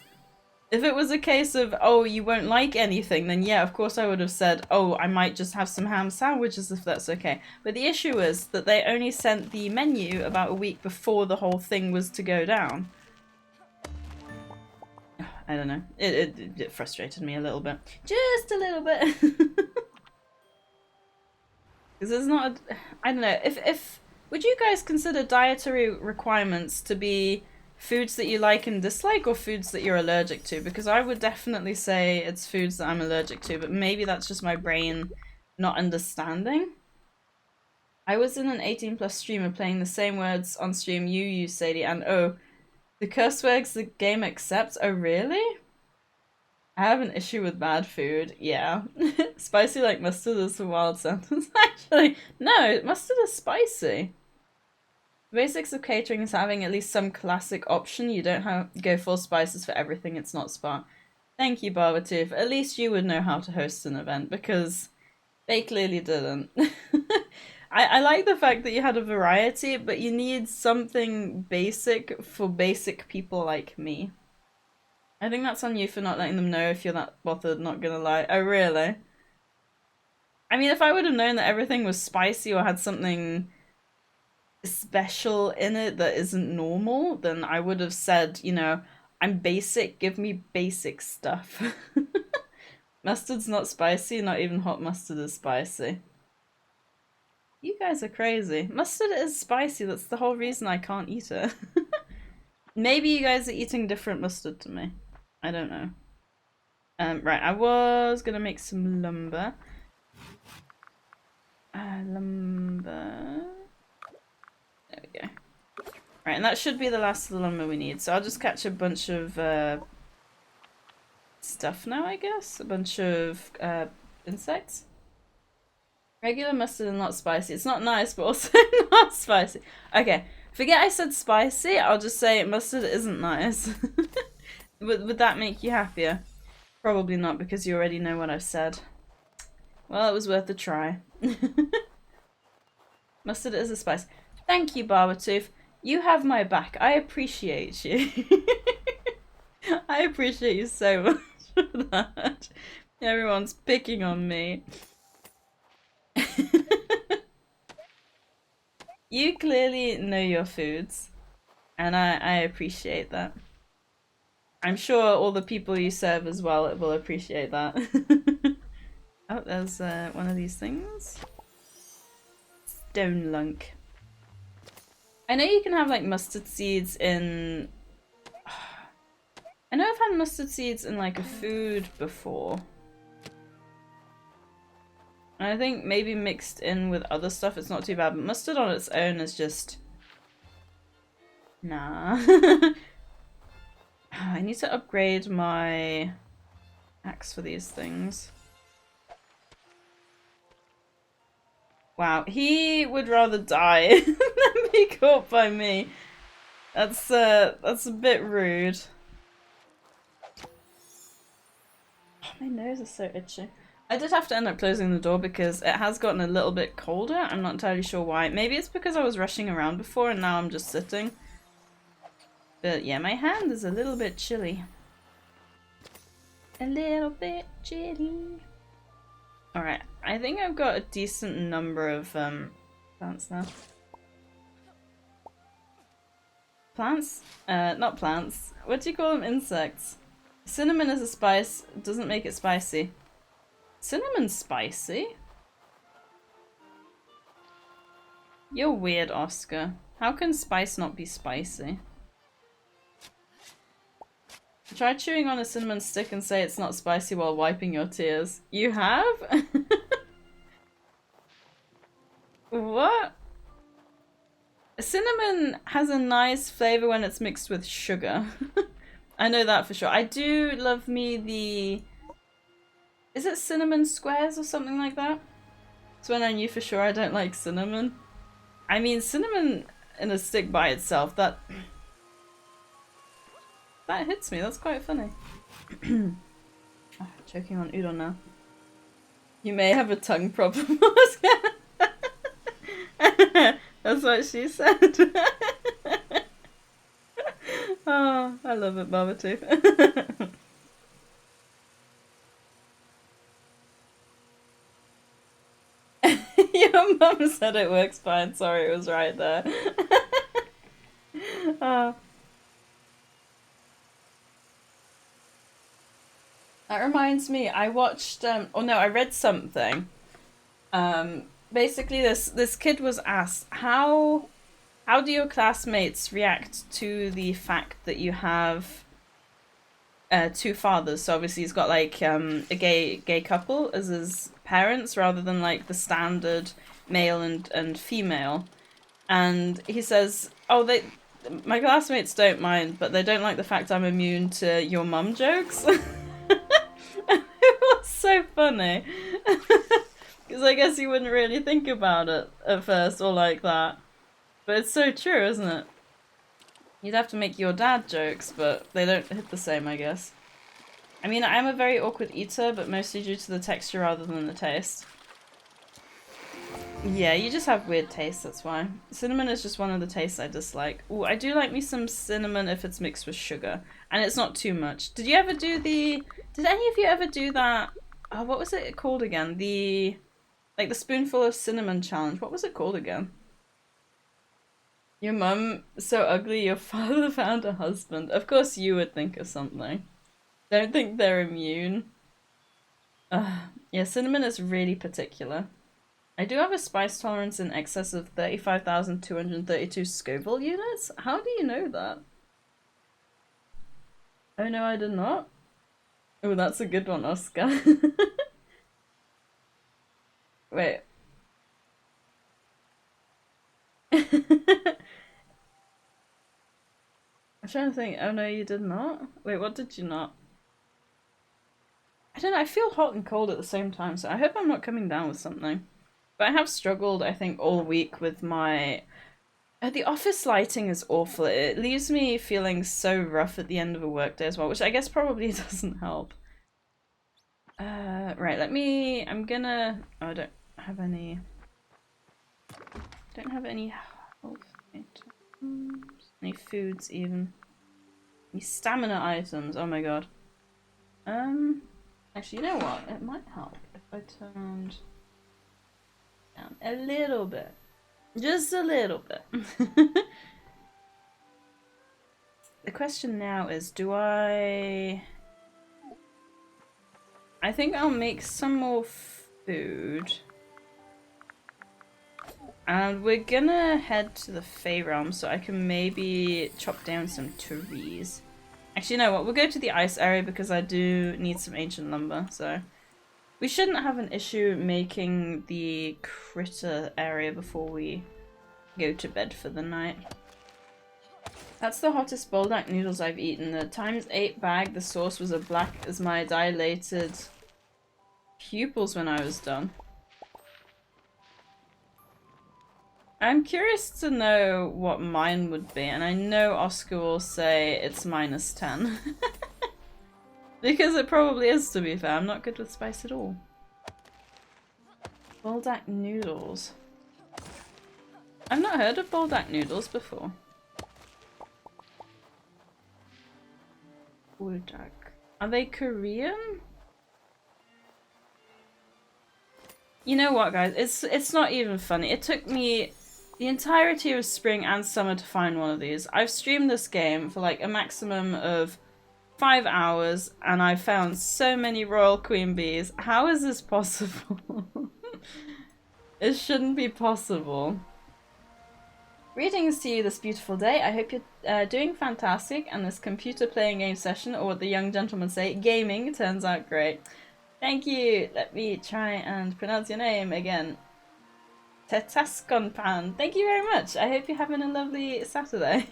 If it was a case of, oh, you won't like anything, then yeah, of course I would have said, oh, I might just have some ham sandwiches if that's okay. But the issue is that they only sent the menu about a week before the whole thing was to go down. I don't know. It frustrated me a little bit. Just a little bit. Because there's not I don't know. If would you guys consider dietary requirements to be foods that you like and dislike, or foods that you're allergic to? Because I would definitely say it's foods that I'm allergic to, but maybe that's just my brain not understanding. I was in an 18+ streamer playing the same words on stream you use, Sadie, and oh, the curse words the game accepts. Oh, really? I have an issue with bad food, yeah. Spicy like mustard is a wild sentence, actually. No, mustard is spicy. The basics of catering is having at least some classic option. You don't have go full spices for everything, it's not smart. Thank you, Barbatooth. At least you would know how to host an event, because they clearly didn't. I like the fact that you had a variety, but you need something basic for basic people like me. I think that's on you for not letting them know if you're that bothered, not gonna lie. Oh, really? I mean, if I would have known that everything was spicy or had something special in it that isn't normal, then I would have said, you know, I'm basic, give me basic stuff. Mustard's not spicy, not even hot mustard is spicy. You guys are crazy. Mustard is spicy, that's the whole reason I can't eat it. Maybe you guys are eating different mustard to me. I don't know. Right, I was gonna make some lumber. Lumber. There we go. Right, and that should be the last of the lumber we need. So I'll just catch a bunch of stuff now, I guess. A bunch of insects. Regular mustard and not spicy. It's not nice, but also not spicy. Okay, forget I said spicy. I'll just say mustard isn't nice. Would that make you happier? Probably not, because you already know what I've said. Well, it was worth a try. Mustard is a spice. Thank you, Barbatooth. You have my back. I appreciate you. I appreciate you so much for that. Everyone's picking on me. You clearly know your foods, and I appreciate that. I'm sure all the people you serve as well will appreciate that. Oh, there's one of these things. Stone lunk. I know you can have like mustard seeds in... I know I've had mustard seeds in like a food before. And I think maybe mixed in with other stuff it's not too bad, but mustard on its own is just... Nah. I need to upgrade my axe for these things. Wow, he would rather die than be caught by me. That's a bit rude. Oh, my nose is so itchy. I did have to end up closing the door because it has gotten a little bit colder. I'm not entirely sure why. Maybe it's because I was rushing around before and now I'm just sitting. But yeah, my hand is a little bit chilly. A little bit chilly. Alright, I think I've got a decent number of plants now. Plants? Not plants. What do you call them? Insects. Cinnamon is a spice, doesn't make it spicy. Cinnamon's spicy? You're weird, Oscar. How can spice not be spicy? Try chewing on a cinnamon stick and say it's not spicy while wiping your tears. You have? What? Cinnamon has a nice flavour when it's mixed with sugar. I know that for sure. I do love me the... Is it cinnamon squares or something like that? It's when I knew for sure I don't like cinnamon. I mean, cinnamon in a stick by itself, that hits me. That's quite funny. Oh, choking on udon now. You may have a tongue problem. That's what she said. Oh, I love it, Barbatooth. Your mum said it works fine. Sorry, it was right there. Oh. That reminds me, I watched, oh no, I read something. Basically this kid was asked, how do your classmates react to the fact that you have two fathers? So obviously he's got like a gay couple as his parents rather than like the standard male and female. And he says, oh, my classmates don't mind, but they don't like the fact I'm immune to your mum jokes. so funny. Because I guess you wouldn't really think about it at first or like that. But it's so true, isn't it? You'd have to make your dad jokes, but they don't hit the same, I guess. I mean, I am a very awkward eater, but mostly due to the texture rather than the taste. Yeah, you just have weird tastes, that's why. Cinnamon is just one of the tastes I dislike. Ooh, I do like me some cinnamon if it's mixed with sugar. And it's not too much. Did you ever do the... Did any of you ever do that... Oh, what was it called again? The... Like the spoonful of cinnamon challenge. What was it called again? Your mum so ugly your father found a husband. Of course you would think of something. Don't think they're immune. Yeah, cinnamon is really particular. I do have a spice tolerance in excess of 35,232 Scoville units? How do you know that? Oh no, I did not. Oh, that's a good one, Oscar. Wait. I'm trying to think. Oh no, you did not? Wait, what did you not? I don't know, I feel hot and cold at the same time, so I hope I'm not coming down with something. But I have struggled, I think, all week with my... the office lighting is awful. It leaves me feeling so rough at the end of a workday as well, which I guess probably doesn't help. Right, I'm gonna... Oh, I don't have any... Don't have any health items. Any foods, even. Any stamina items, oh my god. Actually, you know what? It might help if I turned down a little bit. Just a little bit. The question now is, do I think I'll make some more food. And we're gonna head to the FaeFarm so I can maybe chop down some trees. Actually, you know what? We'll go to the ice area because I do need some ancient lumber, so... We shouldn't have an issue making the critter area before we go to bed for the night. That's the hottest buldak noodles I've eaten. The ×8 bag, the sauce was as black as my dilated pupils when I was done. I'm curious to know what mine would be, and I know Oscar will say it's -10. Because it probably is, to be fair. I'm not good with spice at all. Buldak noodles. I've not heard of buldak noodles before. Buldak. Are they Korean? You know what, guys? It's not even funny. It took me the entirety of spring and summer to find one of these. I've streamed this game for like a maximum of 5 hours and I found so many royal queen bees. How is this possible? It shouldn't be possible. Greetings to you this beautiful day. I hope you're doing fantastic and this computer playing game session, or what the young gentlemen say, gaming, turns out great. Thank you. Let me try and pronounce your name again. Tetaskonpan. Thank you very much. I hope you're having a lovely Saturday.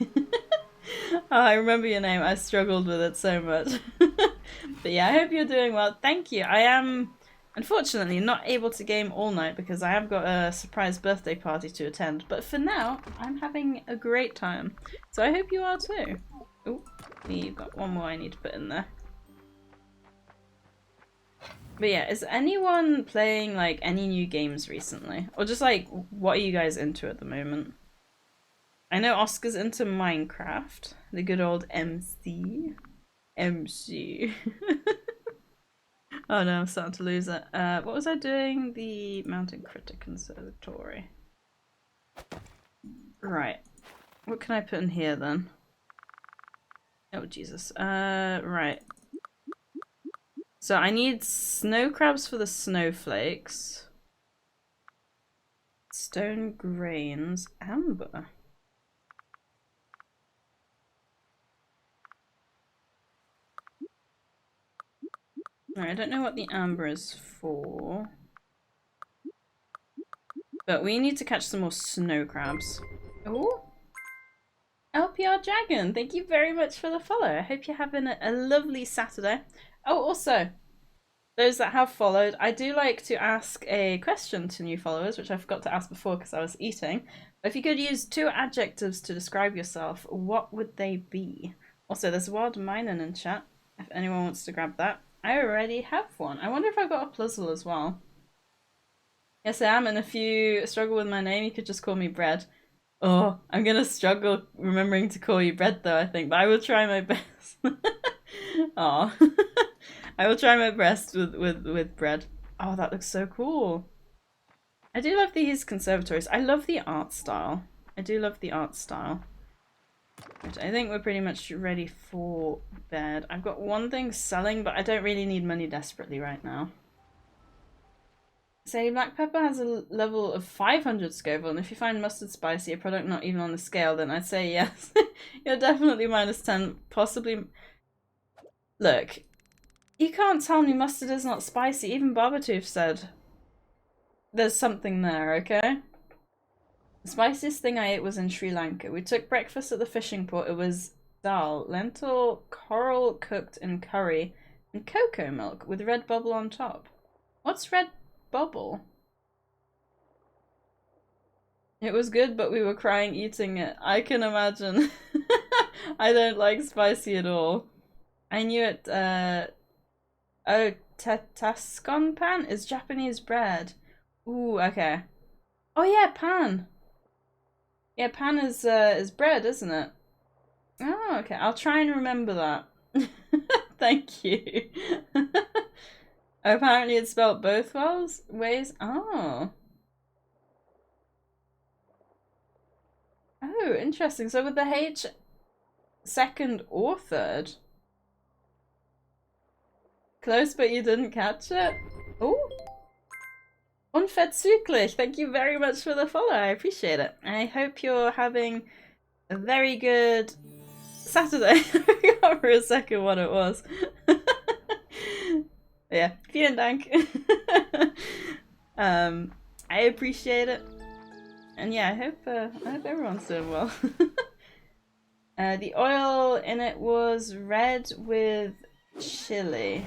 Oh, I remember your name. I struggled with it so much. But yeah, I hope you're doing well. Thank you. I am unfortunately not able to game all night because I have got a surprise birthday party to attend. But for now, I'm having a great time. So I hope you are too. Oh, we've got one more I need to put in there. But yeah, is anyone playing like any new games recently? Or just like, what are you guys into at the moment? I know Oscar's into Minecraft, the good old MC. Oh no, I'm starting to lose it. What was I doing? The Mountain Critter Conservatory. Right. What can I put in here then? Oh Jesus. Right. So I need snow crabs for the snowflakes. Stone grains. Amber. Right, I don't know what the amber is for. But we need to catch some more snow crabs. Oh! LPR Dragon, thank you very much for the follow. I hope you're having a lovely Saturday. Oh, also, those that have followed, I do like to ask a question to new followers, which I forgot to ask before because I was eating. But if you could use 2 adjectives to describe yourself, what would they be? Also, there's wild mining in chat, if anyone wants to grab that. I already have one. I wonder if I got a puzzle as well. Yes, I am, and if you struggle with my name, you could just call me Bread. Oh, I'm gonna struggle remembering to call you Bread though, I think, but I will try my best. Aw. I will try my best with Bread. Oh, that looks so cool. I do love these conservatories. I love the art style. I do love the art style. Which I think we're pretty much ready for bed. I've got one thing selling, but I don't really need money desperately right now. Say black pepper has a level of 500 Scoville, and if you find mustard spicy, a product not even on the scale, then I'd say yes. You're definitely -10, possibly. Look, you can't tell me mustard is not spicy. Even Barbatooth said there's something there, okay? The spiciest thing I ate was in Sri Lanka. We took breakfast at the fishing port. It was dal, lentil, coral cooked in curry, and cocoa milk with red bubble on top. What's red bubble? It was good, but we were crying eating it. I can imagine. I don't like spicy at all. I knew it. Oh, Tascon pan is Japanese bread. Ooh, okay. Oh yeah, pan. Yeah, pan is bread, isn't it? Oh, okay. I'll try and remember that. Thank you. Apparently it's spelled both ways. Oh. Oh, interesting. So with the H second or third? Close, but you didn't catch it? Oh. Unverzüglich, thank you very much for the follow. I appreciate it. I hope you're having a very good Saturday. I forgot for a second what it was. Yeah, vielen Dank. I appreciate it. And yeah, I hope everyone's doing well. The oil in it was red with chili.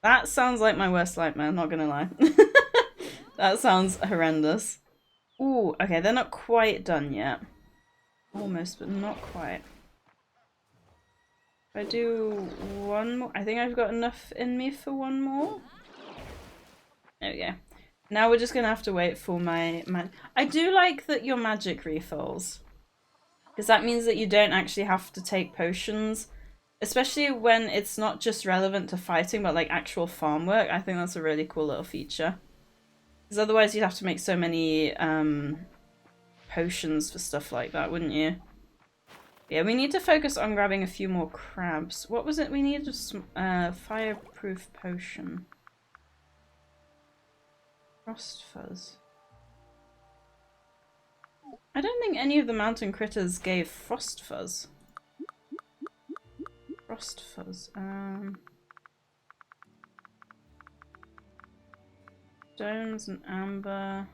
That sounds like my worst nightmare, I'm not gonna lie. That sounds horrendous. Ooh, okay, they're not quite done yet. Almost, but not quite. If I do one more, I think I've got enough in me for one more. There we go. Now we're just gonna have to wait for my I do like that your magic refills, because that means that you don't actually have to take potions, especially when it's not just relevant to fighting but like actual farm work. I think that's a really cool little feature, because otherwise you'd have to make so many potions for stuff like that, wouldn't you? Yeah, we need to focus on grabbing a few more crabs. What was it we needed? Fireproof potion. Frost fuzz. I don't think any of the mountain critters gave frost fuzz. Frost fuzz. Stones and amber.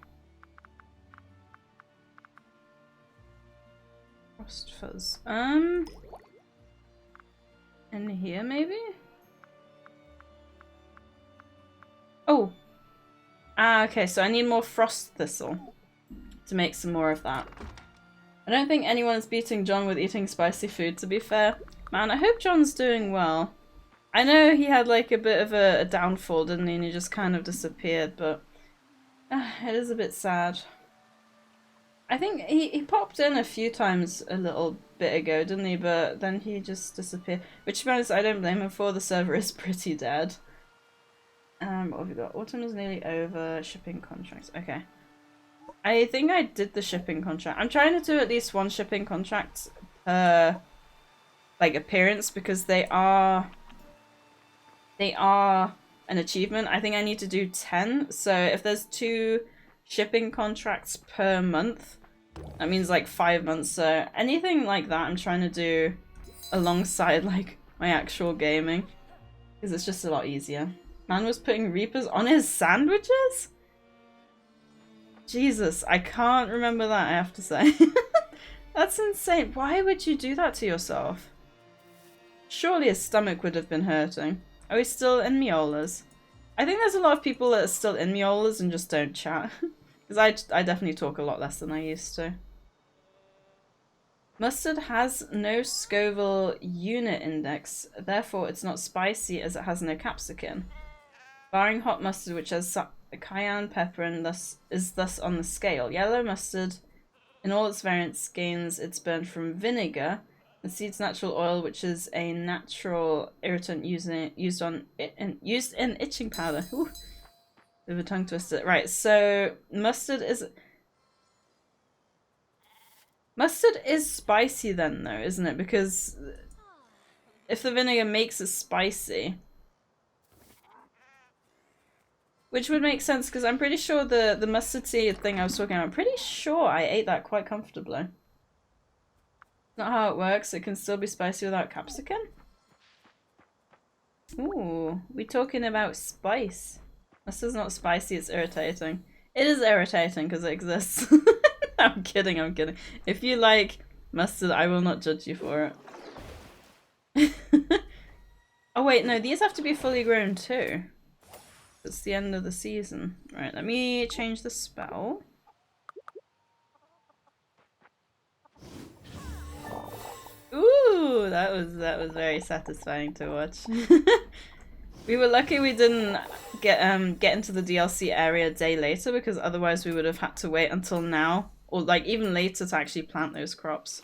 Frost fuzz. In here maybe? Oh! Ah, okay, so I need more frost thistle to make some more of that. I don't think anyone's beating John with eating spicy food, to be fair. Man, I hope John's doing well. I know he had like a bit of a downfall, didn't he? And he just kind of disappeared, but it is a bit sad. I think he popped in a few times a little bit ago, didn't he? But then he just disappeared. Which, to be honest, I don't blame him for. The server is pretty dead. What have we got? Autumn is nearly over. Shipping contracts. Okay. I think I did the shipping contract. I'm trying to do at least one shipping contract per like appearance, because they are an achievement. I think I need to do 10. So if there's 2 shipping contracts per month, that means like 5 months. So anything like that I'm trying to do alongside like my actual gaming, because it's just a lot easier. Man was putting reapers on his sandwiches? Jesus, I can't remember that, I have to say. That's insane. Why would you do that to yourself? Surely his stomach would have been hurting. Are we still in Miolas? I think there's a lot of people that are still in Miolas and just don't chat. Because I definitely talk a lot less than I used to. Mustard has no Scoville unit index, therefore it's not spicy as it has no capsicum. Barring hot mustard, which has cayenne pepper and is thus on the scale. Yellow mustard, in all its variants, gains its burn from vinegar and seeds natural oil, which is a natural irritant used in itching powder. Ooh, bit of a tongue twister. Right, so mustard is spicy then, though, isn't it? Because if the vinegar makes it spicy, which would make sense, because I'm pretty sure the mustard seed thing I was talking about, I'm pretty sure I ate that quite comfortably. Not how it works. It can still be spicy without capsicum. Ooh, we talking about spice. Mustard's not spicy, it's irritating. It is irritating because it exists. I'm kidding, I'm kidding. If you like mustard, I will not judge you for it. Oh wait, no, these have to be fully grown too. It's the end of the season. Right, let me change the spell. Ooh, that was very satisfying to watch. We were lucky we didn't get into the DLC area a day later, because otherwise we would have had to wait until now, or like even later, to actually plant those crops.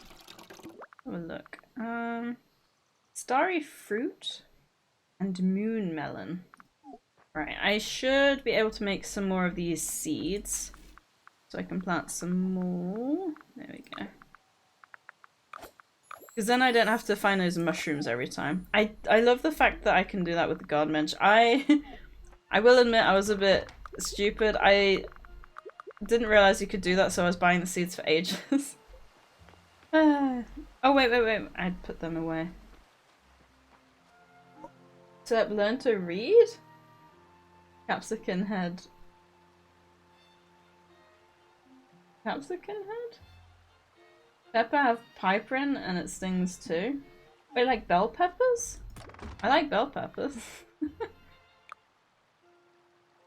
Have a look. Starry fruit and moon melon. Right, I should be able to make some more of these seeds, so I can plant some more. There we go. Because then I don't have to find those mushrooms every time. I love the fact that I can do that with the garden bench. I will admit I was a bit stupid. I didn't realize you could do that, so I was buying the seeds for ages. Oh wait, I'd put them away. So learn to read? Capsicum head. Capsicum head? Pepper have piperine and it stings too. Wait, like bell peppers? I like bell peppers.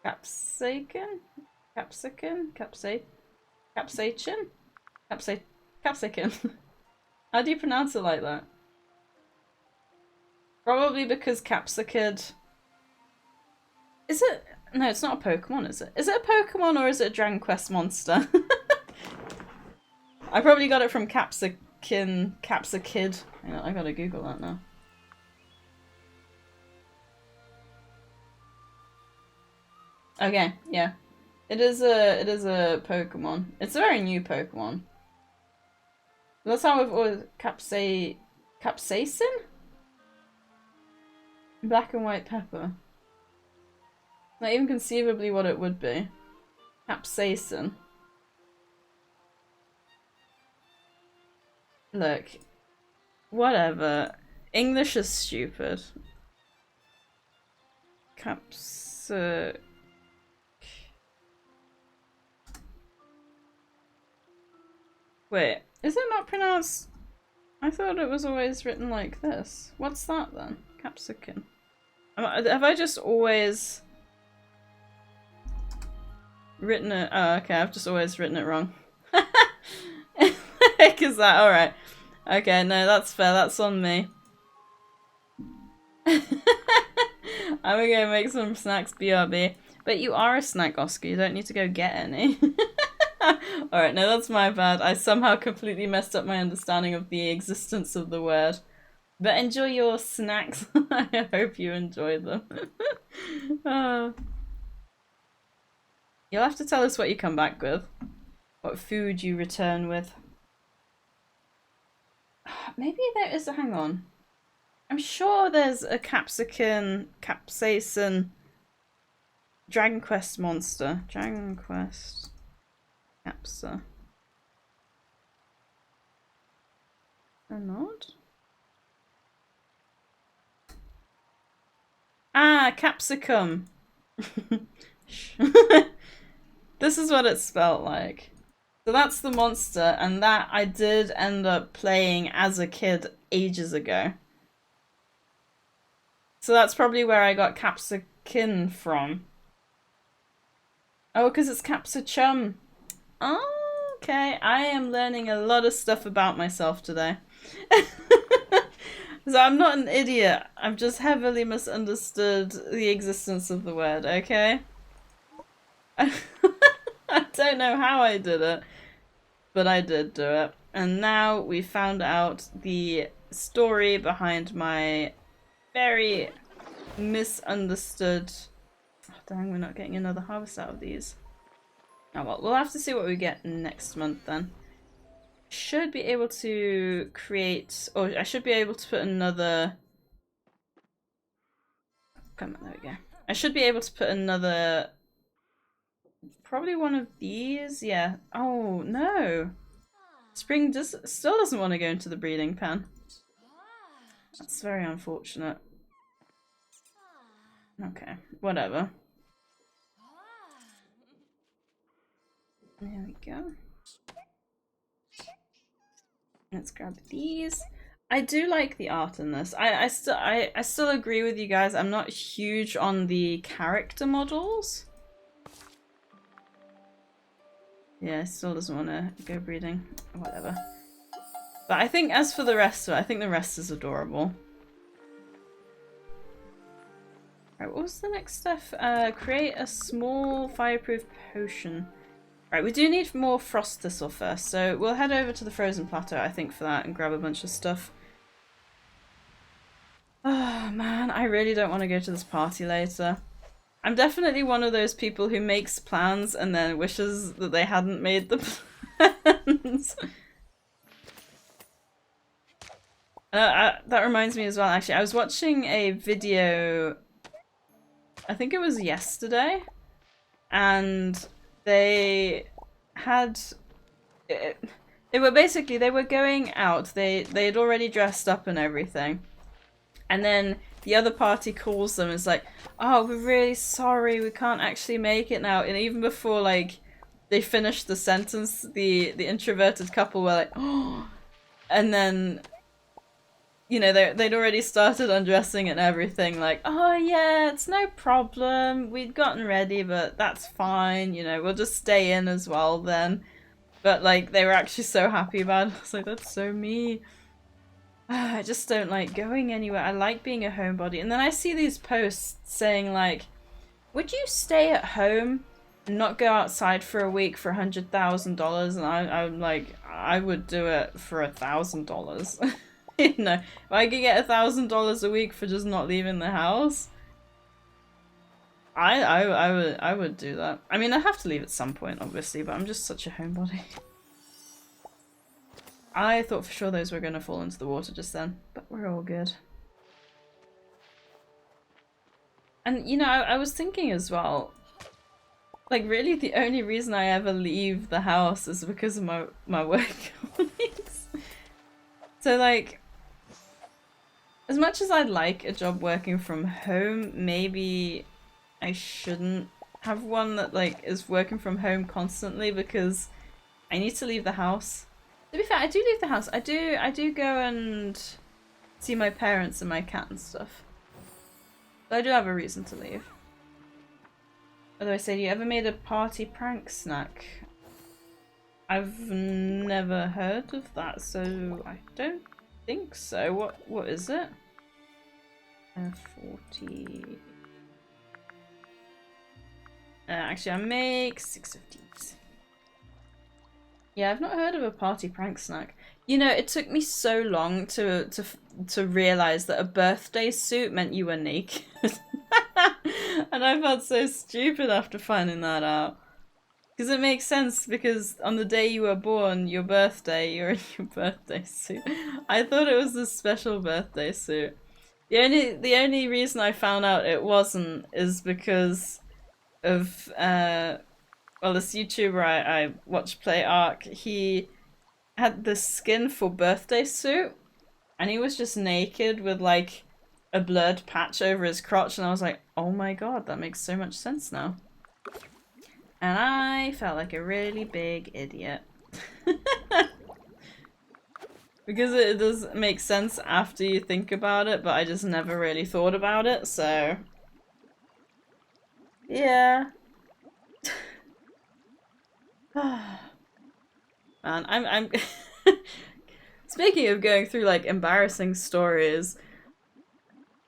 Capsicum? Capsicum? Capsaicin? Capsicum. How do you pronounce it like that? Probably because Capsicid... Is it? No, it's not a Pokemon, is it? Is it a Pokemon or is it a Dragon Quest monster? I probably got it from Capsakid. Hang on, I gotta Google that now. Okay, yeah. It is a Pokemon. It's a very new Pokemon. That's how we've always capsaicin? Black and white pepper. Not even conceivably what it would be. Capsaicin. Look. Whatever. English is stupid. Wait, is it not pronounced? I thought it was always written like this. What's that then? Capsicum. Have I just always written it? Oh, okay, I've just always written it wrong. The heck is that? Alright. Okay, no, that's fair. That's on me. I'm gonna go make some snacks, BRB. But you are a snack, Oscar. You don't need to go get any. Alright, no, that's my bad. I somehow completely messed up my understanding of the existence of the word. But enjoy your snacks. I hope you enjoy them. You'll have to tell us what you come back with. What food you return with. Maybe there is a... Hang on. I'm sure there's a capsaicin Dragon Quest monster. Dragon Quest Capsa. Or not? Ah, capsicum. This is what it's spelled like. So that's the monster, and that I did end up playing as a kid ages ago. So that's probably where I got capsicum from. Oh, because it's capsicum. Oh, okay. I am learning a lot of stuff about myself today. So I'm not an idiot. I've just heavily misunderstood the existence of the word, okay? I don't know how I did it, but I did do it. And now we found out the story behind my very misunderstood... Oh, dang, we're not getting another harvest out of these. Oh well, we'll have to see what we get next month then. Should be able to create, or I should be able to put another... Come on, there we go. I should be able to put another... Probably one of these, yeah. Oh, no. Spring still doesn't want to go into the breeding pen. That's very unfortunate. Okay, whatever. There we go. Let's grab these. I do like the art in this. I still agree with you guys. I'm not huge on the character models. Yeah, still doesn't want to go breeding. Whatever. But I think as for the rest of it, I think the rest is adorable. Right, what was the next stuff? Create a small fireproof potion. Right, we do need more frost thistle first, so we'll head over to the frozen plateau, I think, for that and grab a bunch of stuff. Oh man, I really don't want to go to this party later. I'm definitely one of those people who makes plans and then wishes that they hadn't made the plans. That reminds me as well, actually, I was watching a video, I think it was yesterday, and they had... They were going out, they had already dressed up and everything. And then the other party calls them and is like, oh, we're really sorry, we can't actually make it now. And even before, like, they finished the sentence, the introverted couple were like, oh. And then, you know, they'd already started undressing and everything, like, oh yeah, it's no problem, we'd gotten ready, but that's fine, you know, we'll just stay in as well then. But, like, they were actually so happy about it. I was like, that's so me. I just don't like going anywhere. I like being a homebody. And then I see these posts saying, like, would you stay at home and not go outside for a week for $100,000? And I'm like, I would do it for $1,000. You know, if I could get $1,000 a week for just not leaving the house, I would do that. I mean, I have to leave at some point, obviously, but I'm just such a homebody. I thought for sure those were going to fall into the water just then, but we're all good. And, you know, I was thinking as well, like, really the only reason I ever leave the house is because of my work colleagues. So, like, as much as I'd like a job working from home, maybe I shouldn't have one that, like, is working from home constantly because I need to leave the house. To be fair, I do leave the house. I do go and see my parents and my cat and stuff. So I do have a reason to leave. Otherwise, say, you ever made a party prank snack? I've never heard of that, so I don't think so. What is it? 40. Actually, I make 6 of these. Yeah, I've not heard of a party prank snack. You know, it took me so long to realize that a birthday suit meant you were naked. And I felt so stupid after finding that out. Because it makes sense, because on the day you were born, your birthday, you're in your birthday suit. I thought it was a special birthday suit. The only reason I found out it wasn't is because of well, this YouTuber I watched play Ark, he had the skin for birthday suit, and he was just naked with like a blurred patch over his crotch, and I was like, oh my god, that makes so much sense now. And I felt like a really big idiot. Because it does make sense after you think about it, but I just never really thought about it, so... Yeah. Man, I'm Speaking of going through, like, embarrassing stories,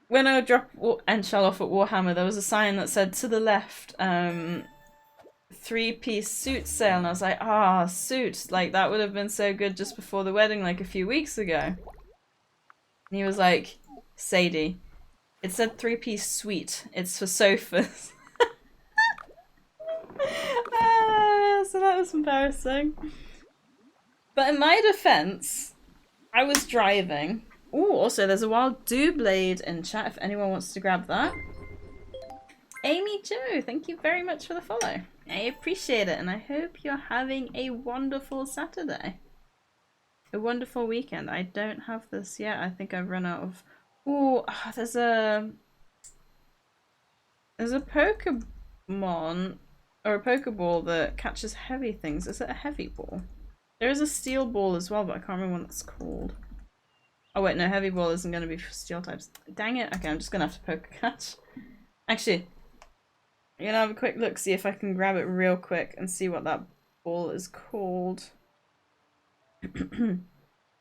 when I would drop Endshell off at Warhammer, there was a sign that said, to the left, 3-piece suit sale, and I was like, ah, suit, like, that would have been so good just before the wedding, like, a few weeks ago. And he was like, Sadie, it said 3-piece suite, it's for sofas. So that was embarrassing. But in my defense, I was driving. Oh, also there's a wild dew blade in chat if anyone wants to grab that. Amy Joe, thank you very much for the follow. I appreciate it, and I hope you're having a wonderful Saturday. A wonderful weekend. I don't have this yet. I think I've run out of... Oh, there's a Pokemon or a Pokeball that catches heavy things. Is it a heavy ball? There is a steel ball as well, but I can't remember what it's called. Oh wait, no, heavy ball isn't going to be for steel types. Dang it. Okay, I'm just going to have to poke a catch. Actually, I'm going to have a quick look, see if I can grab it real quick and see what that ball is called. I don't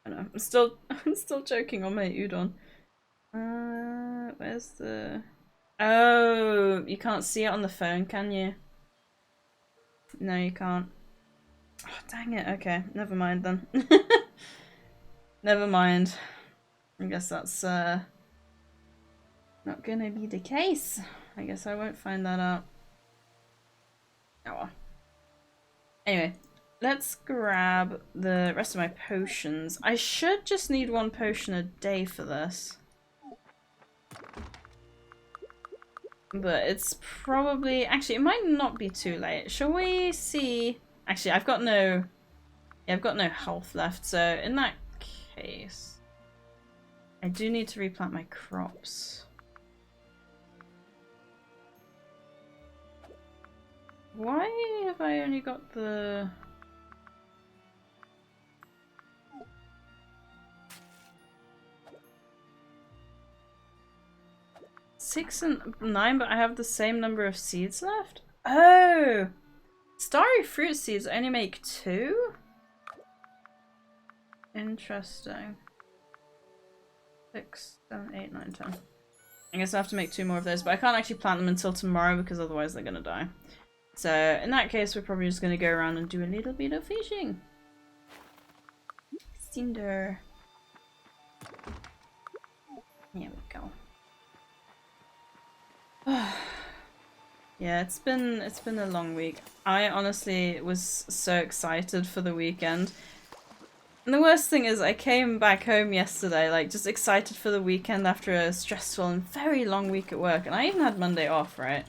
know. I'm still choking on my udon. Where's the... Oh, you can't see it on the phone, can you? No, you can't. Oh, dang it. Okay, never mind then. Never mind. I guess that's not gonna be the case. I guess I won't find that out. Oh well. Anyway, let's grab the rest of my potions. I should just need 1 potion a day for this. But it's probably... Actually, it might not be too late. Shall we see... Actually, I've got no... Yeah, I've got no health left, so in that case... I do need to replant my crops. Why have I only got the... 6 and 9, but I have the same number of seeds left? Oh! Starry fruit seeds only make 2? Interesting. 6, 7, 8, 9, 10. I guess I have to make 2 more of those, but I can't actually plant them until tomorrow because otherwise they're gonna die. So in that case, we're probably just gonna go around and do a little bit of fishing. Cinder. Here we go. Yeah, it's been a long week. I honestly was so excited for the weekend. And the worst thing is I came back home yesterday, like, just excited for the weekend after a stressful and very long week at work. And I even had Monday off, right?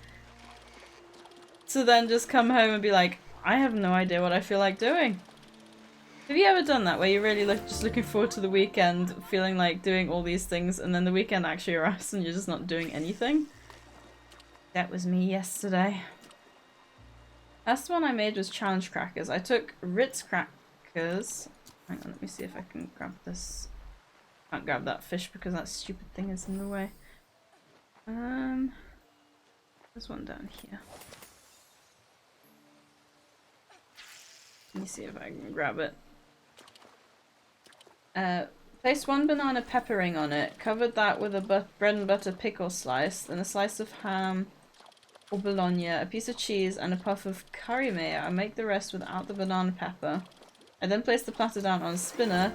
To then just come home and be like, I have no idea what I feel like doing. Have you ever done that, where you're really just looking forward to the weekend, feeling like doing all these things, and then the weekend actually arrives and you're just not doing anything? That was me yesterday. Last one I made was challenge crackers. I took Ritz crackers. Hang on, let me see if I can grab this. Can't grab that fish because that stupid thing is in the way. There's one down here. Let me see if I can grab it. Place 1 banana pepper ring on it. Covered that with a bread and butter pickle slice, then a slice of ham or bologna, a piece of cheese, and a puff of curry mayo. I make the rest without the banana pepper. I then place the platter down on a spinner.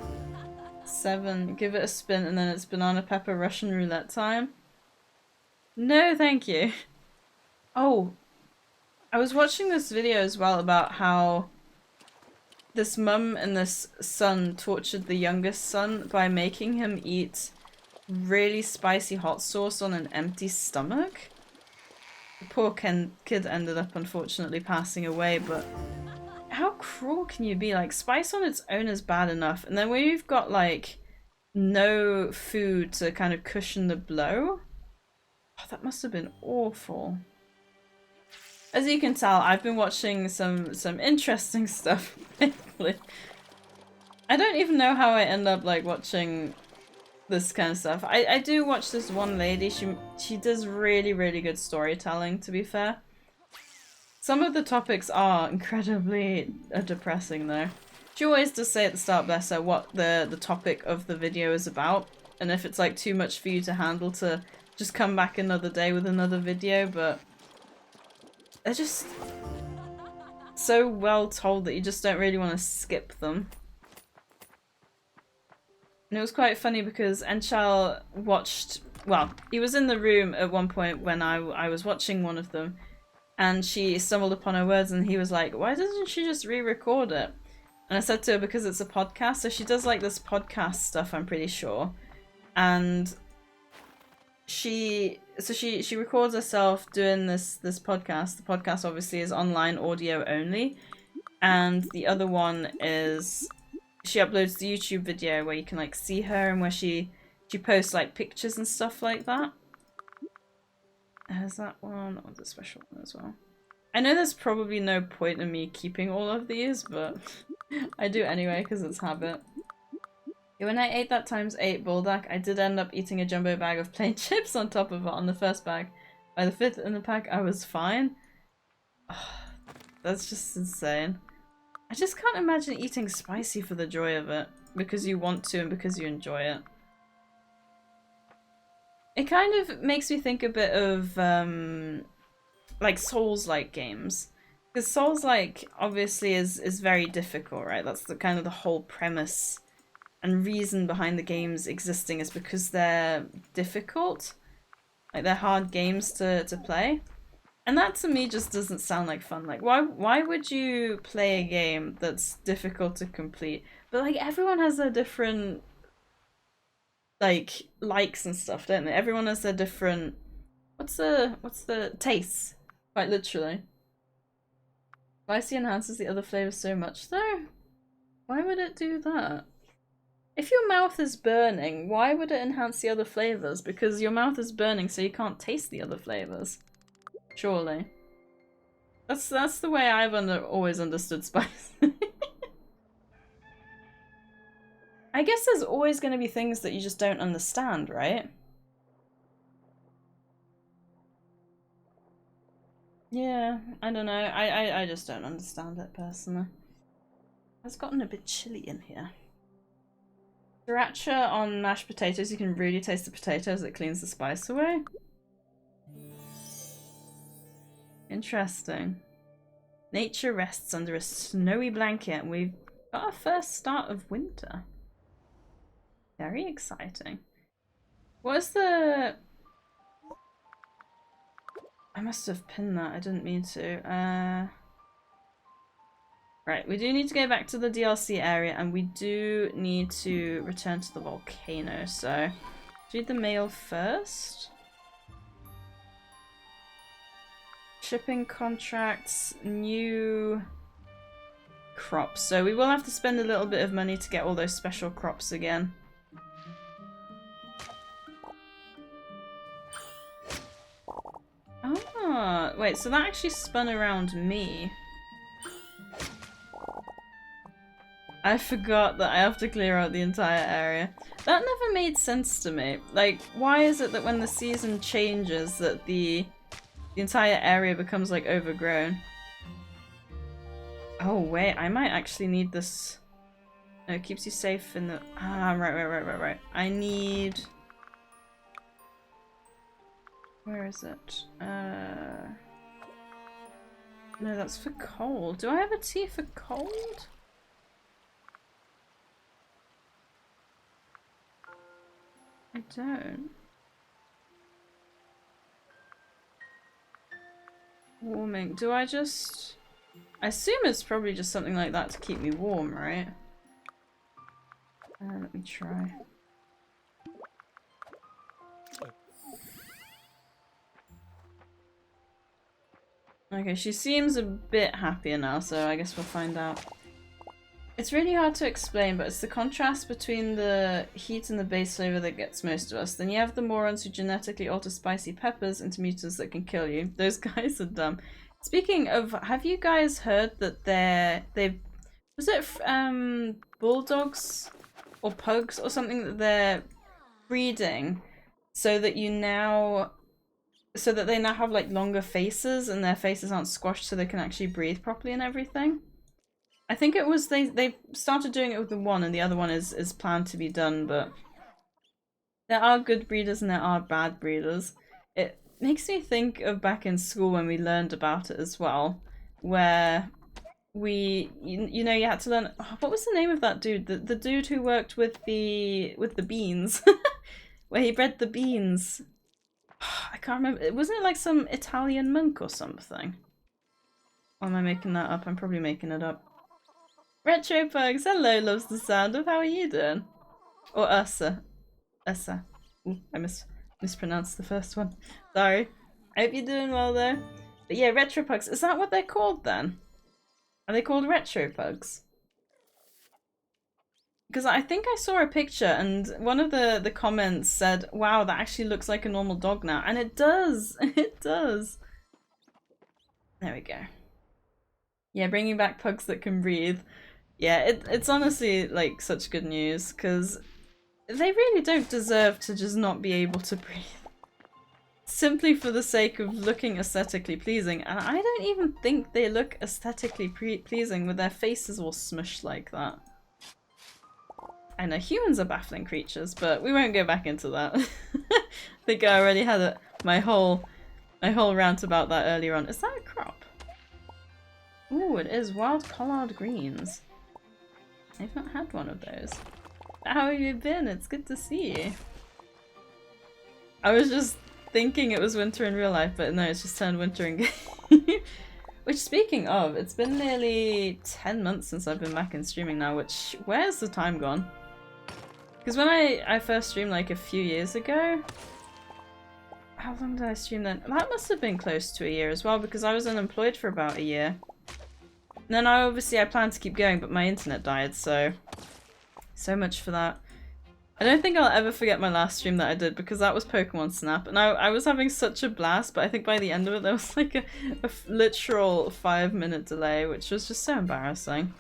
7. Give it a spin, and then it's banana pepper Russian roulette time. No, thank you. Oh, I was watching this video as well about how this mum and this son tortured the youngest son by making him eat really spicy hot sauce on an empty stomach. The poor kid ended up unfortunately passing away, but how cruel can you be? Like, spice on its own is bad enough, and then when you've got like no food to kind of cushion the blow, oh, that must have been awful. As you can tell, I've been watching some interesting stuff lately. I don't even know how I end up like watching this kind of stuff. I do watch this one lady. She does really good storytelling, to be fair. Some of the topics are incredibly depressing though. She always does say at the start, bless her, what the topic of the video is about, and if it's like too much for you to handle, to just come back another day with another video, but they're just so well told that you just don't really want to skip them. And it was quite funny because Enchal watched, well, he was in the room at one point when I was watching one of them, and she stumbled upon her words and he was like, why doesn't she just re-record it? And I said to her, because it's a podcast. So she does like this podcast stuff, I'm pretty sure. And she records herself doing this podcast. The podcast obviously is online audio only. And the other one is she uploads the YouTube video where you can like see her and where she posts like pictures and stuff like that. There's that one. That one's a special one as well. I know there's probably no point in me keeping all of these, but I do anyway because it's habit. When I ate that ×8 bulldog, I did end up eating a jumbo bag of plain chips on top of it on the first bag. By the 5th in the pack, I was fine. Oh, that's just insane. I just can't imagine eating spicy for the joy of it, because you want to and because you enjoy it. It kind of makes me think a bit of like Souls-like games. Because Souls-like obviously is very difficult, right? That's the kind of the whole premise and reason behind the games existing, is because they're difficult. Like they're hard games to play. And that to me just doesn't sound like fun. Like why would you play a game that's difficult to complete? But like everyone has their different like likes and stuff, don't they? Everyone has their different what's the tastes, quite literally. Spicy enhances the other flavors so much though. Why would it do that? If your mouth is burning, why would it enhance the other flavors? Because your mouth is burning so you can't taste the other flavors. Surely. That's the way I've always understood spice. I guess there's always going to be things that you just don't understand, right? Yeah, I don't know. I just don't understand it personally. It's gotten a bit chilly in here. Sriracha on mashed potatoes, you can really taste the potatoes, it cleans the spice away. Interesting. Nature rests under a snowy blanket and we've got our first start of winter. Very exciting. What's the... I must have pinned that, I didn't mean to. Right, we do need to go back to the DLC area and we do need to return to the volcano, so do the mail first. Shipping contracts, new crops. So we will have to spend a little bit of money to get all those special crops again. Ah, wait, so that actually spun around me. I forgot that I have to clear out the entire area. That never made sense to me. Like, why is it that when the season changes that the entire area becomes like overgrown? Oh wait, I might actually need this. No, it keeps you safe in the... Ah, right. I need... Where is it? No, that's for cold. Do I have a tea for cold? I don't. Warming. Do I just... I assume it's probably just something like that to keep me warm, right? Let me try. Okay, she seems a bit happier now, so I guess we'll find out. It's really hard to explain, but it's the contrast between the heat and the base flavor that gets most of us. Then you have the morons who genetically alter spicy peppers into mutants that can kill you. Those guys are dumb. Speaking of, have you guys heard that they've Was it bulldogs or pugs or something that they're breeding so that they now have like longer faces and their faces aren't squashed so they can actually breathe properly and everything? I think it was they started doing it with the one and the other one is planned to be done, but there are good breeders and there are bad breeders. It makes me think of back in school when we learned about it as well, where you know, you had to learn, oh, what was the name of that dude? The dude who worked with the beans, where he bred the beans. I can't remember. Wasn't it like some Italian monk or something? Or am I making that up? I'm probably making it up. Retro Pugs, hello, loves the sound of. How are you doing? Or Ursa. Ursa. Ooh, I mispronounced the first one. Sorry. I hope you're doing well though. But yeah, Retro Pugs. Is that what they're called then? Are they called retro pugs? Because I think I saw a picture and one of the comments said, wow, that actually looks like a normal dog now. And it does. It does. There we go. Yeah, bringing back pugs that can breathe. Yeah, it's honestly like such good news because they really don't deserve to just not be able to breathe. Simply for the sake of looking aesthetically pleasing, and I don't even think they look aesthetically pleasing with their faces all smushed like that. I know humans are baffling creatures, but we won't go back into that. I think I already had my whole rant about that earlier on. Is that a crop? Ooh, it is wild collard greens. I've not had one of those. How have you been? It's good to see you. I was just thinking it was winter in real life, but no, it's just turned winter in game. Which, speaking of, it's been nearly 10 months since I've been back in streaming now, which, where's the time gone? Because when I first streamed like a few years ago, how long did I stream then? That must have been close to a year as well, because I was unemployed for about a year. And then I planned to keep going, but my internet died, so much for that. I don't think I'll ever forget my last stream that I did because that was Pokemon Snap and I was having such a blast, but I think by the end of it there was like a literal 5-minute delay, which was just so embarrassing.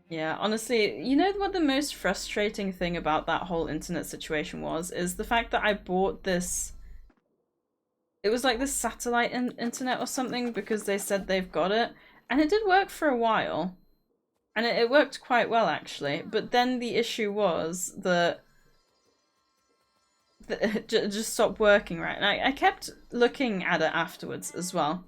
Yeah, honestly, you know what the most frustrating thing about that whole internet situation was? Is the fact that I bought this... It was like this satellite internet or something because they said they've got it, and it did work for a while. And it worked quite well, actually. But then the issue was that it just stopped working, right? And I kept looking at it afterwards as well.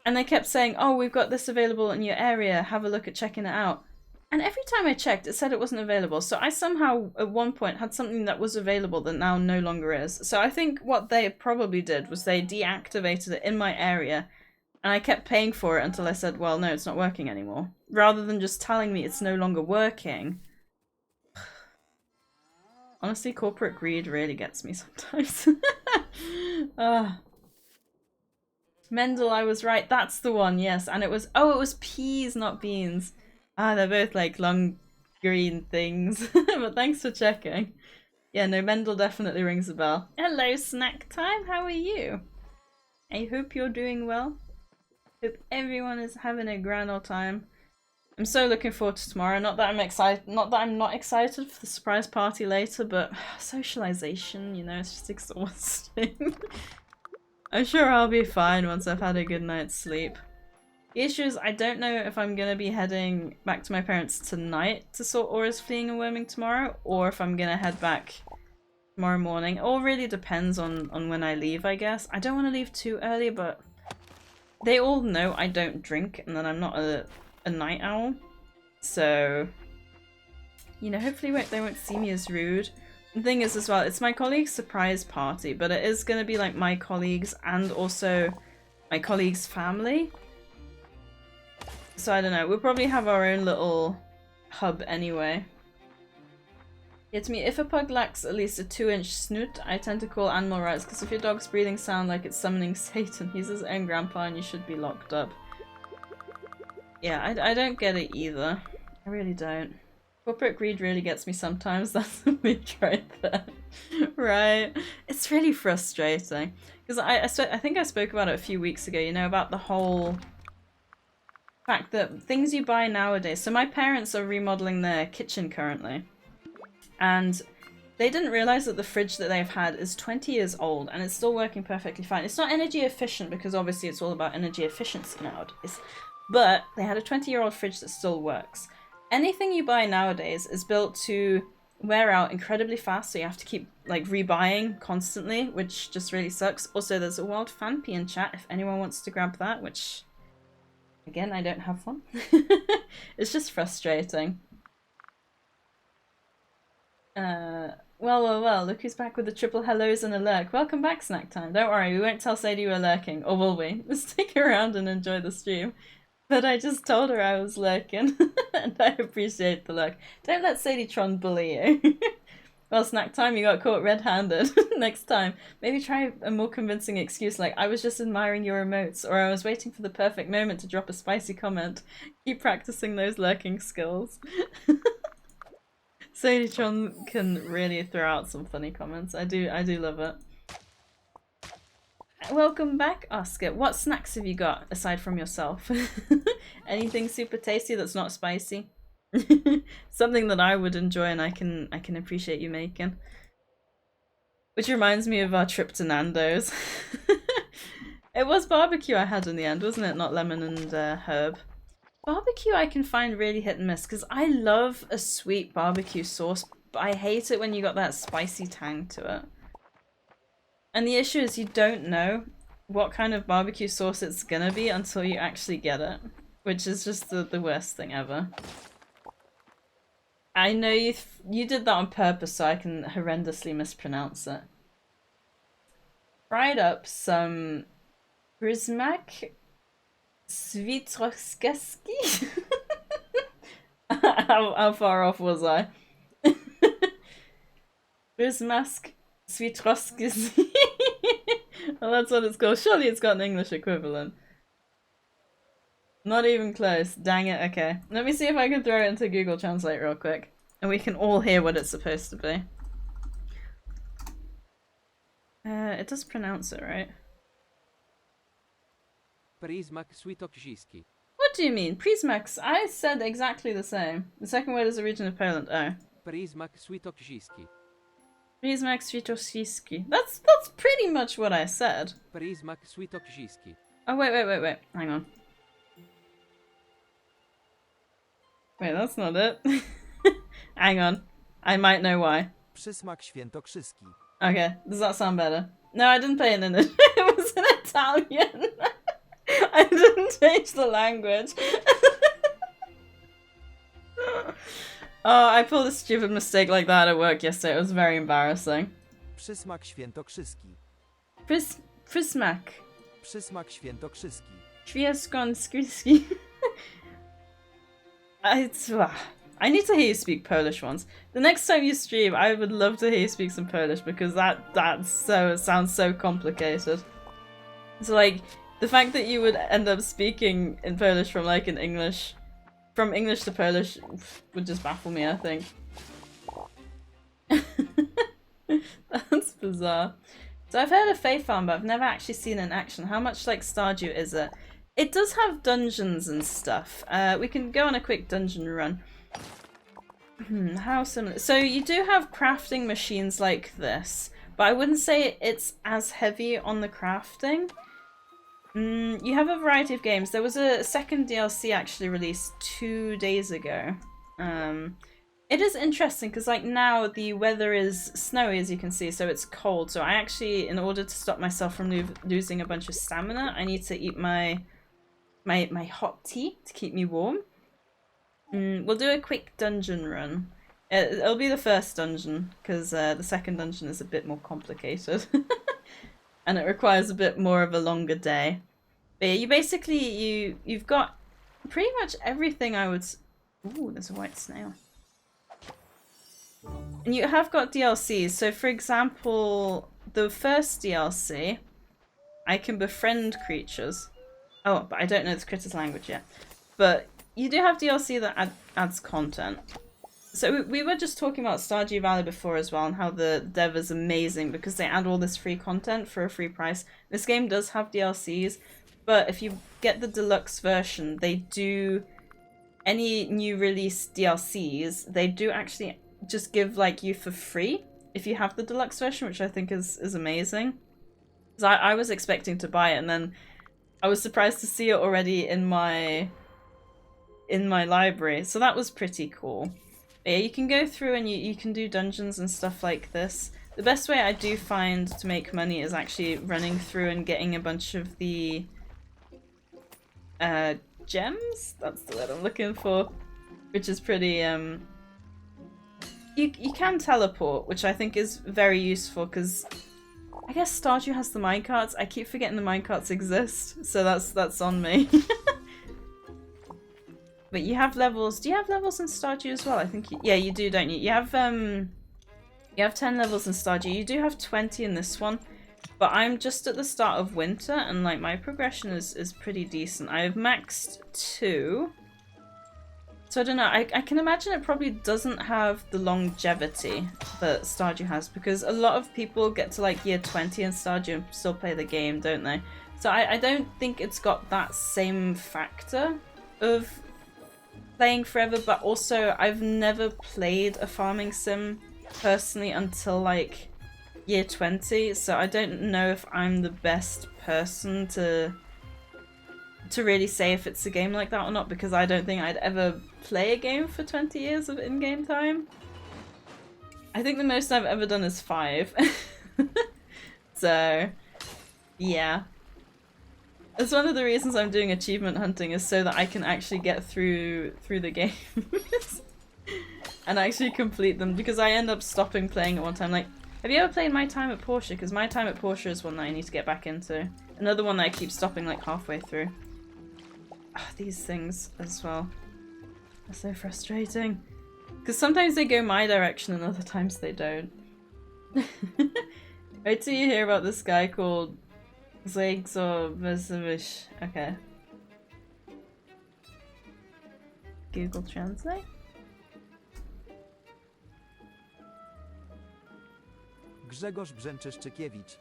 And they kept saying, oh, we've got this available in your area. Have a look at checking it out. And every time I checked, it said it wasn't available. So I somehow, at one point, had something that was available that now no longer is. So I think what they probably did was they deactivated it in my area. And I kept paying for it until I said, well, no, it's not working anymore. Rather than just telling me it's no longer working. Honestly, corporate greed really gets me sometimes. Mendel, I was right. That's the one, yes. And it was, oh, it was peas, not beans. Ah, they're both like long green things. But thanks for checking. Yeah, no, Mendel definitely rings a bell. Hello, Snack Time. How are you? I hope you're doing well. Hope everyone is having a grand old time. I'm so looking forward to tomorrow. Not that I'm not excited for the surprise party later, but socialization, you know, it's just exhausting. I'm sure I'll be fine once I've had a good night's sleep. The issue is I don't know if I'm gonna be heading back to my parents tonight to sort Aura's fleeing and worming tomorrow, or if I'm gonna head back tomorrow morning. It all really depends on when I leave, I guess. I don't want to leave too early, but they all know I don't drink and that I'm not a night owl. So, you know, hopefully they won't see me as rude. The thing is as well, it's my colleague's surprise party, but it is going to be like my colleagues and also my colleague's family. So I don't know, we'll probably have our own little hub anyway. Yeah, to me, if a pug lacks at least a 2-inch snoot, I tend to call animal rights, because if your dog's breathing sound like it's summoning Satan, he's his own grandpa and you should be locked up. Yeah, I don't get it either. I really don't. Corporate greed really gets me sometimes, that's the bitch right there. Right? It's really frustrating. Because I think I spoke about it a few weeks ago, you know, about the whole fact that things you buy nowadays. So my parents are remodeling their kitchen currently, and they didn't realize that the fridge that they've had is 20 years old and it's still working perfectly fine. It's not energy efficient because obviously it's all about energy efficiency nowadays, but they had a 20-year-old fridge that still works. Anything you buy nowadays is built to wear out incredibly fast, so you have to keep like rebuying constantly, which just really sucks. Also, there's a World Fanpy in chat if anyone wants to grab that, which again, I don't have one. It's just frustrating. Well, look who's back with the triple hellos and a lurk. Welcome back, Snack Time. Don't worry, we won't tell Sadie we're lurking, or will we? Stick around and enjoy the stream. But I just told her I was lurking, and I appreciate the lurk. Don't let SadieTron bully you. Well, Snack Time, you got caught red-handed. Next time, maybe try a more convincing excuse like, I was just admiring your emotes, or I was waiting for the perfect moment to drop a spicy comment. Keep practicing those lurking skills. SadieTron can really throw out some funny comments. I do love it. Welcome back, Oscar. What snacks have you got aside from yourself? Anything super tasty that's not spicy? Something that I would enjoy and I can appreciate you making. Which reminds me of our trip to Nando's. It was barbecue I had in the end, wasn't it? Not lemon and herb. Barbecue I can find really hit and miss because I love a sweet barbecue sauce, but I hate it when you got that spicy tang to it. And the issue is you don't know what kind of barbecue sauce it's gonna be until you actually get it, which is just the worst thing ever. I know you did that on purpose so I can horrendously mispronounce it. Fried up some Prismak Svitrowski. How far off was I? Prismask Svitrowski. Well, that's what it's called. Surely it's got an English equivalent. Not even close. Dang it. Okay. Let me see if I can throw it into Google Translate real quick. And we can all hear what it's supposed to be. It does pronounce it, right? Prismak Switoksiski. What do you mean? Prismax. I said exactly the same. The second word is a region of Poland. Oh. Prismak Switoksiski. Prismak Switoksiski. That's pretty much what I said. Prismak Switoksiski. Oh, wait. Hang on. Wait, that's not it. Hang on. I might know why. Przysmak świętokrzyski. Okay, does that sound better? No, I didn't pay it in it. It was in Italian. I didn't change the language. Oh, I pulled a stupid mistake like that at work yesterday. It was very embarrassing. Przysmak świętokrzyski. Prismak. Przysmak świętokrzyski. Świeskonski. I need to hear you speak Polish once. The next time you stream, I would love to hear you speak some Polish because that sounds so complicated. So like, the fact that you would end up speaking in Polish from like from English to Polish would just baffle me, I think. That's bizarre. So I've heard of FaeFarm, but I've never actually seen it in action. How much like Stardew is it? It does have dungeons and stuff. We can go on a quick dungeon run. How similar? So you do have crafting machines like this, but I wouldn't say it's as heavy on the crafting. You have a variety of games. There was a second DLC actually released 2 days ago. It is interesting because like now the weather is snowy, as you can see, so it's cold. So I actually, in order to stop myself from losing a bunch of stamina, I need to eat my hot tea to keep me warm. We'll do a quick dungeon run. It'll be the first dungeon because the second dungeon is a bit more complicated. And it requires a bit more of a longer day. But yeah, you basically, you've got pretty much everything I would... Ooh, there's a white snail. And you have got DLCs. So for example, the first DLC, I can befriend creatures. Oh, but I don't know the critter's language yet. But you do have DLC that adds content. So we were just talking about Stardew Valley before as well, and how the dev is amazing because they add all this free content for a free price. This game does have DLCs, But if you get the deluxe version, they do any new release DLCs, they do actually just give like you for free if you have the deluxe version, which I think is amazing. Because I was expecting to buy it, and then I was surprised to see it already in my library, so that was pretty cool. But yeah, you can go through and you can do dungeons and stuff like this. The best way I do find to make money is actually running through and getting a bunch of the gems? That's the word I'm looking for. Which is pretty, You can teleport, which I think is very useful, because I guess Stardew has the minecarts. I keep forgetting the minecarts exist, so that's on me. But you have levels. Do you have levels in Stardew as well? I think yeah, you do, don't you? You have 10 levels in Stardew. You do have 20 in this one. But I'm just at the start of winter, and like my progression is pretty decent. I've maxed 2. So I don't know, I can imagine it probably doesn't have the longevity that Stardew has, because a lot of people get to like year 20 in Stardew and still play the game, don't they? So I don't think it's got that same factor of playing forever, but also I've never played a farming sim personally until like year 20, so I don't know if I'm the best person to really say if it's a game like that or not, because I don't think I'd ever play a game for 20 years of in-game time. I think the most I've ever done is 5. So, yeah. It's one of the reasons I'm doing achievement hunting, is so that I can actually get through the games and actually complete them, because I end up stopping playing at one time. Like, have you ever played My Time at Portia? Because My Time at Portia is one that I need to get back into. Another one that I keep stopping like halfway through. Oh, these things as well are so frustrating. Because sometimes they go my direction and other times they don't. Wait till you hear about this guy called Zegzovish. Okay. Google Translate. Grzegorz Brzęczyszczykiewicz.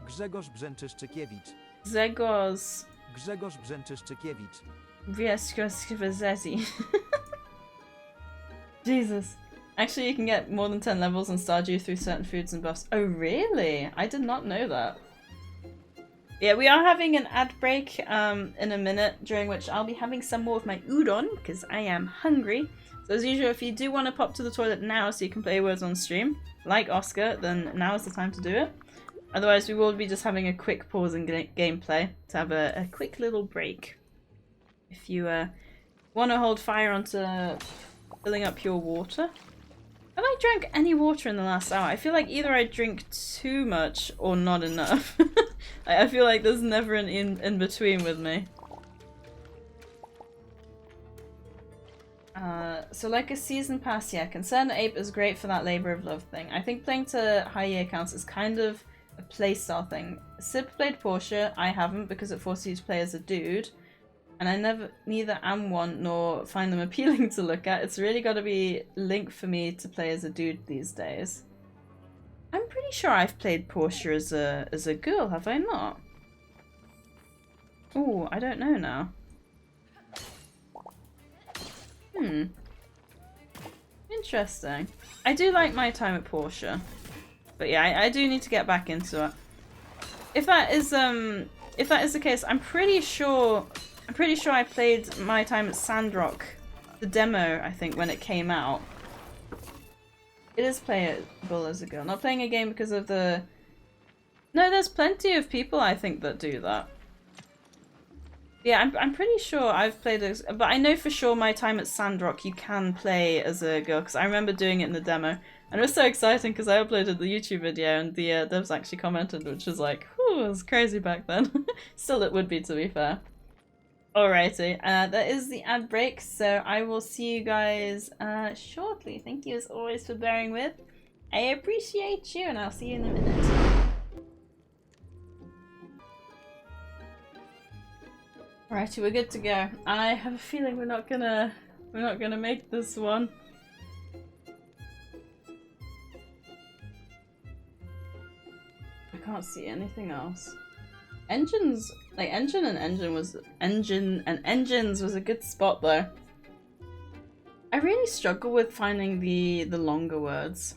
Grzegorz Brzęczyszczykiewicz. Zegos Grzegorz Brzęczyszczykiewicz. Vieskoskvazezi. Jesus. Actually, you can get more than 10 levels in Stardew through certain foods and buffs. Oh, really? I did not know that. Yeah, we are having an ad break in a minute, during which I'll be having some more of my udon, because I am hungry. So as usual, if you do want to pop to the toilet now so you can play words on stream, like Oscar, then now is the time to do it. Otherwise, we will be just having a quick pause in gameplay to have a quick little break. If you want to hold fire onto filling up your water. Have I drank any water in the last hour? I feel like either I drink too much or not enough. I feel like there's never an in between with me. So like a season pass, yeah, Concerned Ape is great for that labor of love thing. I think playing to high year counts is kind of a playstyle thing. Sib played Portia, I haven't, because it forces you to play as a dude. And I neither am one nor find them appealing to look at. It's really got to be Link for me to play as a dude these days. I'm pretty sure I've played Portia as a girl, have I not? Oh, I don't know now. Interesting. I do like My Time at Portia. But yeah, I do need to get back into it. If that is the case, I'm pretty sure I played My Time at Sandrock, the demo, I think, when it came out. It is playable as a girl. Not playing a game because of the... No, there's plenty of people, I think, that do that. Yeah, I'm pretty sure I've played as... But I know for sure My Time at Sandrock you can play as a girl, because I remember doing it in the demo. And it was so exciting because I uploaded the YouTube video and the devs actually commented, which was like, whew, it was crazy back then. Still it would be, to be fair. Alrighty, that is the ad break, so I will see you guys shortly. Thank you as always for bearing with. I appreciate you, and I'll see you in a minute. Alrighty, we're good to go. I have a feeling we're not gonna make this one. I can't see anything else. Engines Like engine and engines was a good spot though. I really struggle with finding the longer words.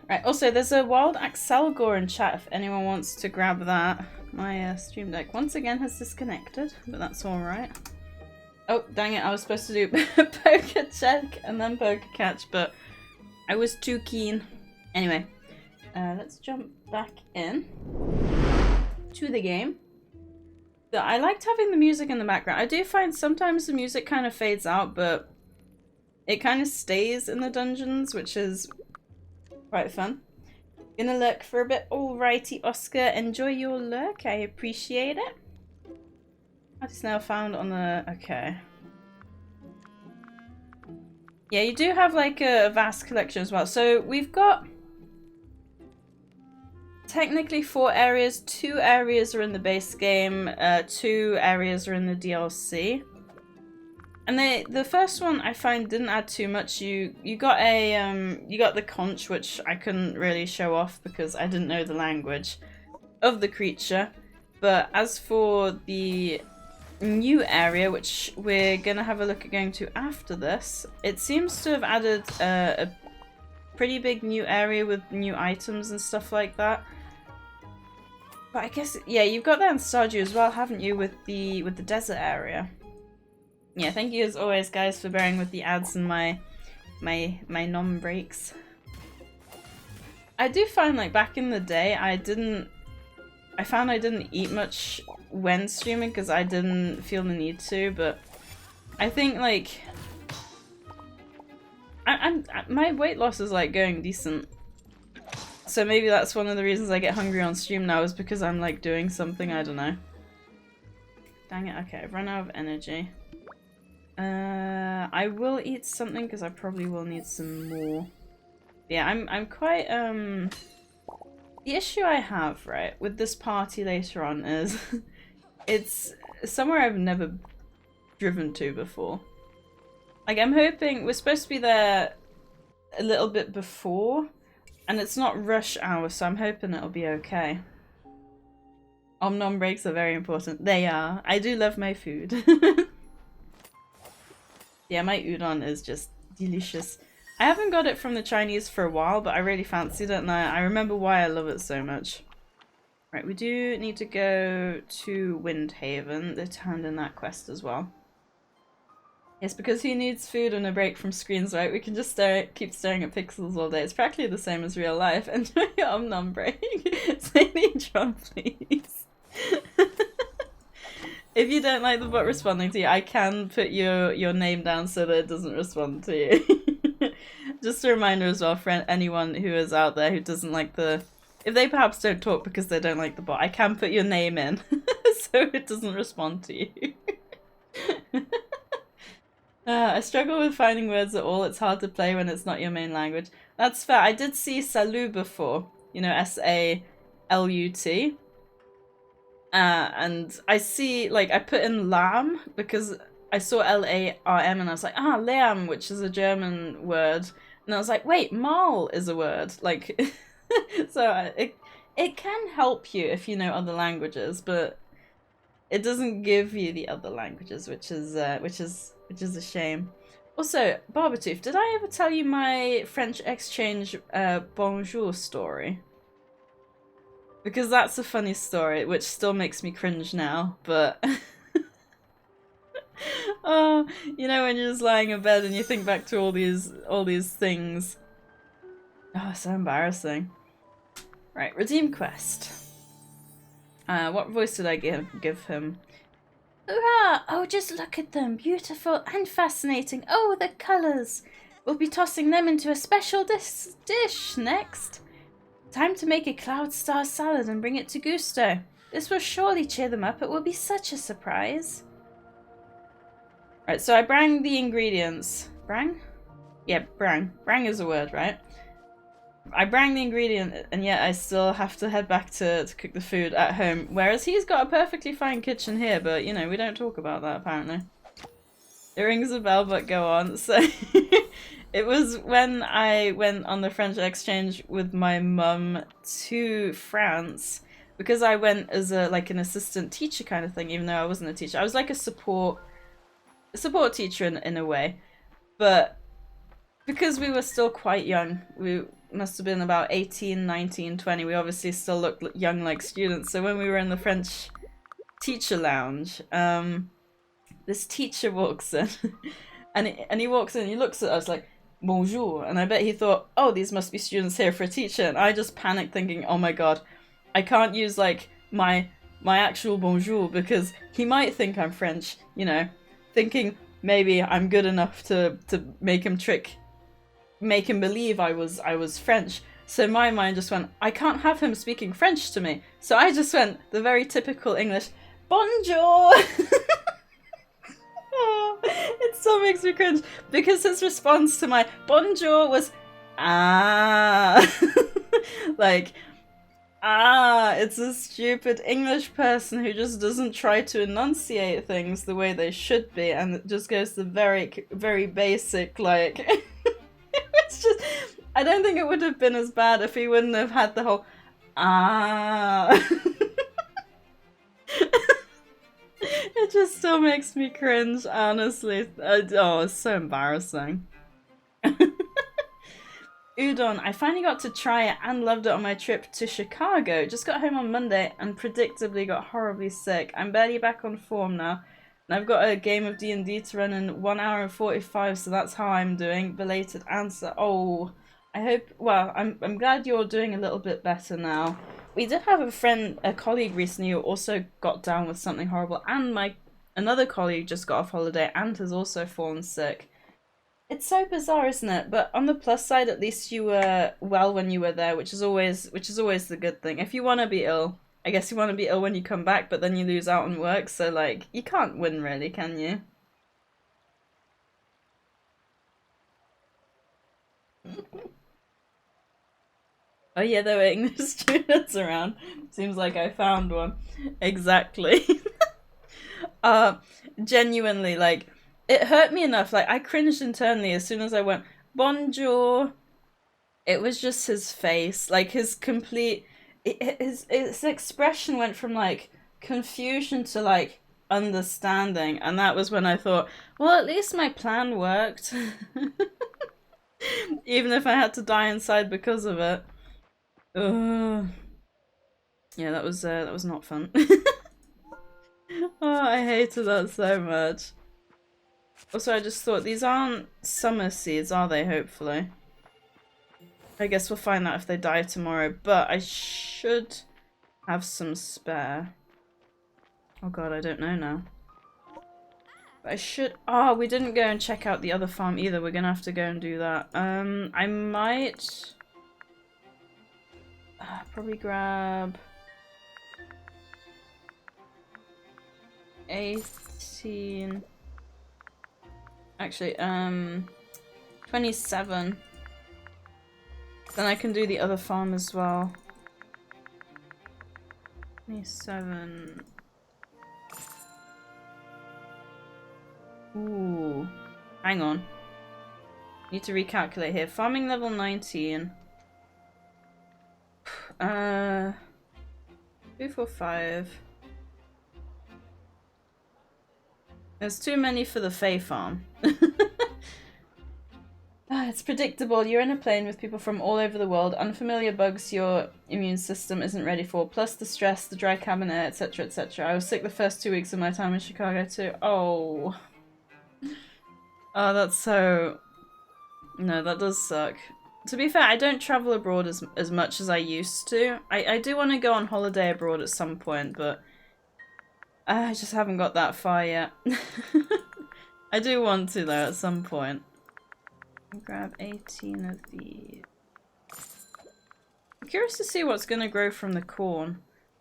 Right, also there's a wild Axelgor in chat if anyone wants to grab that. My stream deck once again has disconnected, but that's alright. Oh, dang it, I was supposed to do poker check and then poker catch, but I was too keen. Anyway, let's jump back in to the game. I liked having the music in the background. I do find sometimes the music kind of fades out, but it kind of stays in the dungeons, which is quite fun. Gonna lurk for a bit. Alrighty, Oscar. Enjoy your lurk. I appreciate it. It's now found on the... Okay. Yeah, you do have like a vast collection as well. So we've got technically 4 areas. 2 areas are in the base game. 2 areas are in the DLC. And the first one I find didn't add too much. You got the conch, which I couldn't really show off because I didn't know the language of the creature. But as for the new area, which we're gonna have a look at going to after this, it seems to have added a pretty big new area with new items and stuff like that. But I guess, yeah, you've got that in Stardew as well, haven't you, with the desert area? Yeah, thank you as always, guys, for bearing with the ads and my nom breaks. I do find, like, back in the day, I found I didn't eat much when streaming because I didn't feel the need to, but I think, like, my weight loss is, like, going decent. So maybe that's one of the reasons I get hungry on stream now, is because I'm, like, doing something, I don't know. Dang it, okay, I've run out of energy. I will eat something because I probably will need some more. Yeah, I'm quite, the issue I have, right, with this party later on is it's somewhere I've never driven to before. Like, I'm hoping we're supposed to be there a little bit before, and it's not rush hour, so I'm hoping it'll be okay. Nom breaks are very important. They are. I do love my food. Yeah, my udon is just delicious. I haven't got it from the Chinese for a while, but I really fancied it, and I remember why I love it so much. Right, we do need to go to Windhaven. They turned in that quest as well. Yes, because he needs food and a break from screens, right? We can just keep staring at pixels all day. It's practically the same as real life. Enjoy your nom break. Say the intro, please. If you don't like the bot responding to you, I can put your name down so that it doesn't respond to you. Just a reminder as well for anyone who is out there who doesn't like the... If they perhaps don't talk because they don't like the bot, I can put your name in so it doesn't respond to you. I struggle with finding words at all. It's hard to play when it's not your main language. That's fair. I did see Salut before. You know, S-A-L-U-T. And I see, like, I put in lamb because I saw L-A-R-M and I was like, ah, lamb, which is a German word. And I was like, wait, mal is a word. Like, so it can help you if you know other languages, but it doesn't give you the other languages, which is a shame. Also, Barbatooth, did I ever tell you my French exchange bonjour story? Because that's a funny story, which still makes me cringe now, but... Oh, you know when you're just lying in bed and you think back to all these things. Oh, so embarrassing. Right, redeem quest. What voice did I give him? Hurrah! Oh, just look at them. Beautiful and fascinating. Oh, the colours. We'll be tossing them into a special dish next. Time to make a cloud star salad and bring it to Gusto. This will surely cheer them up. It will be such a surprise. Right, so I brang the ingredients. Brang? Yeah, brang. Brang is a word, right? I brang the ingredient, and yet I still have to head back to cook the food at home. Whereas he's got a perfectly fine kitchen here, but, you know, we don't talk about that, apparently. It rings a bell, but go on. So it was when I went on the French exchange with my mum to France, because I went as a like an assistant teacher kind of thing, even though I wasn't a teacher. I was like a support teacher in a way. But because we were still quite young, we must have been about 18, 19, 20. We obviously still looked young like students. So when we were in the French teacher lounge, this teacher walks in and he walks in and he looks at us like, bonjour. And I bet he thought, oh, these must be students here for a teacher. And I just panicked thinking, oh my god, I can't use like my actual bonjour because he might think I'm French, you know, thinking maybe I'm good enough to make him believe I was French. So my mind just went, I can't have him speaking French to me. So I just went the very typical English, bonjour. Oh, it still makes me cringe because his response to my bonjour was ah. Like, it's a stupid English person who just doesn't try to enunciate things the way they should be, and it just goes the very, very basic, like, it's just, I don't think it would have been as bad if he wouldn't have had the whole, It just still makes me cringe, honestly. Oh, it's so embarrassing. Udon, I finally got to try it and loved it on my trip to Chicago. Just got home on Monday and predictably got horribly sick. I'm barely back on form now. And I've got a game of D&D to run in 1 hour and 45, so that's how I'm doing. Belated answer. Oh, I hope, well, I'm glad you're doing a little bit better now. We did have a colleague recently who also got down with something horrible, and another colleague just got off holiday and has also fallen sick. It's so bizarre, isn't it? But on the plus side, at least you were well when you were there, which is always the good thing. If you want to be ill, I guess you want to be ill when you come back, but then you lose out on work, so like you can't win really, can you? Oh yeah, there were English students around. Seems like I found one. Exactly. Genuinely, like, it hurt me enough. Like, I cringed internally as soon as I went, bonjour. It was just his face. Like, his complete... His expression went from, like, confusion to, like, understanding. And that was when I thought, well, at least my plan worked. Even if I had to die inside because of it. Ugh. Yeah, that was not fun. Oh, I hated that so much. Also, I just thought, these aren't summer seeds, are they, hopefully? I guess we'll find out if they die tomorrow, but I should have some spare. Oh god, I don't know now. But I should... Oh, we didn't go and check out the other farm either. We're gonna have to go and do that. I might... probably grab... 18... Actually, 27. Then I can do the other farm as well. 27. Ooh. Hang on. Need to recalculate here. Farming level 19. 2, 4, 5. There's too many for the FaeFarm. It's predictable. You're in a plane with people from all over the world. Unfamiliar bugs your immune system isn't ready for. Plus the stress, the dry cabin air, etc, etc. I was sick the first 2 weeks of my time in Chicago too. Oh. Oh, that's so... No, that does suck. To be fair, I don't travel abroad as much as I used to. I do want to go on holiday abroad at some point, but... I just haven't got that far yet. I do want to though at some point. Grab 18 of these. I'm curious to see what's going to grow from the corn.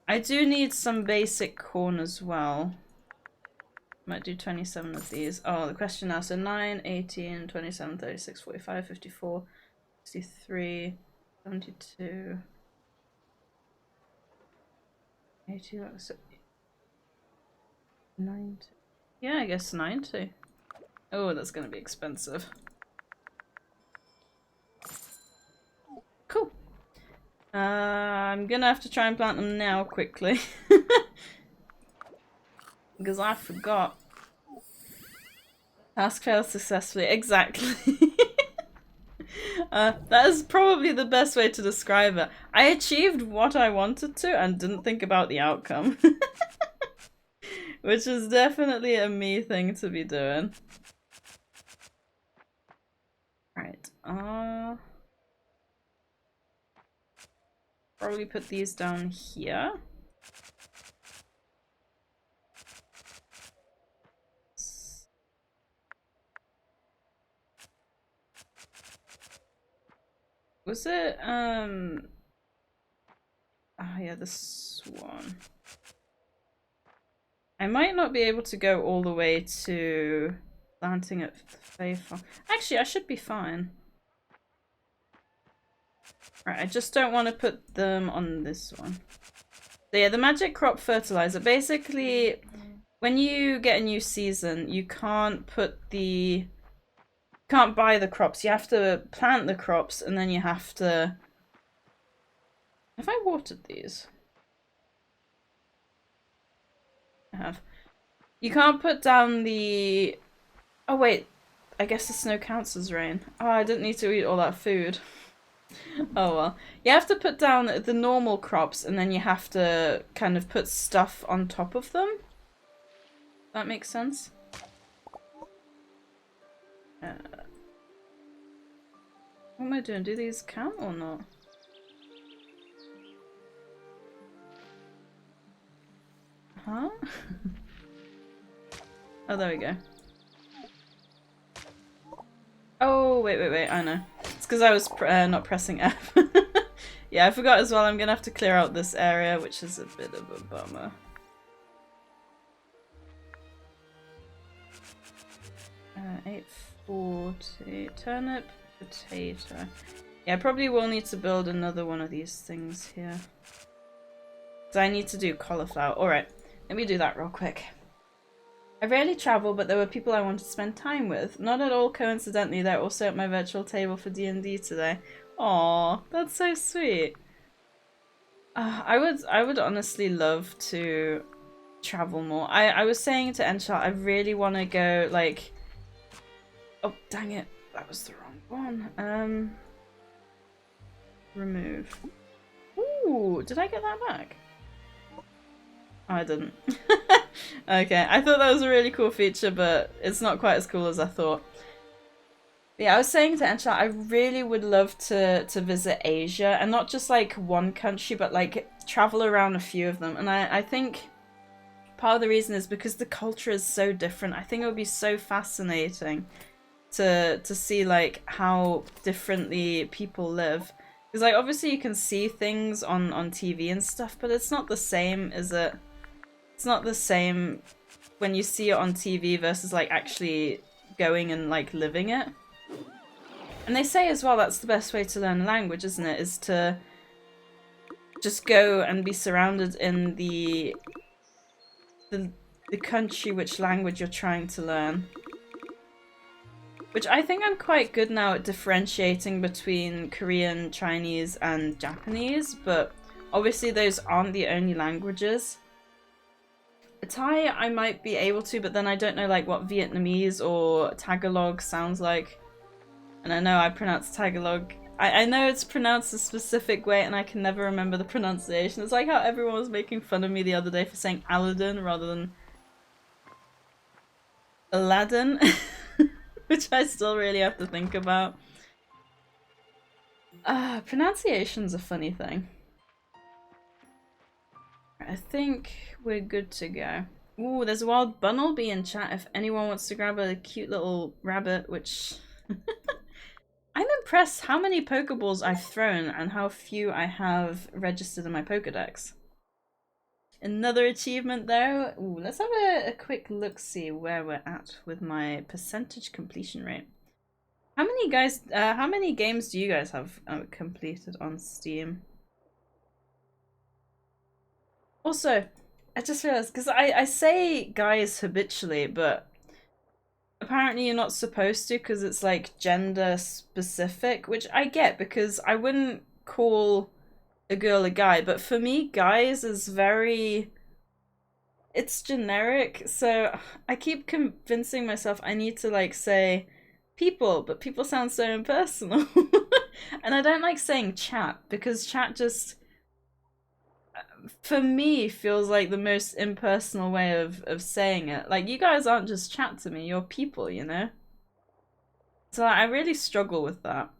I do need some basic corn as well. Might do 27 of these. Oh, the question now. So 9, 18, 27, 36, 45, 54, 63, 72, 80, 90. Yeah, I guess 90. Oh, that's gonna be expensive. Cool. I'm gonna have to try and plant them now quickly. Because I forgot. Task failed successfully. Exactly. That is probably the best way to describe it. I achieved what I wanted to and didn't think about the outcome. Which is definitely a me thing to be doing. Right. Probably put these down here. Was it, oh yeah, this one. I might not be able to go all the way to planting at FaeFarm. Actually, I should be fine. Right, I just don't want to put them on this one. So yeah, the magic crop fertilizer. Basically, when you get a new season, you can't buy the crops. You have to plant the crops and then you have to... Have I watered these? I have. You can't put down the... Oh wait, I guess the snow counts as rain. Oh, I didn't need to eat all that food. Oh well. You have to put down the normal crops and then you have to kind of put stuff on top of them. That makes sense? What am I doing? Do these count or not? Huh? Oh, there we go. Oh, wait, I know. It's because I was not pressing F. Yeah, I forgot as well, I'm gonna have to clear out this area, which is a bit of a bummer. 840, turnip, potato. Yeah, I probably will need to build another one of these things here. So I need to do cauliflower. Alright, let me do that real quick. I rarely travel, but there were people I wanted to spend time with. Not at all coincidentally, they're also at my virtual table for D&D today. Aww, that's so sweet. I would honestly love to travel more. I was saying to Enchart, I really want to go, like... Oh, dang it. That was the wrong one. Remove. Ooh, did I get that back? Oh, I didn't. Okay, I thought that was a really cool feature, but it's not quite as cool as I thought. But yeah, I was saying to Enchart, I really would love to visit Asia, and not just like one country, but like travel around a few of them. And I think part of the reason is because the culture is so different. I think it would be so fascinating to see like how differently people live. Because like obviously you can see things on TV and stuff, but it's not the same, is it? It's not the same when you see it on TV versus like actually going and like living it. And they say as well that's the best way to learn a language, isn't it? Is to just go and be surrounded in the country which language you're trying to learn. Which I think I'm quite good now at differentiating between Korean, Chinese, and Japanese, but obviously those aren't the only languages. Thai I might be able to, but then I don't know like what Vietnamese or Tagalog sounds like. And I know I pronounce Tagalog. I know it's pronounced a specific way and I can never remember the pronunciation. It's like how everyone was making fun of me the other day for saying Aladdin rather than Aladdin. Which I still really have to think about. Pronunciation's a funny thing. I think we're good to go. Ooh, there's a wild bunnelbee in chat if anyone wants to grab a cute little rabbit, which... I'm impressed how many Pokeballs I've thrown and how few I have registered in my Pokedex. Another achievement though. Ooh, let's have a quick look-see where we're at with my percentage completion rate. How many games do you guys have completed on Steam? Also, I just realized, because I say guys habitually, but apparently you're not supposed to because it's like gender specific, which I get because I wouldn't call a girl a guy, but for me, guys is very, it's generic, so I keep convincing myself I need to like say people, but people sound so impersonal. And I don't like saying chat because chat just, for me, feels like the most impersonal way of saying it. Like, you guys aren't just chat to me, you're people, you know? So I really struggle with that.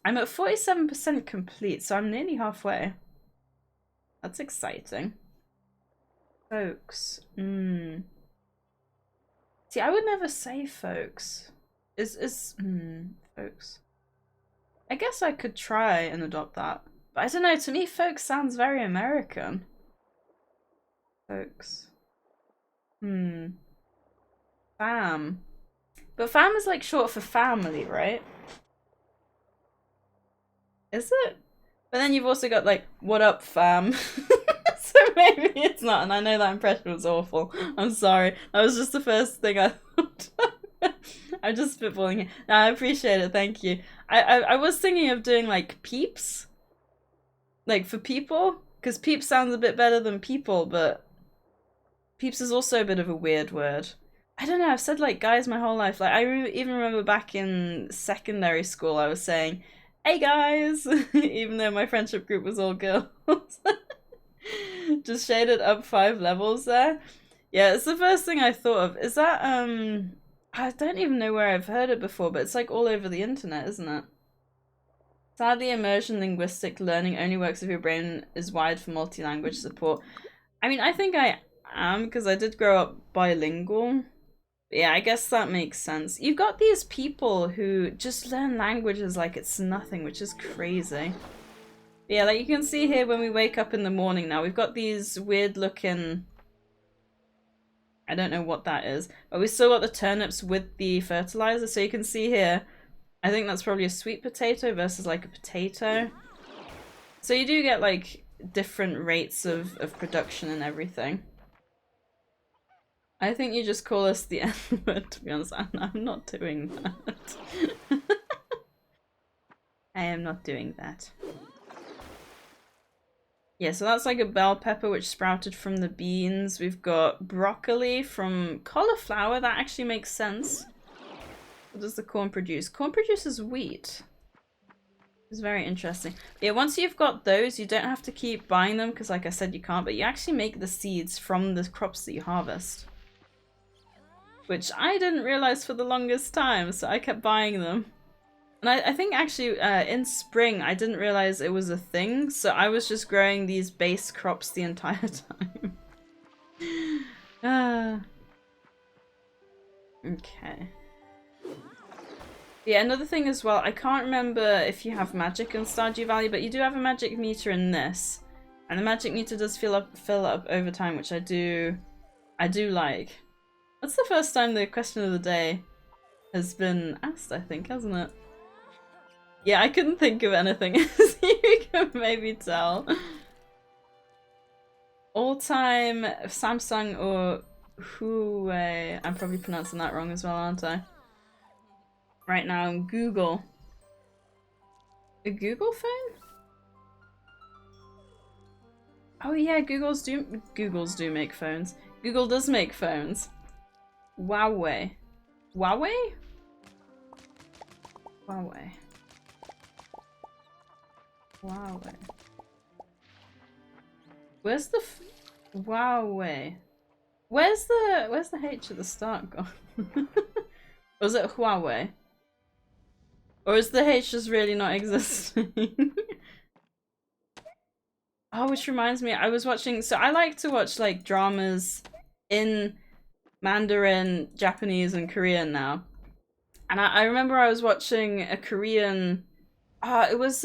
I'm at 47% complete, so I'm nearly halfway. That's exciting. Folks. See, I would never say folks. Folks. I guess I could try and adopt that. But I don't know, to me folks sounds very American. Folks. Fam. But fam is like short for family, right? Is it? But then you've also got like, what up fam? So maybe it's not, and I know that impression was awful. I'm sorry. That was just the first thing I thought. I'm just spitballing it. No, I appreciate it, thank you. I was thinking of doing like peeps. Like for people, because peeps sounds a bit better than people, but peeps is also a bit of a weird word. I don't know, I've said like guys my whole life. Like I even remember back in secondary school I was saying, hey guys, even though my friendship group was all girls. Just shaded up 5 levels there. Yeah, it's the first thing I thought of. Is that, I don't even know where I've heard it before, but it's like all over the internet, isn't it? Sadly, immersion linguistic learning only works if your brain is wired for multi-language support. I mean, I think I am, because I did grow up bilingual. Yeah, I guess that makes sense. You've got these people who just learn languages like it's nothing, which is crazy. Yeah, like you can see here when we wake up in the morning now, we've got these weird looking, I don't know what that is, but we still got the turnips with the fertilizer. So you can see here, I think that's probably a sweet potato versus like a potato. So you do get like different rates of production and everything. I think you just call us the N-word, to be honest. I'm not doing that. I am not doing that. Yeah, so that's like a bell pepper which sprouted from the beans. We've got broccoli from cauliflower. That actually makes sense. What does the corn produce? Corn produces wheat. It's very interesting. Yeah, once you've got those, you don't have to keep buying them because like I said, you can't, but you actually make the seeds from the crops that you harvest. Which I didn't realize for the longest time, so I kept buying them. And I think actually in spring I didn't realize it was a thing, so I was just growing these base crops the entire time. Okay. Yeah, another thing as well, I can't remember if you have magic in Stardew Valley, but you do have a magic meter in this. And the magic meter does fill up over time, which I do like. That's the first time the question of the day has been asked, I think, hasn't it? Yeah, I couldn't think of anything, as you can maybe tell. All-time Samsung or Huawei. I'm probably pronouncing that wrong as well, aren't I? Right now on Google. A Google phone? Oh yeah, Googles do make phones. Google does make phones. Huawei. Huawei? Huawei. Huawei. Where's the Huawei? Where's the H at the start gone? Was it Huawei? Or is the H just really not existing? Oh, which reminds me, I was watching, so I like to watch like dramas in Mandarin, Japanese, and Korean now. And I remember I was watching a Korean, it was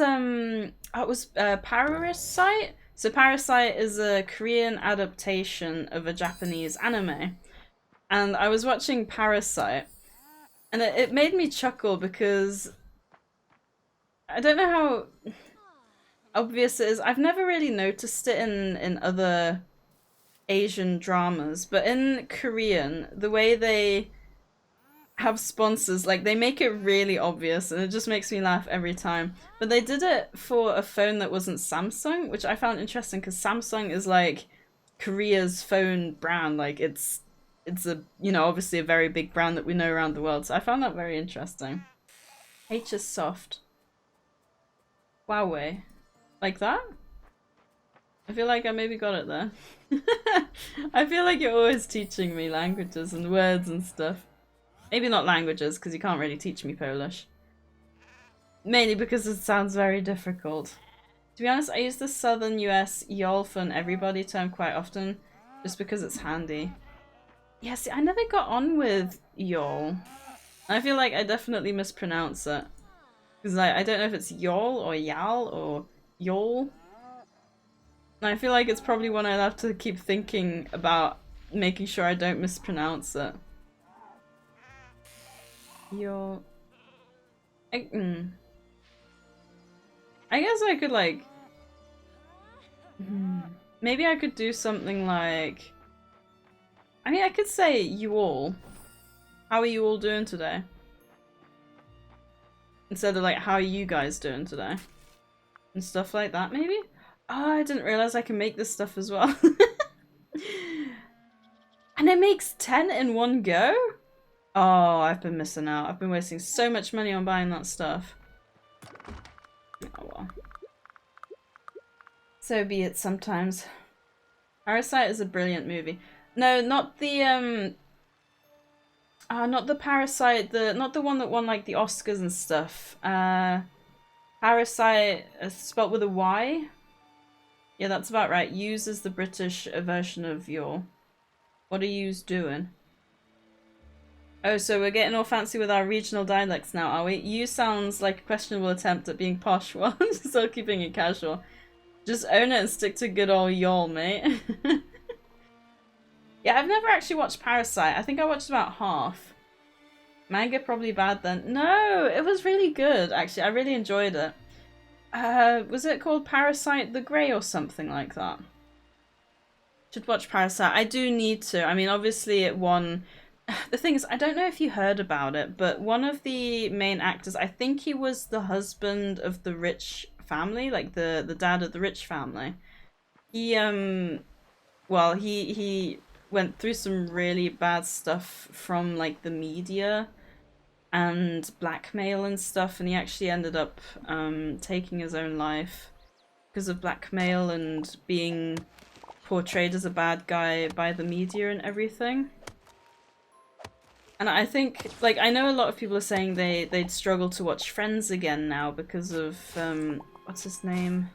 Parasite? So Parasite is a Korean adaptation of a Japanese anime. And I was watching Parasite, and it made me chuckle because I don't know how obvious it is. I've never really noticed it in other Asian dramas, but in Korean, the way they have sponsors. Like, they make it really obvious, and it just makes me laugh every time. But they did it for a phone that wasn't Samsung, which I found interesting because Samsung is like Korea's phone brand. Like, it's a, you know, obviously a very big brand that we know around the world. So I found that very interesting. H is soft. Huawei. Like that? I feel like I maybe got it there. I feel like you're always teaching me languages and words and stuff. Maybe not languages, because you can't really teach me Polish. Mainly because it sounds very difficult. To be honest, I use the southern US y'all for an everybody term quite often, just because it's handy. Yeah, see, I never got on with y'all. I feel like I definitely mispronounce it. Because I don't know if it's y'all or y'all or y'all. And I feel like it's probably one I'd have to keep thinking about, making sure I don't mispronounce it. Y'all. I guess I could like... Maybe I could do something like... I mean, I could say you all. How are you all doing today? Instead of like, how are you guys doing today? And stuff like that, maybe? Oh, I didn't realize I can make this stuff as well. And it makes 10 in one go? Oh, I've been missing out. I've been wasting so much money on buying that stuff. Oh well. So be it sometimes. Parasite is a brilliant movie. No, not the not the Parasite, not the one that won like the Oscars and stuff. Parasite, spelt with a Y. Yeah, that's about right. Use is the British version of your. What are yous doing? Oh, so we're getting all fancy with our regional dialects now, are we? You sounds like a questionable attempt at being posh while still keeping it casual. Just own it and stick to good old y'all, mate. Yeah, I've never actually watched Parasite. I think I watched about half. Manga probably bad then. No, it was really good, actually. I really enjoyed it. Was it called Parasite the Grey or something like that? Should watch Parasite. I do need to. I mean, obviously it won... The thing is, I don't know if you heard about it, but one of the main actors, I think he was the husband of the rich family, like the dad of the rich family. He, well, he went through some really bad stuff from, like, the media and blackmail and stuff, and he actually ended up taking his own life because of blackmail and being portrayed as a bad guy by the media and everything. And I think, like, I know a lot of people are saying they'd struggle to watch Friends again now because of, what's his name?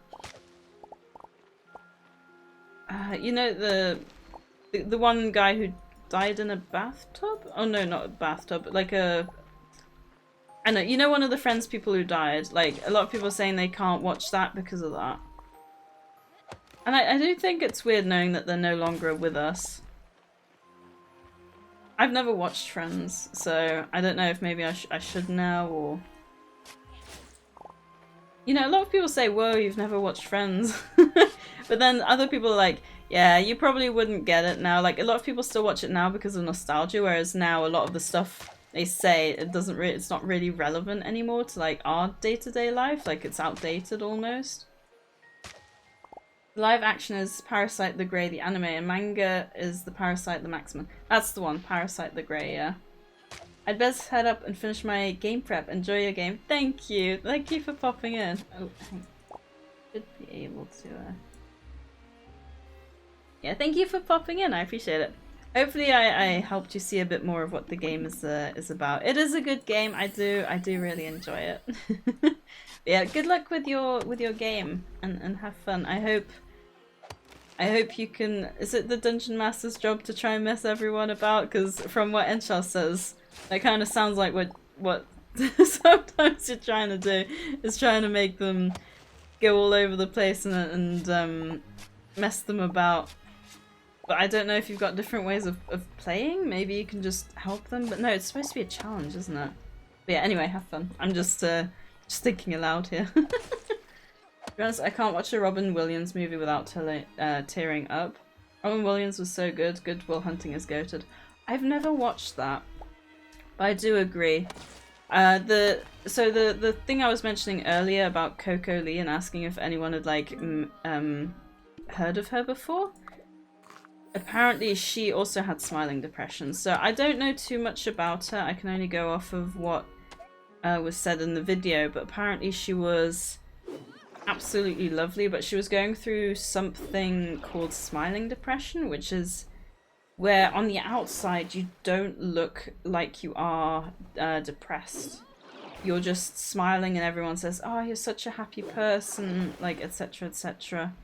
You know, the one guy who died in a bathtub? Oh no, not a bathtub, like a... I know, you know, one of the Friends people who died? Like, a lot of people are saying they can't watch that because of that. And I do think it's weird knowing that they're no longer with us. I've never watched Friends, so I don't know if maybe I should now, or... You know, a lot of people say, whoa, you've never watched Friends. But then other people are like, yeah, you probably wouldn't get it now. Like, a lot of people still watch it now because of nostalgia, whereas now a lot of the stuff they say, it's not really relevant anymore to, like, our day-to-day life. Like, it's outdated almost. Live action is Parasite the Grey, the anime, and manga is the Parasite the Maximum. That's the one, Parasite the Grey, yeah. I'd best head up and finish my game prep. Enjoy your game. Thank you. Thank you for popping in. Oh, I should be able to... Yeah, thank you for popping in. I appreciate it. Hopefully I helped you see a bit more of what the game is about. It is a good game. I do really enjoy it. Yeah, good luck with your game and have fun. I hope you can... Is it the Dungeon Master's job to try and mess everyone about? Because from what Enshal says, that kind of sounds like what sometimes you're trying to do, is trying to make them go all over the place and mess them about. But I don't know if you've got different ways of playing. Maybe you can just help them. But no, it's supposed to be a challenge, isn't it? But yeah, anyway, have fun. I'm just thinking aloud here. To be honest, I can't watch a Robin Williams movie without tearing up. Robin Williams was so good. Good Will Hunting is goated. I've never watched that. But I do agree. So the thing I was mentioning earlier about Coco Lee and asking if anyone had like heard of her before. Apparently she also had smiling depression, so I don't know too much about her. I can only go off of what was said in the video, but apparently she was absolutely lovely, but she was going through something called smiling depression, which is where on the outside you don't look like you are depressed. You're just smiling and everyone says, oh, you're such a happy person, like, etc, etc.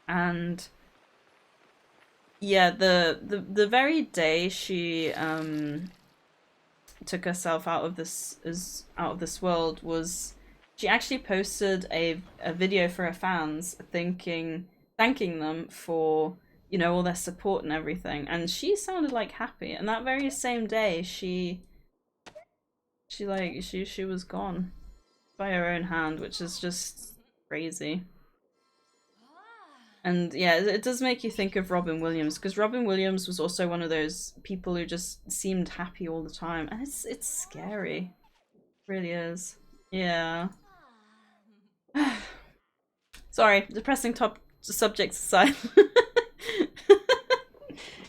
And yeah, the very day she took herself out of this world was she actually posted a video for her fans thanking them for, you know, all their support and everything, and she sounded like happy. And that very same day she was gone by her own hand, which is just crazy. And yeah, it does make you think of Robin Williams, because Robin Williams was also one of those people who just seemed happy all the time, and it's scary. It really is. Yeah. Sorry, depressing subjects aside.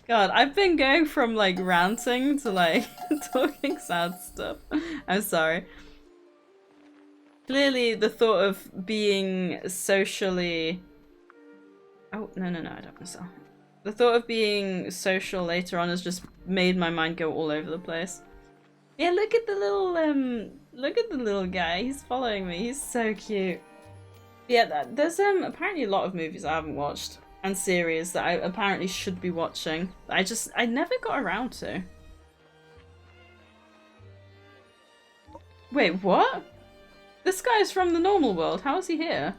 God, I've been going from like ranting to like talking sad stuff. I'm sorry. Clearly the thought of being socially... Oh, no, I don't want to sell. The thought of being social later on has just made my mind go all over the place. Yeah, look at the little guy. He's following me. He's so cute. Yeah, there's apparently a lot of movies I haven't watched and series that I apparently should be watching. I never got around to. Wait, what? This guy's from the normal world. How is he here?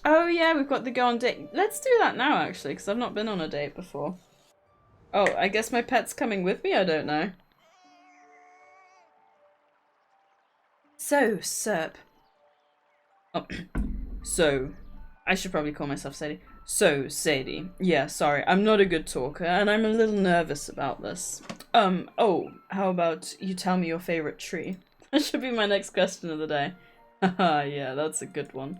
Oh yeah, we've got the go on date. Let's do that now, actually, because I've not been on a date before. Oh, I guess my pet's coming with me? I don't know. So, Serp. Oh, so, I should probably call myself Sadie. So, Sadie. Yeah, sorry, I'm not a good talker, and I'm a little nervous about this. Oh, how about you tell me your favorite tree? That should be my next question of the day. Haha, yeah, that's a good one.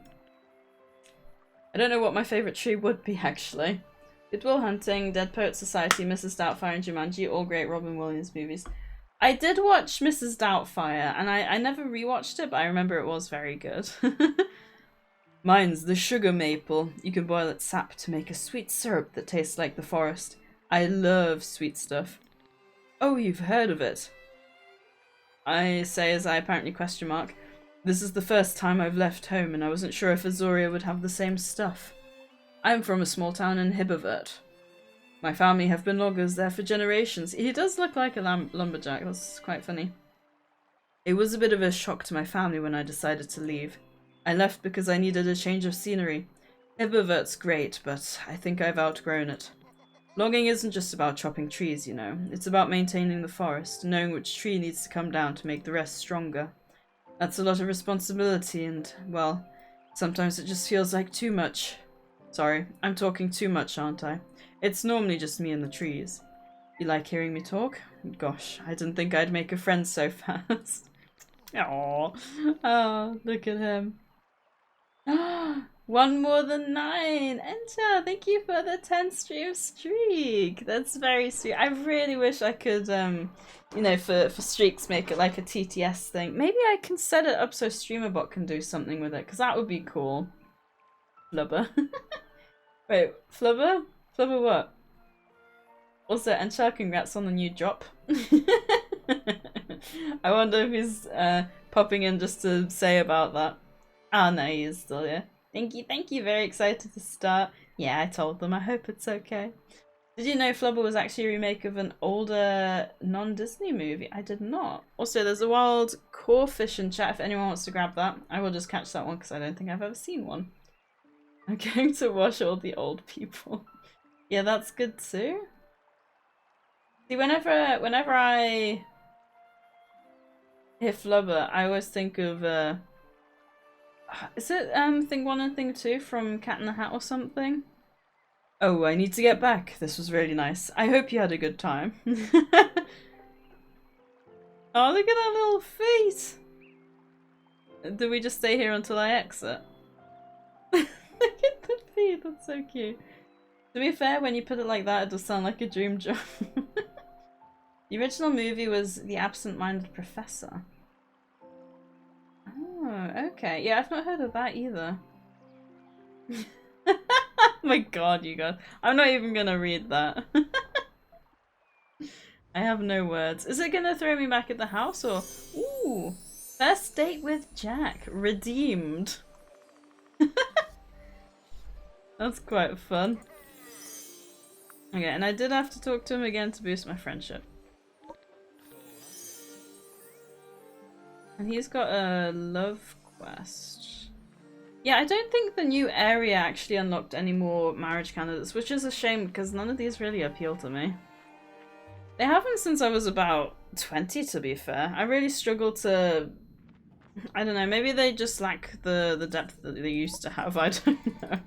I don't know what my favourite tree would be, actually. Good Will Hunting, Dead Poet Society, Mrs. Doubtfire, and Jumanji, all great Robin Williams movies. I did watch Mrs. Doubtfire, and I never rewatched it, but I remember it was very good. Mine's the sugar maple. You can boil its sap to make a sweet syrup that tastes like the forest. I love sweet stuff. Oh, you've heard of it? I say as I apparently question mark. This is the first time I've left home, and I wasn't sure if Azoria would have the same stuff. I'm from a small town in Hibbovert. My family have been loggers there for generations. He does look like a lumberjack, that's quite funny. It was a bit of a shock to my family when I decided to leave. I left because I needed a change of scenery. Hibbovert's great, but I think I've outgrown it. Logging isn't just about chopping trees, you know. It's about maintaining the forest, knowing which tree needs to come down to make the rest stronger. That's a lot of responsibility and, well, sometimes it just feels like too much. Sorry, I'm talking too much, aren't I? It's normally just me and the trees. You like hearing me talk? Gosh, I didn't think I'd make a friend so fast. Aww. Oh, look at him. One more than 9! Enter! Thank you for the 10 stream streak! That's very sweet. I really wish I could, you know, for streaks make it like a TTS thing. Maybe I can set it up so StreamerBot can do something with it, because that would be cool. Flubber. Wait, Flubber? Flubber what? Also, Enchar, congrats on the new drop. I wonder if he's popping in just to say about that. Oh no, he is still here. Thank you, very excited to start. Yeah, I told them, I hope it's okay. Did you know Flubber was actually a remake of an older non-Disney movie? I did not. Also, there's a wild corefish in chat if anyone wants to grab that. I will just catch that one because I don't think I've ever seen one. I'm going to watch all the old people. Yeah, that's good too. See, whenever I hear Flubber, I always think of is it Thing 1 and Thing 2 from Cat in the Hat or something? Oh, I need to get back. This was really nice. I hope you had a good time. Oh, look at her little feet! Do we just stay here until I exit? Look at the feet, that's so cute. To be fair, when you put it like that, it does sound like a dream job. The original movie was The Absent-Minded Professor. Oh, okay. Yeah, I've not heard of that either. Oh my god, you guys. I'm not even gonna read that. I have no words. Is it gonna throw me back at the house or... Ooh! First date with Jack. Redeemed. That's quite fun. Okay, and I did have to talk to him again to boost my friendship. And he's got a love quest. Yeah, I don't think the new area actually unlocked any more marriage candidates, which is a shame because none of these really appeal to me. They haven't since I was about 20, to be fair. I really struggle to... I don't know, maybe they just lack the depth that they used to have, I don't know.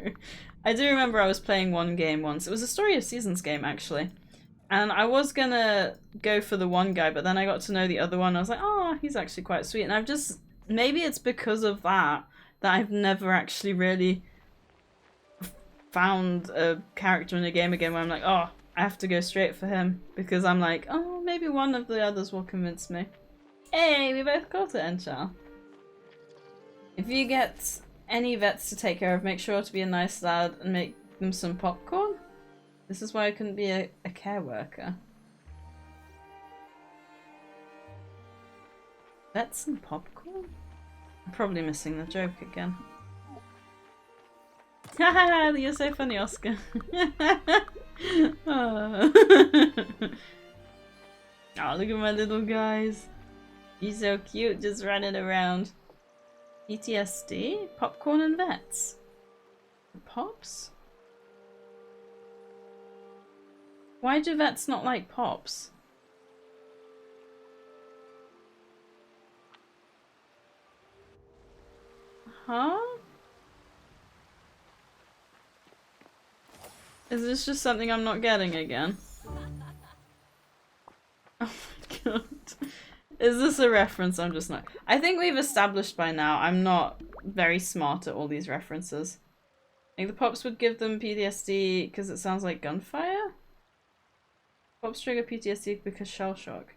I do remember I was playing one game once. It was a Story of Seasons game, actually. And I was gonna go for the one guy, but then I got to know the other one. I was like, oh, he's actually quite sweet. And I've just... Maybe it's because of that I've never actually really found a character in a game again where I'm like, oh, I have to go straight for him. Because I'm like, oh, maybe one of the others will convince me. Hey, we both got it, Enchal. If you get any vets to take care of, make sure to be a nice lad and make them some popcorn. This is why I couldn't be a care worker. Vets and popcorn? I'm probably missing the joke again. Haha, you're so funny, Oscar. Oh. Oh, look at my little guys. He's so cute, just running around. PTSD? Popcorn and vets. Pops? Why do vets not like pops? Huh? Is this just something I'm not getting again? Oh my god. Is this a reference? I'm just not. I think we've established by now I'm not very smart at all these references. Like the pops would give them PTSD because it sounds like gunfire? Pops trigger PTSD because shell shock.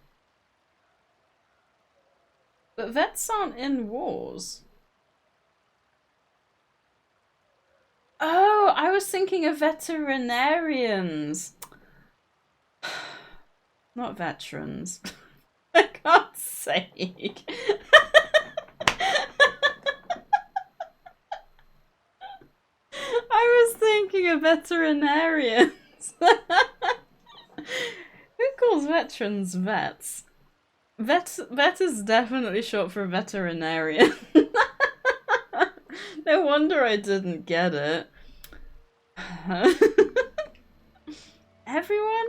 But vets aren't in wars. Oh, I was thinking of veterinarians. Not veterans. For God's sake. I was thinking of veterinarians. Who calls veterans vets? Vet is definitely short for veterinarian. No wonder I didn't get it. Everyone?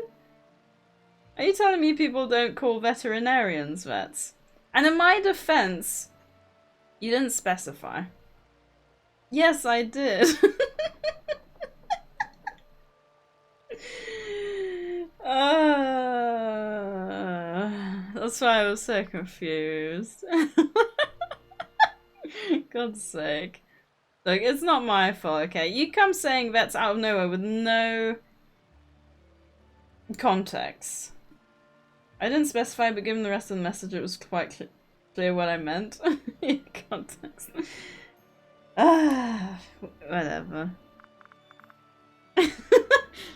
Are you telling me people don't call veterinarians vets? And in my defense, you didn't specify. Yes, I did. That's why I was so confused. God's sake. Look, it's not my fault, okay? You come saying vets out of nowhere with no context. I didn't specify, but given the rest of the message, it was quite clear what I meant. Context. Whatever.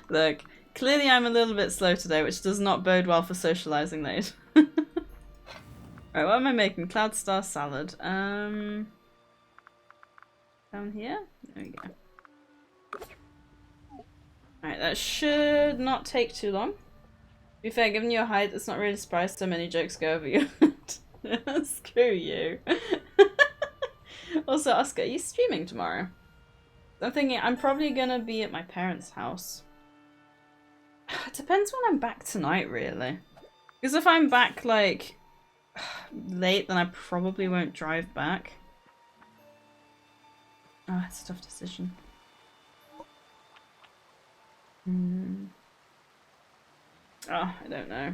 Look, clearly I'm a little bit slow today, which does not bode well for socializing later. Right, what am I making? Cloud Star salad. Down here? There we go. Alright, that should not take too long. To be fair, given your height, it's not really surprised so many jokes go over your head. Screw you. Also, Oscar, are you streaming tomorrow? I'm thinking I'm probably gonna be at my parents' house. It depends when I'm back tonight, really. Because if I'm back, like, late, then I probably won't drive back. Oh, it's a tough decision. Oh, I don't know.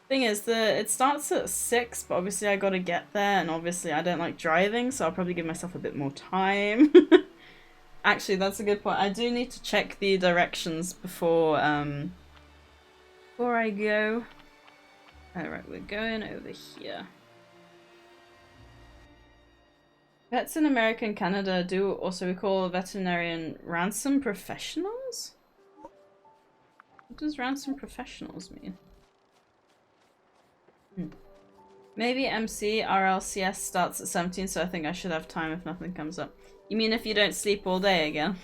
Thing is, it starts at 6, but obviously I gotta get there, and obviously I don't like driving, so I'll probably give myself a bit more time. Actually, that's a good point. I do need to check the directions before I go. Alright, we're going over here. Vets in America and Canada do also call veterinarian ransom professionals? What does ransom professionals mean? Maybe MC RLCS starts at 17, so I think I should have time if nothing comes up. You mean if you don't sleep all day again?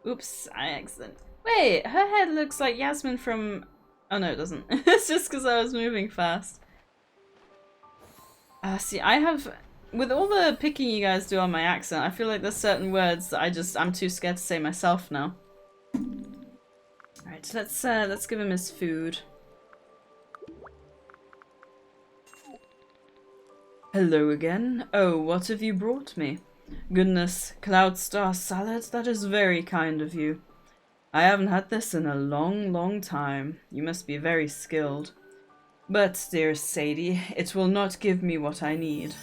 Oops, I accident. Wait, her head looks like Yasmin from... Oh no, it doesn't. It's just because I was moving fast. See, I have... With all the picking you guys do on my accent, I feel like there's certain words that I'm too scared to say myself now. Alright, let's give him his food. Hello again. Oh, what have you brought me? Goodness, Cloud Star salad? That is very kind of you. I haven't had this in a long, long time. You must be very skilled. But, dear Sadie, it will not give me what I need.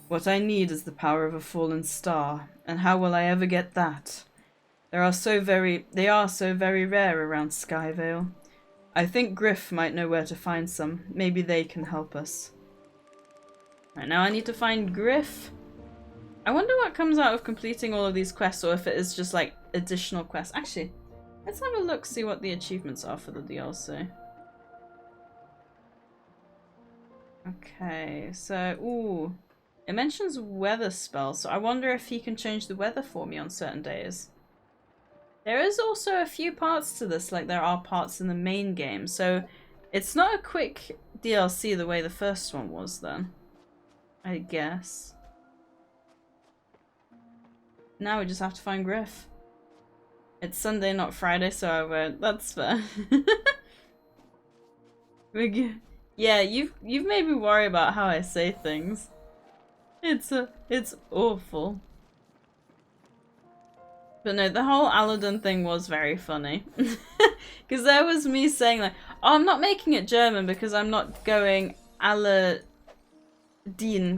What I need is the power of a fallen star, and how will I ever get that? They are so very rare around Skyvale. I think Griff might know where to find some. Maybe they can help us. Right, now I need to find Griff. I wonder what comes out of completing all of these quests, or if it is just like additional quests. Actually, let's have a look, see what the achievements are for the DLC. Okay, so, ooh. It mentions weather spells, so I wonder if he can change the weather for me on certain days. There is also a few parts to this, like there are parts in the main game, so it's not a quick DLC the way the first one was then. I guess. Now we just have to find Griff. It's Sunday, not Friday, so I won't. That's fair. Yeah, you've made me worry about how I say things. It's awful. But no, the whole Aladdin thing was very funny. Because there was me saying like, oh, I'm not making it German because I'm not going Aladdin,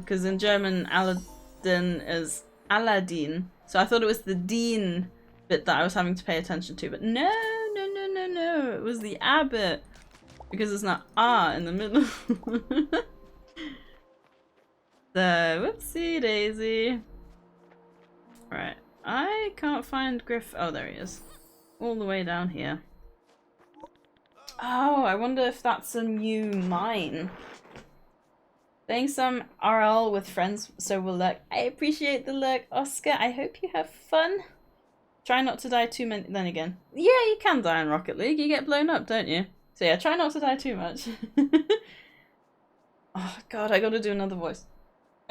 because in German Aladdin is Aladdin. So I thought it was the Dean bit that I was having to pay attention to, but no, it was the A bit. Because there's not ah in the middle. So, whoopsie daisy. Right, I can't find Griff. Oh, there he is. All the way down here. Oh, I wonder if that's a new mine. Playing some RL with friends, so we'll lurk. I appreciate the lurk, Oscar. I hope you have fun. Try not to die too many. Then again, yeah, you can die in Rocket League. You get blown up, don't you? So yeah, try not to die too much. Oh god, I gotta do another voice.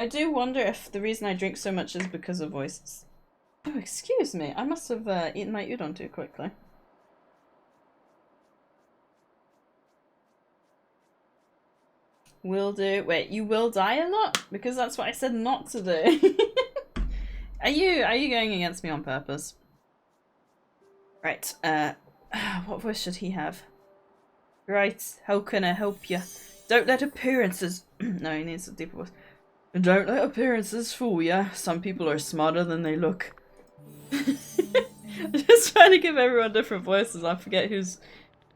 I do wonder if the reason I drink so much is because of voices. Oh, excuse me. I must have eaten my udon too quickly. Will do. Wait, you will die a lot? Because that's what I said not to do. Are you going against me on purpose? Right, what voice should he have? Right, how can I help you? Don't let appearances... No, he needs a deeper voice. Don't let appearances fool ya. Some people are smarter than they look. I'm just trying to give everyone different voices. I forget who's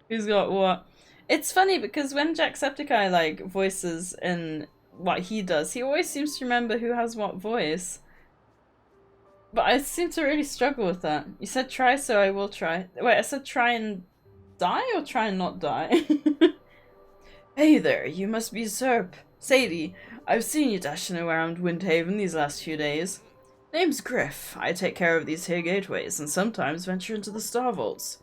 got what. It's funny because when Jacksepticeye like voices in what he does, he always seems to remember who has what voice. But I seem to really struggle with that. You said try, so I will try. Wait, I said try and die or try and not die? Hey there, you must be Serp. Sadie, I've seen you dashing around Windhaven these last few days. Name's Griff. I take care of these here gateways and sometimes venture into the Star Vaults.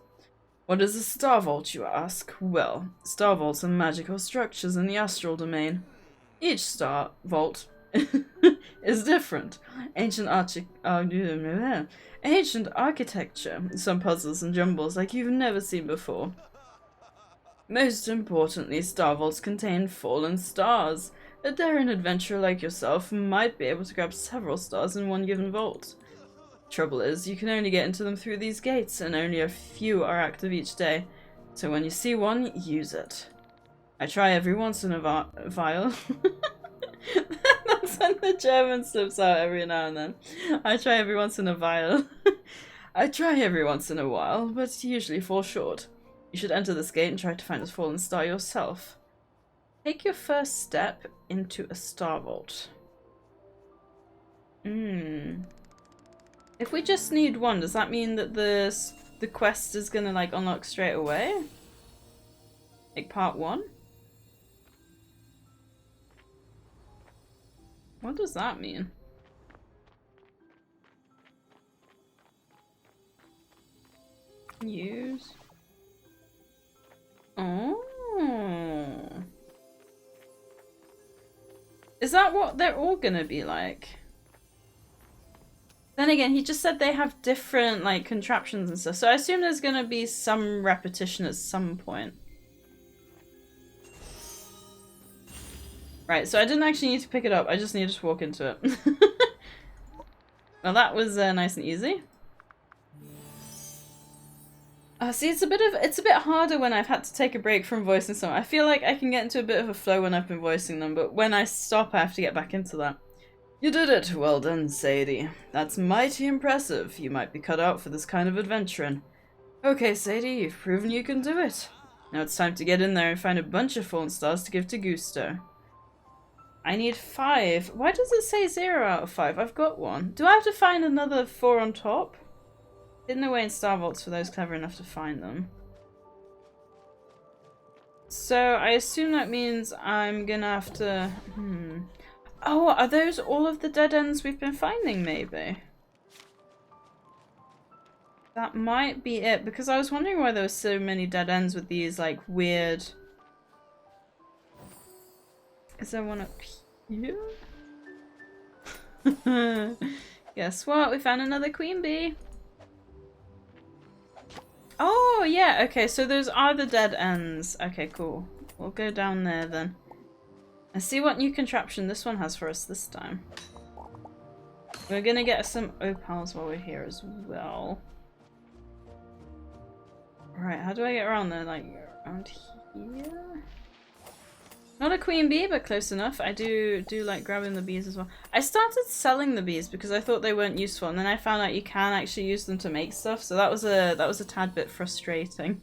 What is a Star Vault, you ask? Well, Star Vaults are magical structures in the astral domain. Each Star Vault is different. Ancient architecture, some puzzles and jumbles like you've never seen before. Most importantly, Star Vaults contain fallen stars. A daring adventurer like yourself might be able to grab several stars in one given vault. Trouble is, you can only get into them through these gates, and only a few are active each day. So when you see one, use it. I try every once in a while. That's when the German slips out every now and then. I try every once in a while. I try every once in a while, but usually fall short. You should enter this gate and try to find a fallen star yourself. Take your first step into a star vault. If we just need one, does that mean that the quest is gonna like unlock straight away? Like part 1? What does that mean? Use. Oh. Is that what they're all gonna be like? Then again, he just said they have different like contraptions and stuff, so I assume there's gonna be some repetition at some point. Right, so I didn't actually need to pick it up, I just needed to walk into it. Well, that was nice and easy. See, it's a bit harder when I've had to take a break from voicing someone. I feel like I can get into a bit of a flow when I've been voicing them, but when I stop, I have to get back into that. You did it! Well done, Sadie. That's mighty impressive. You might be cut out for this kind of adventuring. Okay, Sadie, you've proven you can do it. Now it's time to get in there and find a bunch of fallen stars to give to Gusto. I need 5. Why does it say 0 out of 5? I've got 1. Do I have to find another 4 on top? Hidden away in star vaults for those clever enough to find them. So I assume that means I'm gonna have to... Oh, are those all of the dead ends we've been finding, maybe? That might be it, because I was wondering why there were so many dead ends with these, like, weird... Is there one up here? Guess what? We found another queen bee. Oh, yeah, okay, so those are the dead ends. Okay, cool. We'll go down there then. And see what new contraption this one has for us this time. We're gonna get some opals while we're here as well. Right, how do I get around there? Like, around here? Not a queen bee, but close enough. I do like grabbing the bees as well. I started selling the bees because I thought they weren't useful, and then I found out you can actually use them to make stuff, so that was a tad bit frustrating.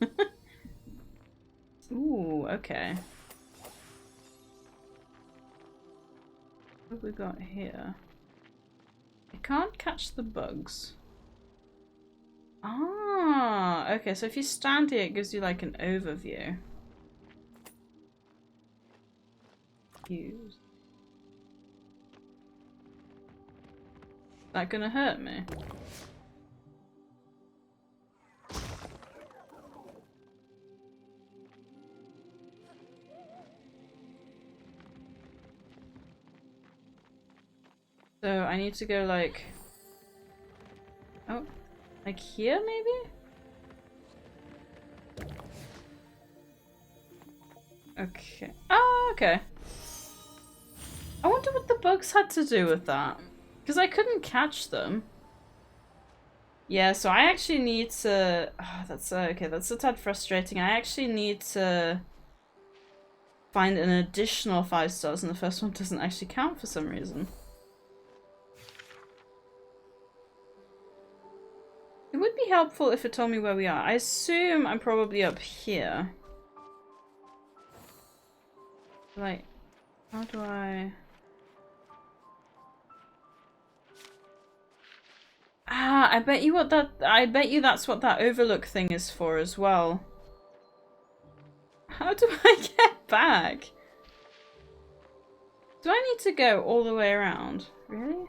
Ooh, okay. What have we got here? I can't catch the bugs. Ah, okay, so if you stand here, it gives you like an overview. Use. Is that gonna hurt me? So I need to go like... Oh, like here maybe? Okay. Oh, okay. I wonder what the bugs had to do with that. Because I couldn't catch them. Yeah, so I actually need to... Oh, that's okay, that's a tad frustrating. I actually need to find an additional 5 stars, and the first one doesn't actually count for some reason. It would be helpful if it told me where we are. I assume I'm probably up here. Like, how do I... Ah, I bet you that's what that overlook thing is for as well. How do I get back? Do I need to go all the way around? Really?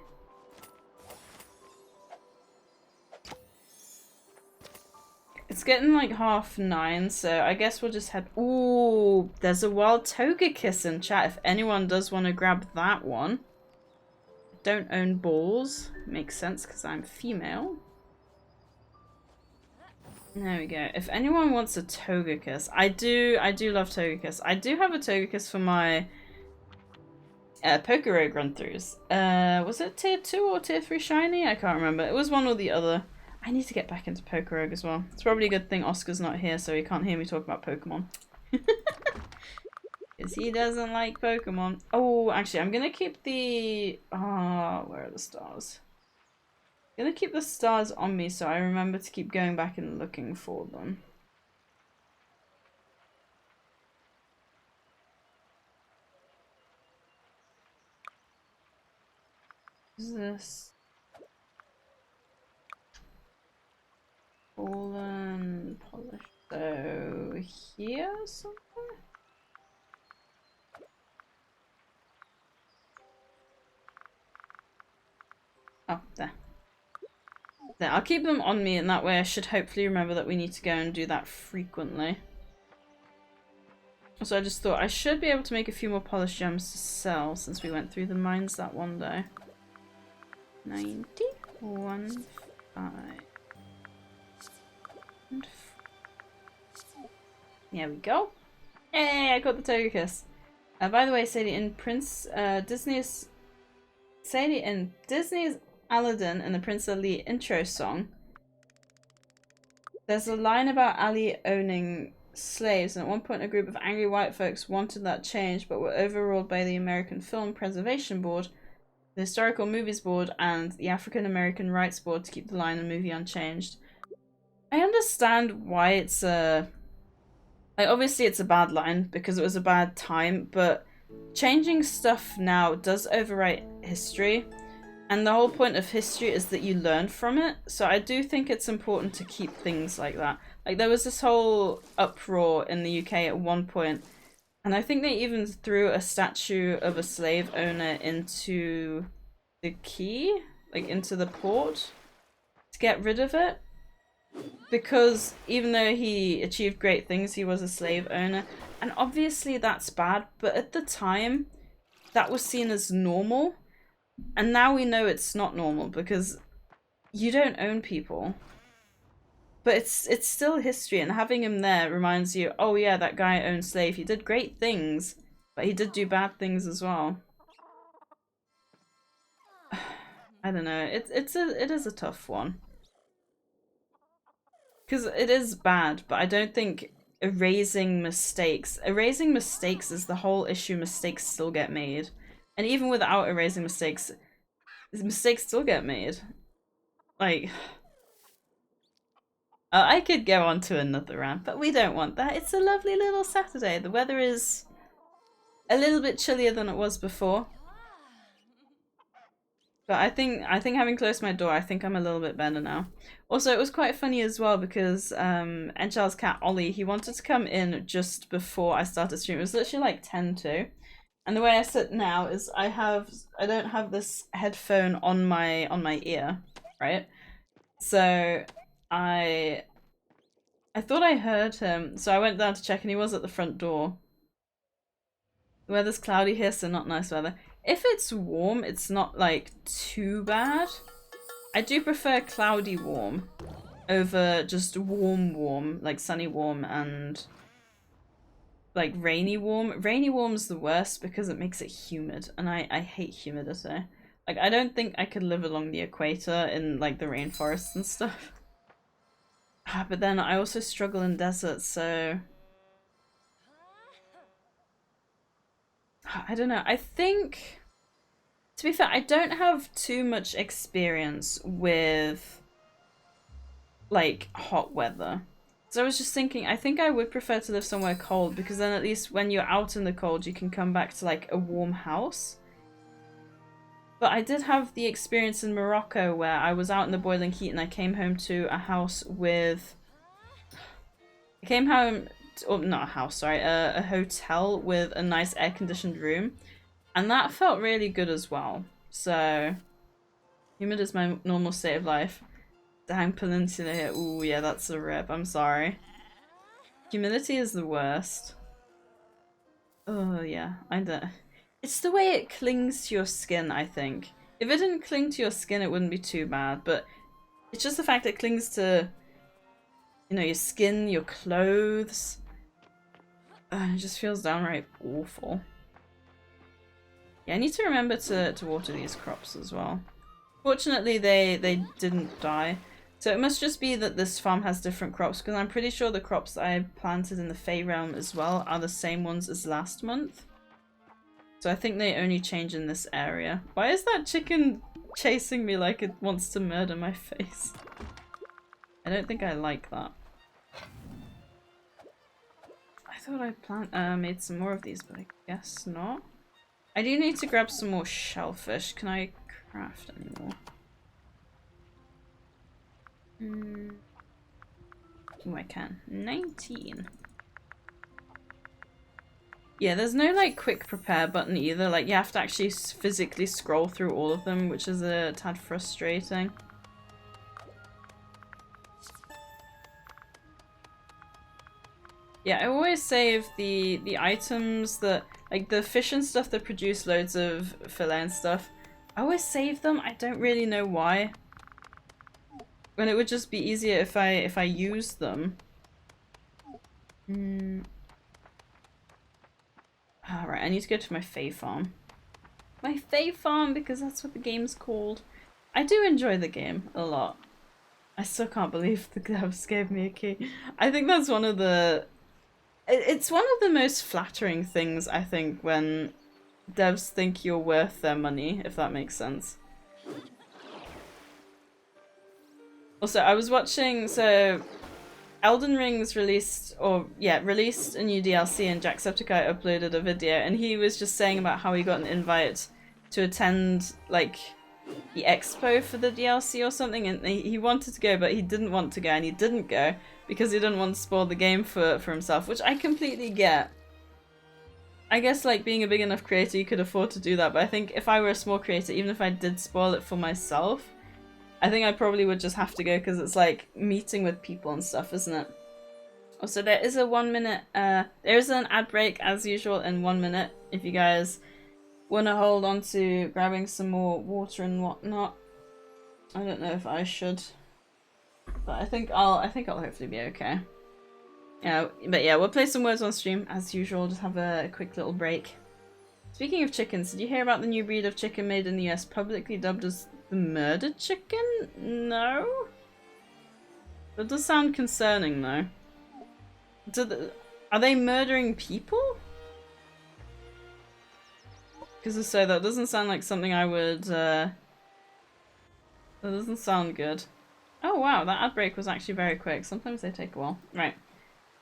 It's getting like 9:30, so I guess we'll just head... Ooh, there's a wild toga kiss in chat if anyone does want to grab that one. Don't own balls. Makes sense because I'm female. There we go. If anyone wants a Togekiss, I do love Togekiss. I do have a Togekiss for my Pokerogue run-throughs. Was it tier 2 or tier 3 shiny? I can't remember. It was one or the other. I need to get back into Pokerogue as well. It's probably a good thing Oscar's not here so he can't hear me talk about Pokemon. Because he doesn't like Pokemon. Oh, actually, I'm gonna keep the... where are the stars? I'm gonna keep the stars on me so I remember to keep going back and looking for them. What is this? Fallen polish. So here somewhere? Oh, there. There, I'll keep them on me and that way I should hopefully remember that we need to go and do that frequently. So I just thought I should be able to make a few more polished gems to sell since we went through the mines that one day. 91, 5. There we go. Hey, I got the Togekiss. By the way, Sadie, in Disney's Aladdin and the Prince Ali intro song, there's a line about Ali owning slaves, and at one point a group of angry white folks wanted that changed but were overruled by the American Film Preservation Board, the Historical Movies Board, and the African American Rights Board to keep the line and movie unchanged. I understand why it's a... Like, obviously it's a bad line because it was a bad time, but changing stuff now does overwrite history. And the whole point of history is that you learn from it. So I do think it's important to keep things like that. Like, there was this whole uproar in the UK at one point, and I think they even threw a statue of a slave owner into the quay, like into the port, to get rid of it. Because even though he achieved great things, he was a slave owner. And obviously that's bad, but at the time, that was seen as normal. And now we know it's not normal because you don't own people. But it's still history, and having him there reminds you, oh yeah, that guy owned slave. He did great things, but he did do bad things as well. I don't know. It is a tough one. Because it is bad, but I don't think erasing mistakes is the whole issue. Mistakes still get made. And even without erasing mistakes still get made. Like, I could go on to another rant, but we don't want that. It's a lovely little Saturday. The weather is a little bit chillier than it was before. But I think having closed my door, I think I'm a little bit better now. Also, it was quite funny as well because Enchal's cat Ollie, he wanted to come in just before I started streaming. It was literally like 10 to. And the way I sit now is I don't have this headphone on my ear, right? So I thought I heard him, so I went down to check and he was at the front door. The weather's cloudy here, so not nice weather. If it's warm, it's not like too bad. I do prefer cloudy warm over just warm, like sunny warm and like rainy warm. Rainy warm's the worst because it makes it humid, and I hate humidity. Like, I don't think I could live along the equator in like the rainforests and stuff. But then I also struggle in deserts, so I don't know. I think, to be fair, I don't have too much experience with like hot weather. So I was just thinking, I think I would prefer to live somewhere cold because then at least when you're out in the cold, you can come back to like a warm house. But I did have the experience in Morocco where I was out in the boiling heat and I came home to a house with... not a house, sorry, a hotel with a nice air-conditioned room. And that felt really good as well. So, humid is my normal state of life. Dang, peninsula here. Ooh, yeah, that's a rip. I'm sorry. Humidity is the worst. Oh, yeah. I don't... It's the way it clings to your skin, I think. If it didn't cling to your skin, it wouldn't be too bad. But it's just the fact it clings to, you know, your skin, your clothes. It just feels downright awful. Yeah, I need to remember to water these crops as well. Fortunately, they didn't die. So it must just be that this farm has different crops, because I'm pretty sure the crops that I planted in the Fae realm as well are the same ones as last month. So I think they only change in this area. Why is that chicken chasing me like it wants to murder my face? I don't think I like that. I thought I made some more of these, but I guess not. I do need to grab some more shellfish. Can I craft any more? Oh, I can. 19. Yeah, there's no like quick prepare button either. Like you have to actually physically scroll through all of them, which is a tad frustrating. Yeah, I always save the items that, like the fish and stuff that produce loads of fillet and stuff. I always save them. I don't really know why. When it would just be easier if I used them. Alright, I need to go to my FaeFarm. My FaeFarm, because that's what the game's called. I do enjoy the game a lot. I still can't believe the devs gave me a key. I think that's one of the... It's one of the most flattering things, I think, when devs think you're worth their money, if that makes sense. Also, I was watching, so Elden Ring's released a new DLC, and Jacksepticeye uploaded a video, and he was just saying about how he got an invite to attend, like, the expo for the DLC or something, and he wanted to go, but he didn't want to go, and he didn't go because he didn't want to spoil the game for himself, which I completely get. I guess, like, being a big enough creator, you could afford to do that, but I think if I were a small creator, even if I did spoil it for myself, I think I probably would just have to go, because it's like meeting with people and stuff, isn't it? Also, there is a 1 minute, there is an ad break as usual in 1 minute, if you guys want to hold on to grabbing some more water and whatnot. I don't know if I should, but I think I'll hopefully be okay. Yeah, but yeah, we'll play some words on stream as usual, just have a quick little break. Speaking of chickens, did you hear about the new breed of chicken made in the US, publicly dubbed as the murdered chicken? No? That does sound concerning though. Are they murdering people? Because if so, that doesn't sound like something I would, that doesn't sound good. Oh wow, that ad break was actually very quick. Sometimes they take a while. Right.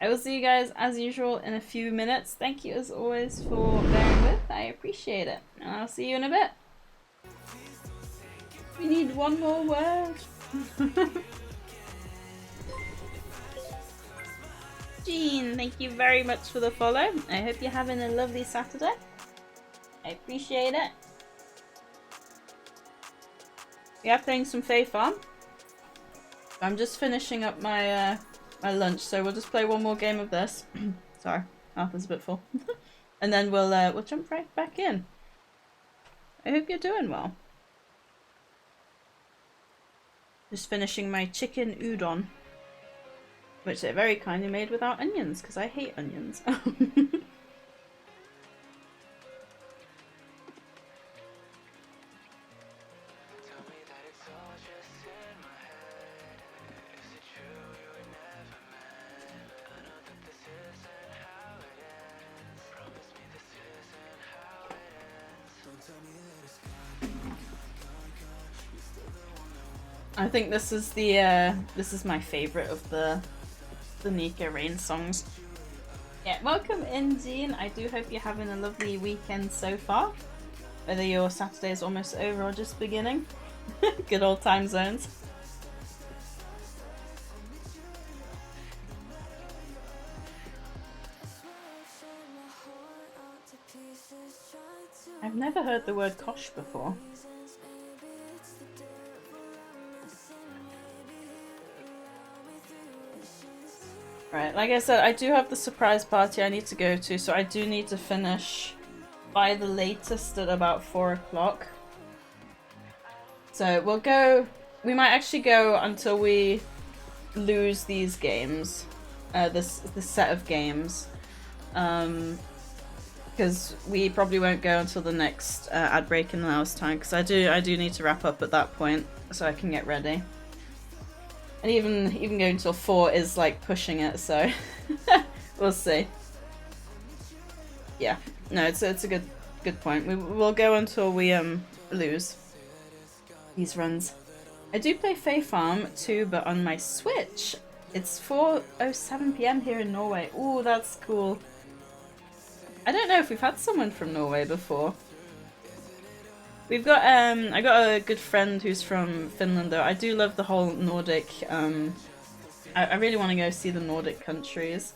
I will see you guys as usual in a few minutes. Thank you as always for bearing with. I appreciate it. And I'll see you in a bit. We need one more word. Jean, thank you very much for the follow. I hope you're having a lovely Saturday. I appreciate it. We are playing some FaeFarm. I'm just finishing up my my lunch, so we'll just play one more game of this. Sorry, mouth is a bit full. And then we'll jump right back in. I hope you're doing well. Just finishing my chicken udon, which they very kindly made without onions, because I hate onions. I think this is this is my favorite of the Nika Rain songs. Yeah, welcome in, Jean. I do hope you're having a lovely weekend so far. Whether your Saturday is almost over or just beginning. Good old time zones. I've never heard the word kosh before. Right, like I said, I do have the surprise party I need to go to, so I do need to finish by the latest at about 4 o'clock. So we'll go, we might actually go until we lose these games, this set of games, because we probably won't go until the next ad break in an hour's time, because I do need to wrap up at that point so I can get ready. And even going till 4 is like pushing it, so we'll see. Yeah, no, it's a good point. We'll go until we lose these runs. I do play FaeFarm too, but on my Switch. It's 4:07 PM here in Norway. Ooh, that's cool. I don't know if we've had someone from Norway before. We've got I got a good friend who's from Finland though. I do love the whole Nordic. I really want to go see the Nordic countries.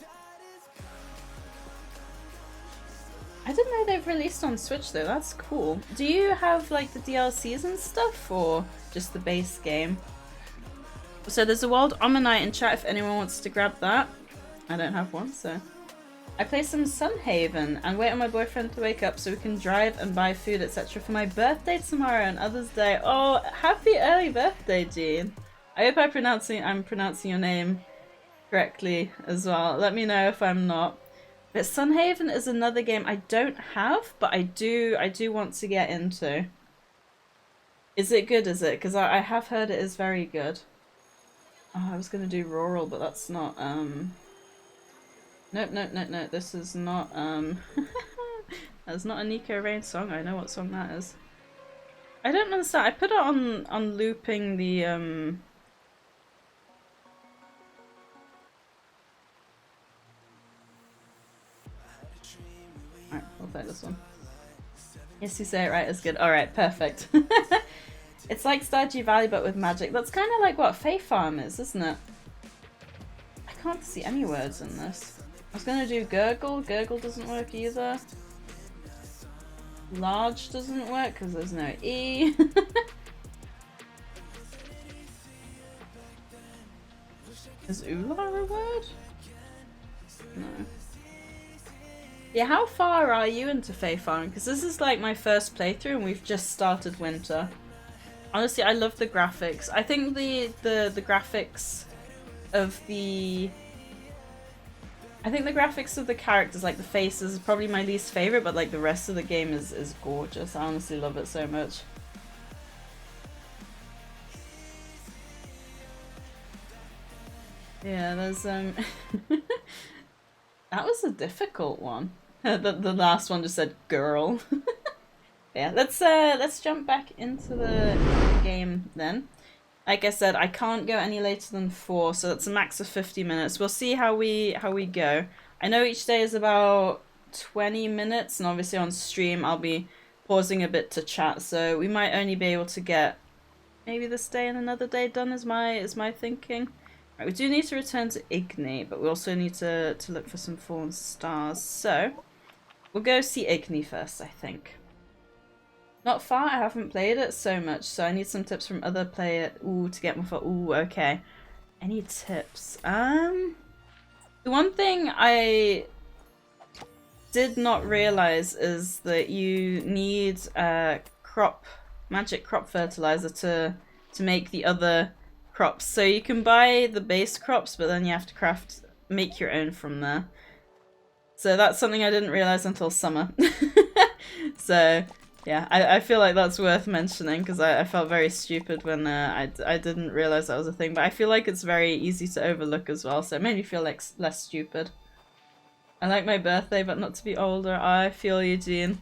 I didn't know they've released on Switch though. That's cool. Do you have like the DLCs and stuff, or just the base game? So there's a World Omanite in chat if anyone wants to grab that. I don't have one, so. I play some Sunhaven and wait on my boyfriend to wake up so we can drive and buy food, etc. for my birthday tomorrow and Others Day. Oh, happy early birthday, Jean. I hope I'm pronouncing your name correctly as well. Let me know if I'm not. But Sunhaven is another game I don't have, but I do want to get into. Is it good, is it? Because I have heard it is very good. Oh, I was going to do rural, but that's not, Nope, this is not, that's not a Nico Rain song. I know what song that is. I don't understand. I put it on looping the, Alright, we'll play this one. Yes, you say it right, it's good. Alright, perfect. It's like Stardew Valley but with magic. That's kind of like what FaeFarm is, isn't it? I can't see any words in this. I was gonna do gurgle. Gurgle doesn't work either. Large doesn't work because there's no E. Is Ular a word? No. Yeah, how far are you into FaeFarm? Because this is like my first playthrough and we've just started winter. Honestly, I love the graphics. I think the graphics of the... I think the graphics of the characters, like the faces, is probably my least favorite, but like the rest of the game is gorgeous. I honestly love it so much. Yeah, there's that was a difficult one. The last one just said girl. Yeah, let's jump back into the game then. Like I said, I can't go any later than 4, so that's a max of 50 minutes. We'll see how we go. I know each day is about 20 minutes, and obviously on stream I'll be pausing a bit to chat, so we might only be able to get maybe this day and another day done is my thinking. Right, we do need to return to Igni, but we also need to look for some fallen stars. So we'll go see Igni first, I think. Not far, I haven't played it so much, so I need some tips from other players. Ooh, to get more far. Ooh, okay. Any tips? The one thing I did not realize is that you need magic crop fertilizer to make the other crops. So you can buy the base crops, but then you have to make your own from there. So that's something I didn't realize until summer. So yeah, I feel like that's worth mentioning because I felt very stupid when I didn't realize that was a thing. But I feel like it's very easy to overlook as well, so it made me feel like less stupid. I like my birthday, but not to be older. I feel you, Jean.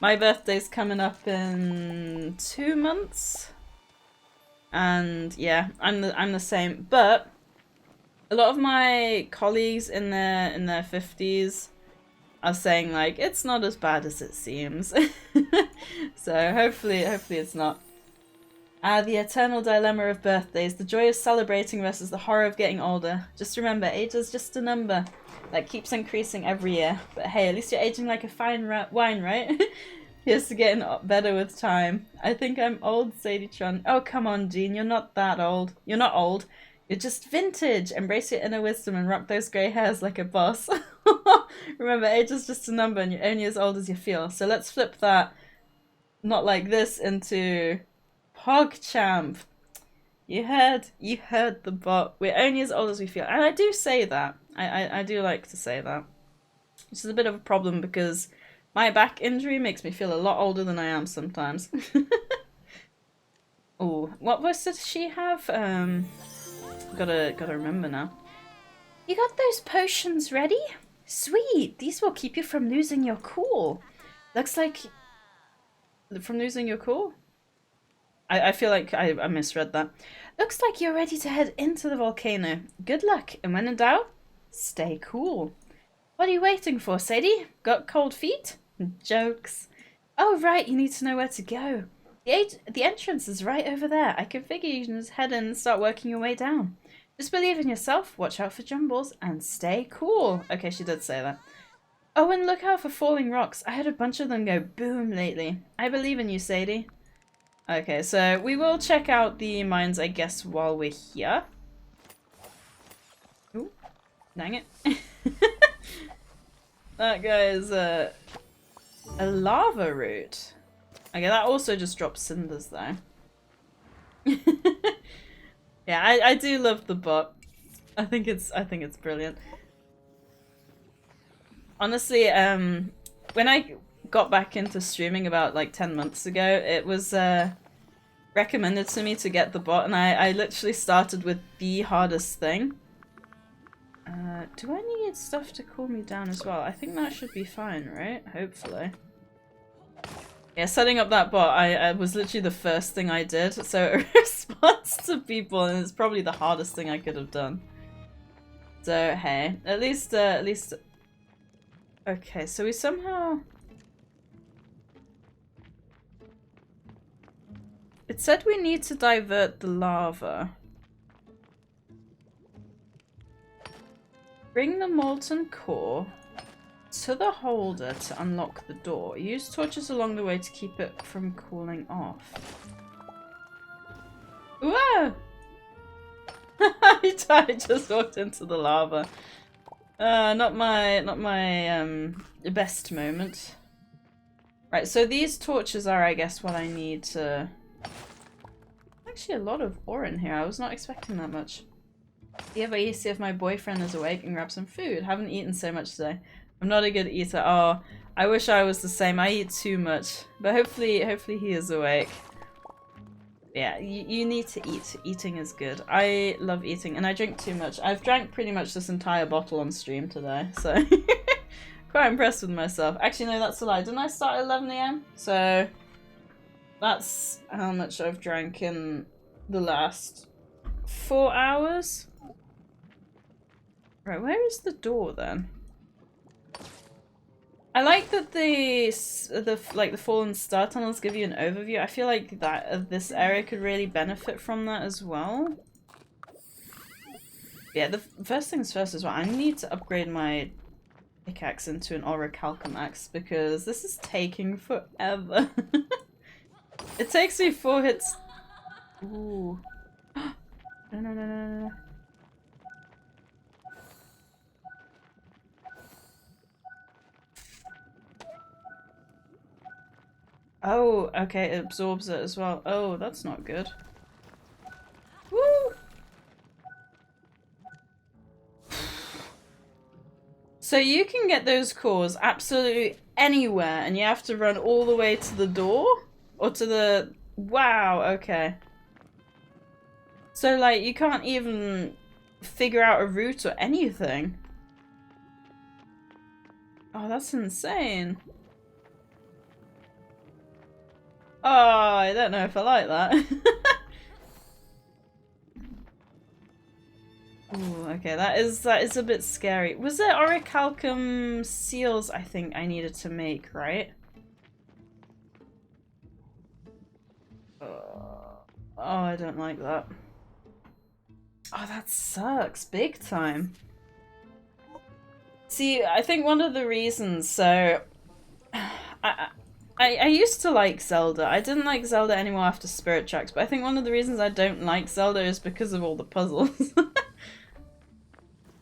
My birthday's coming up in 2 months. And yeah, I'm the same. But a lot of my colleagues in their 50s are saying like it's not as bad as it seems. So hopefully it's not. The eternal dilemma of birthdays, the joy of celebrating versus the horror of getting older. Just remember, age is just a number that keeps increasing every year. But hey, at least you're aging like a fine wine, right? Here's to getting better with time. I think I'm old, SadieTron. Oh, come on, Jean, you're not that old. You're not old. You're just vintage. Embrace your inner wisdom and rock those grey hairs like a boss. Remember, age is just a number and you're only as old as you feel. So let's flip that, not like this, into PogChamp. You heard the bot. We're only as old as we feel. And I do say that. I do like to say that. Which is a bit of a problem because my back injury makes me feel a lot older than I am sometimes. Oh, what voice did she have? Gotta remember now. You got those potions ready? Sweet! These will keep you from losing your cool. Looks like... From losing your cool? I feel like I misread that. Looks like you're ready to head into the volcano. Good luck, and when in doubt, stay cool. What are you waiting for, Sadie? Got cold feet? Jokes. Oh right, you need to know where to go. The entrance is right over there. I can figure you can just head in and start working your way down. Just believe in yourself, watch out for jumbles, and stay cool. Okay, she did say that. Oh, and look out for falling rocks. I had a bunch of them go boom lately. I believe in you, Sadie. Okay, so we will check out the mines, I guess, while we're here. Ooh, dang it. That guy's a lava root. Okay, that also just drops cinders though. Yeah, I do love the bot. I think it's brilliant. Honestly, when I got back into streaming about like 10 months ago, it was recommended to me to get the bot, and I literally started with the hardest thing. Do I need stuff to cool me down as well? I think that should be fine, right? Hopefully. Yeah, setting up that bot, I was literally the first thing I did, so it responds to people, and it's probably the hardest thing I could have done. So, hey, at least... Okay, so we somehow... It said we need to divert the lava. Bring the molten core to the holder to unlock the door. Use torches along the way to keep it from cooling off. Whoa! I just walked into the lava. Not my best moment. Right, so these torches are, I guess, what I need to... Actually, a lot of ore in here. I was not expecting that much. Yeah, but you see if my boyfriend is awake and grab some food. Haven't eaten so much today. I'm not a good eater. Oh, I wish I was the same. I eat too much. But hopefully he is awake. Yeah, you need to eat. Eating is good. I love eating, and I drink too much. I've drank pretty much this entire bottle on stream today, so quite impressed with myself. Actually, no, that's a lie. Didn't I start at 11 AM? So that's how much I've drank in the last 4 hours. Right, where is the door then? I like that the fallen star tunnels give you an overview. I feel like that this area could really benefit from that as well. Yeah, the first things first as well. I need to upgrade my pickaxe into an orichalcum axe because this is taking forever. It takes me 4 hits. Ooh. No. Oh, okay, it absorbs it as well. Oh, that's not good. Woo! So you can get those cores absolutely anywhere, and you have to run all the way to the door? Or to the... Wow, okay. So, like, you can't even figure out a route or anything. Oh, that's insane. Oh, I don't know if I like that. Ooh, okay, that is a bit scary. Was it orichalcum seals I think I needed to make, right? Oh, I don't like that. Oh, that sucks big time. See, I think one of the reasons, so I used to like Zelda. I didn't like Zelda anymore after Spirit Tracks, but I think one of the reasons I don't like Zelda is because of all the puzzles.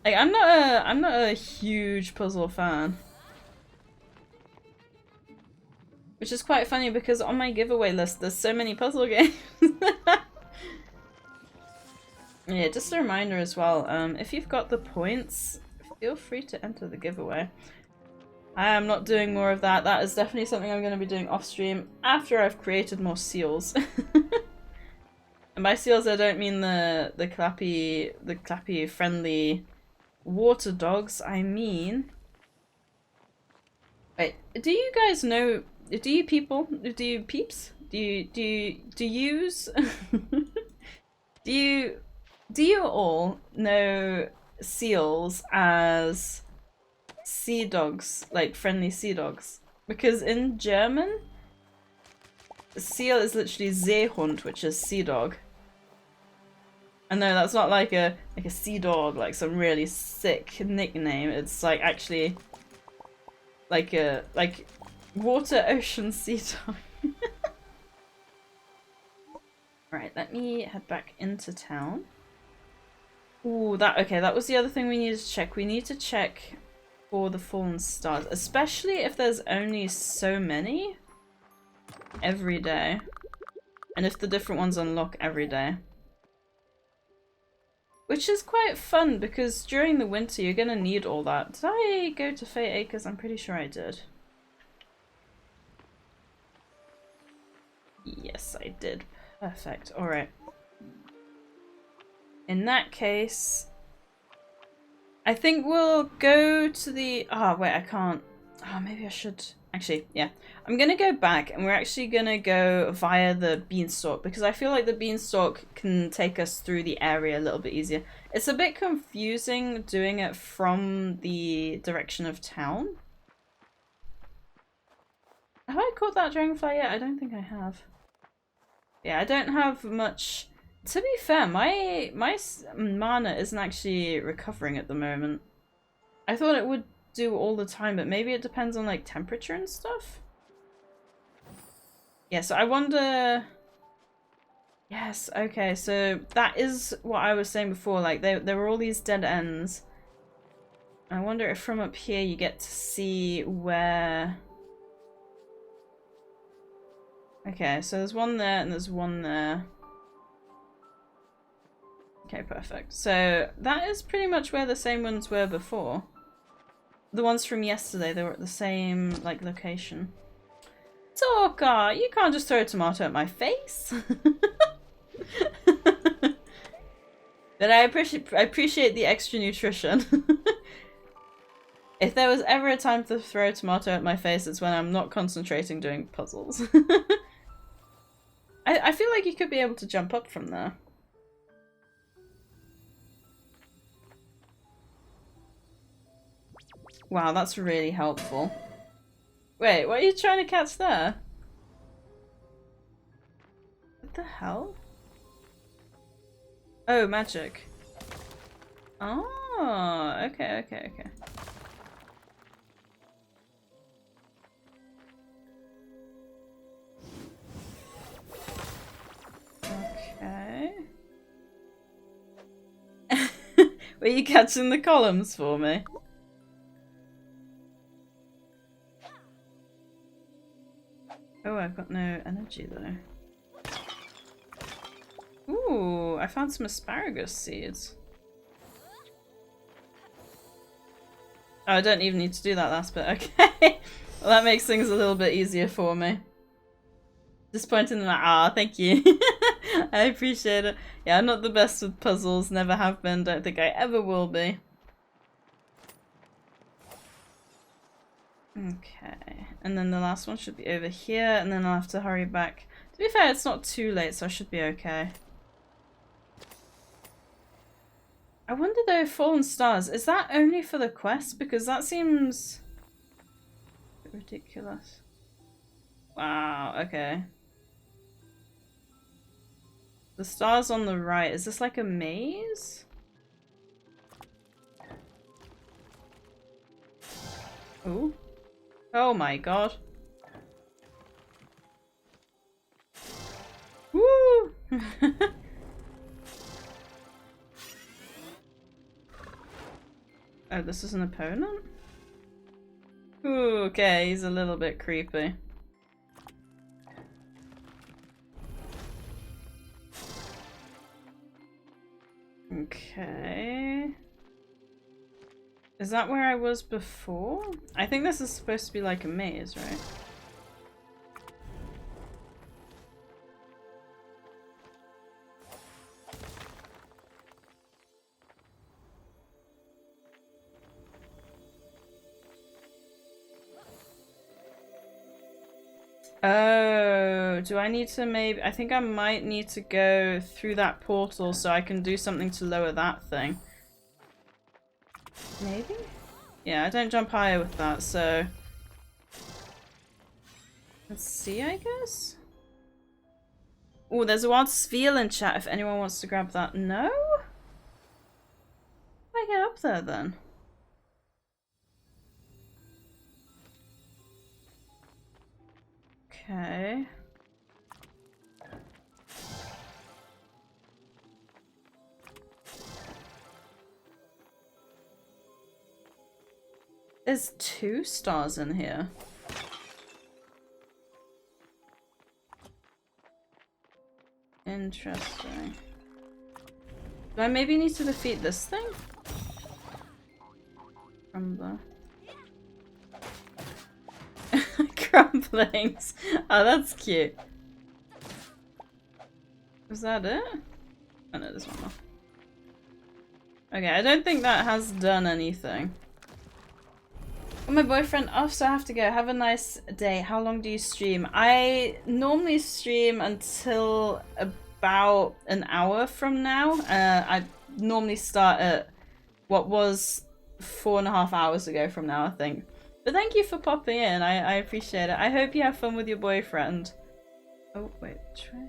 Like, I'm not a huge puzzle fan. Which is quite funny because on my giveaway list there's so many puzzle games. Yeah, just a reminder as well, if you've got the points, feel free to enter the giveaway. I am not doing more of that. That is definitely something I'm going to be doing off stream after I've created more seals. And by seals I don't mean the clappy friendly water dogs. I mean, wait, do you guys know, do you people, do you peeps, do you use do you all know seals as sea dogs, like friendly sea dogs? Because in German, seal is literally Seehund, which is sea dog. And no, that's not like a sea dog, like some really sick nickname. It's like actually like a water ocean sea dog. Right, let me head back into town. Ooh, that was the other thing we needed to check. We need to check for the fallen stars, especially if there's only so many every day. And if the different ones unlock every day. Which is quite fun because during the winter you're gonna need all that. Did I go to Fae Acres? I'm pretty sure I did. Yes, I did. Perfect. Alright. In that case, I think we'll go to the... Oh, wait, I can't. Oh, maybe I should... Actually, yeah. I'm gonna go back and we're actually gonna go via the beanstalk because I feel like the beanstalk can take us through the area a little bit easier. It's a bit confusing doing it from the direction of town. Have I caught that dragonfly yet? I don't think I have. Yeah, I don't have much... To be fair, my mana isn't actually recovering at the moment. I thought it would do all the time, but maybe it depends on like temperature and stuff. Yeah, so I wonder... Yes, okay, so that is what I was saying before, like there were all these dead ends. I wonder if from up here you get to see where... Okay, so there's one there and there's one there. Okay, perfect. So that is pretty much where the same ones were before. The ones from yesterday, they were at the same, like, location. Talker, you can't just throw a tomato at my face. But I appreciate the extra nutrition. If there was ever a time to throw a tomato at my face, it's when I'm not concentrating doing puzzles. I feel like you could be able to jump up from there. Wow, that's really helpful. Wait, what are you trying to catch there? What the hell? Oh, magic. Oh, okay. Okay. Were you catching the columns for me? Oh, I've got no energy though. Ooh, I found some asparagus seeds. Oh, I don't even need to do that last bit. Okay. Well, that makes things a little bit easier for me. Disappointed in that. Ah, thank you. I appreciate it. Yeah, I'm not the best with puzzles. Never have been. Don't think I ever will be. Okay. And then the last one should be over here. And then I'll have to hurry back. To be fair, it's not too late, so I should be okay. I wonder though, Fallen Stars, is that only for the quest? Because that seems a bit ridiculous. Wow, okay. The stars on the right, is this like a maze? Ooh. Oh my god. Woo! Oh, this is an opponent? Ooh, okay, he's a little bit creepy. Okay. Is that where I was before? I think this is supposed to be like a maze, right? Oh, do I need to maybe... I think I might need to go through that portal so I can do something to lower that thing. Maybe? Yeah, I don't jump higher with that, so... Let's see, I guess? Oh, there's a wild sphere in chat if anyone wants to grab that. No? How do I get up there then? Okay. There's 2 stars in here. Interesting. Do I maybe need to defeat this thing? Crumbler. Crumblings. Oh, that's cute. Is that it? Oh no, there's one more. Okay, I don't think that has done anything. Oh, my boyfriend off, so I have to go. Have a nice day. How long do you stream? I normally stream until about an hour from now. I normally start at what was 4.5 hours ago from now, I think. But thank you for popping in. I appreciate it. I hope you have fun with your boyfriend. Oh wait, try.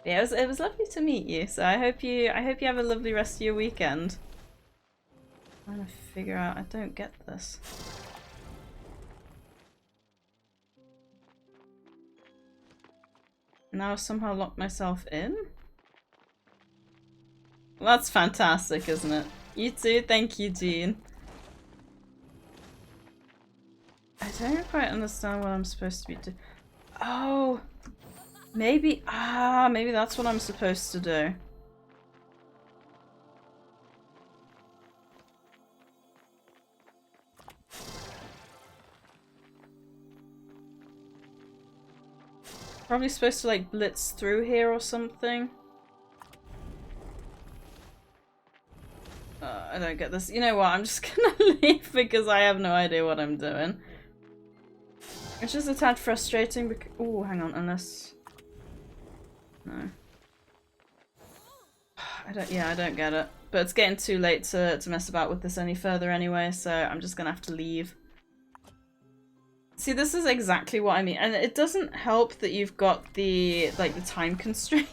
Yeah, it was lovely to meet you. So I hope you have a lovely rest of your weekend. I'm trying to figure out. I don't get this. Now I somehow locked myself in. Well, that's fantastic, isn't it? You too. Thank you, Jean. I don't quite understand what I'm supposed to be doing. Oh, maybe maybe that's what I'm supposed to do. Probably supposed to like blitz through here or something. I don't get this. You know what? I'm just gonna leave because I have no idea what I'm doing. It's just a tad frustrating because... Oh, hang on, unless... No. I don't get it. But it's getting too late to mess about with this any further anyway, so I'm just gonna have to leave. See, this is exactly what I mean. And it doesn't help that you've got the, like, the time constraint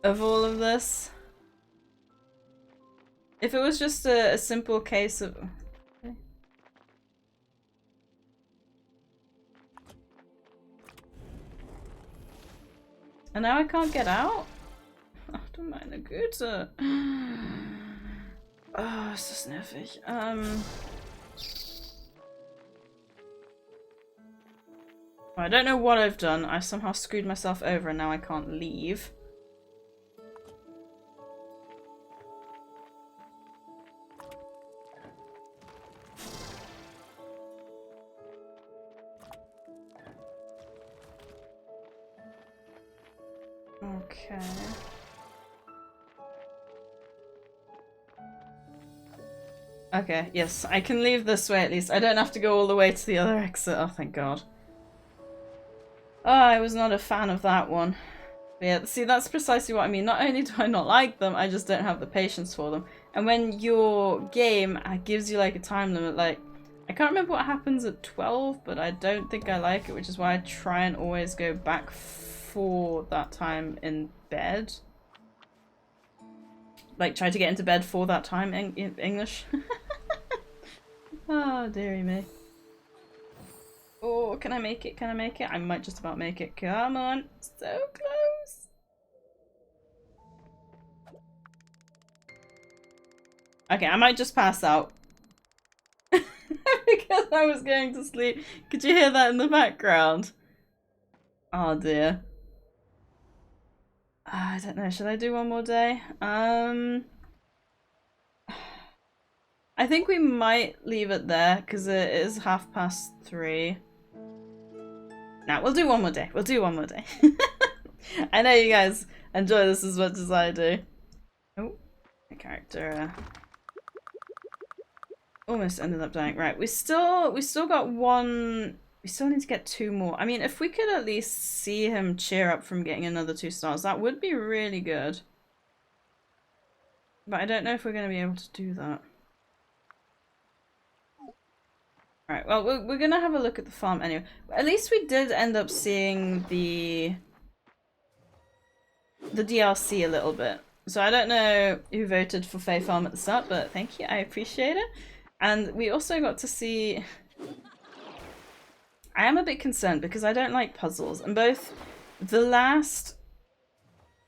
of all of this. If it was just a simple case of... Okay. And now I can't get out? Oh, du meine Güte. Oh, ist das nervig. I don't know what I've done. I've somehow screwed myself over and now I can't leave. Okay. Okay, yes, I can leave this way at least. I don't have to go all the way to the other exit. Oh, thank God. Oh, I was not a fan of that one. But yeah, see, that's precisely what I mean. Not only do I not like them, I just don't have the patience for them. And when your game gives you like a time limit, like, I can't remember what happens at 12, but I don't think I like it, which is why I try and always go back for that time in bed. Like, try to get into bed for that time in English. Oh, dearie me. Oh, can I make it? Can I make it? I might just about make it. Come on. So close. Okay, I might just pass out. Because I was going to sleep. Could you hear that in the background? Oh dear. I don't know. Should I do one more day? I think we might leave it there because it is 3:30. Nah, we'll do one more day. We'll do one more day. I know you guys enjoy this as much as I do. Oh, my character. almost ended up dying. Right, we still got one. We still need to get 2 more. I mean, if we could at least see him cheer up from getting another 2 stars, that would be really good. But I don't know if we're going to be able to do that. Alright, well, we're going to have a look at the farm anyway. At least we did end up seeing the DLC a little bit. So I don't know who voted for FaeFarm at the start, but thank you, I appreciate it. And we also got to see... I am a bit concerned because I don't like puzzles, and both the last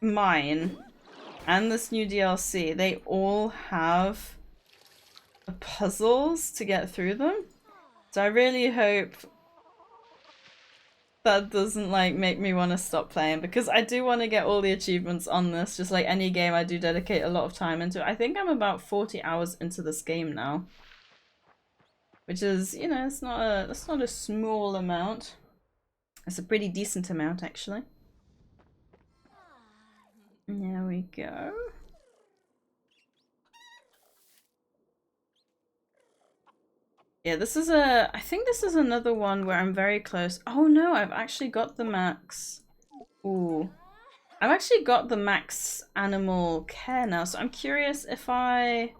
mine and this new DLC, they all have puzzles to get through them. So I really hope that doesn't like make me want to stop playing, because I do want to get all the achievements on this. Just like any game, I do dedicate a lot of time into it. I think I'm about 40 hours into this game now. Which is, you know, that's not a small amount. It's a pretty decent amount, actually. There we go. Yeah, this is I think this is another one where I'm very close. Oh no, I've actually got the max. Ooh. I've actually got the max animal care now, so I'm curious if I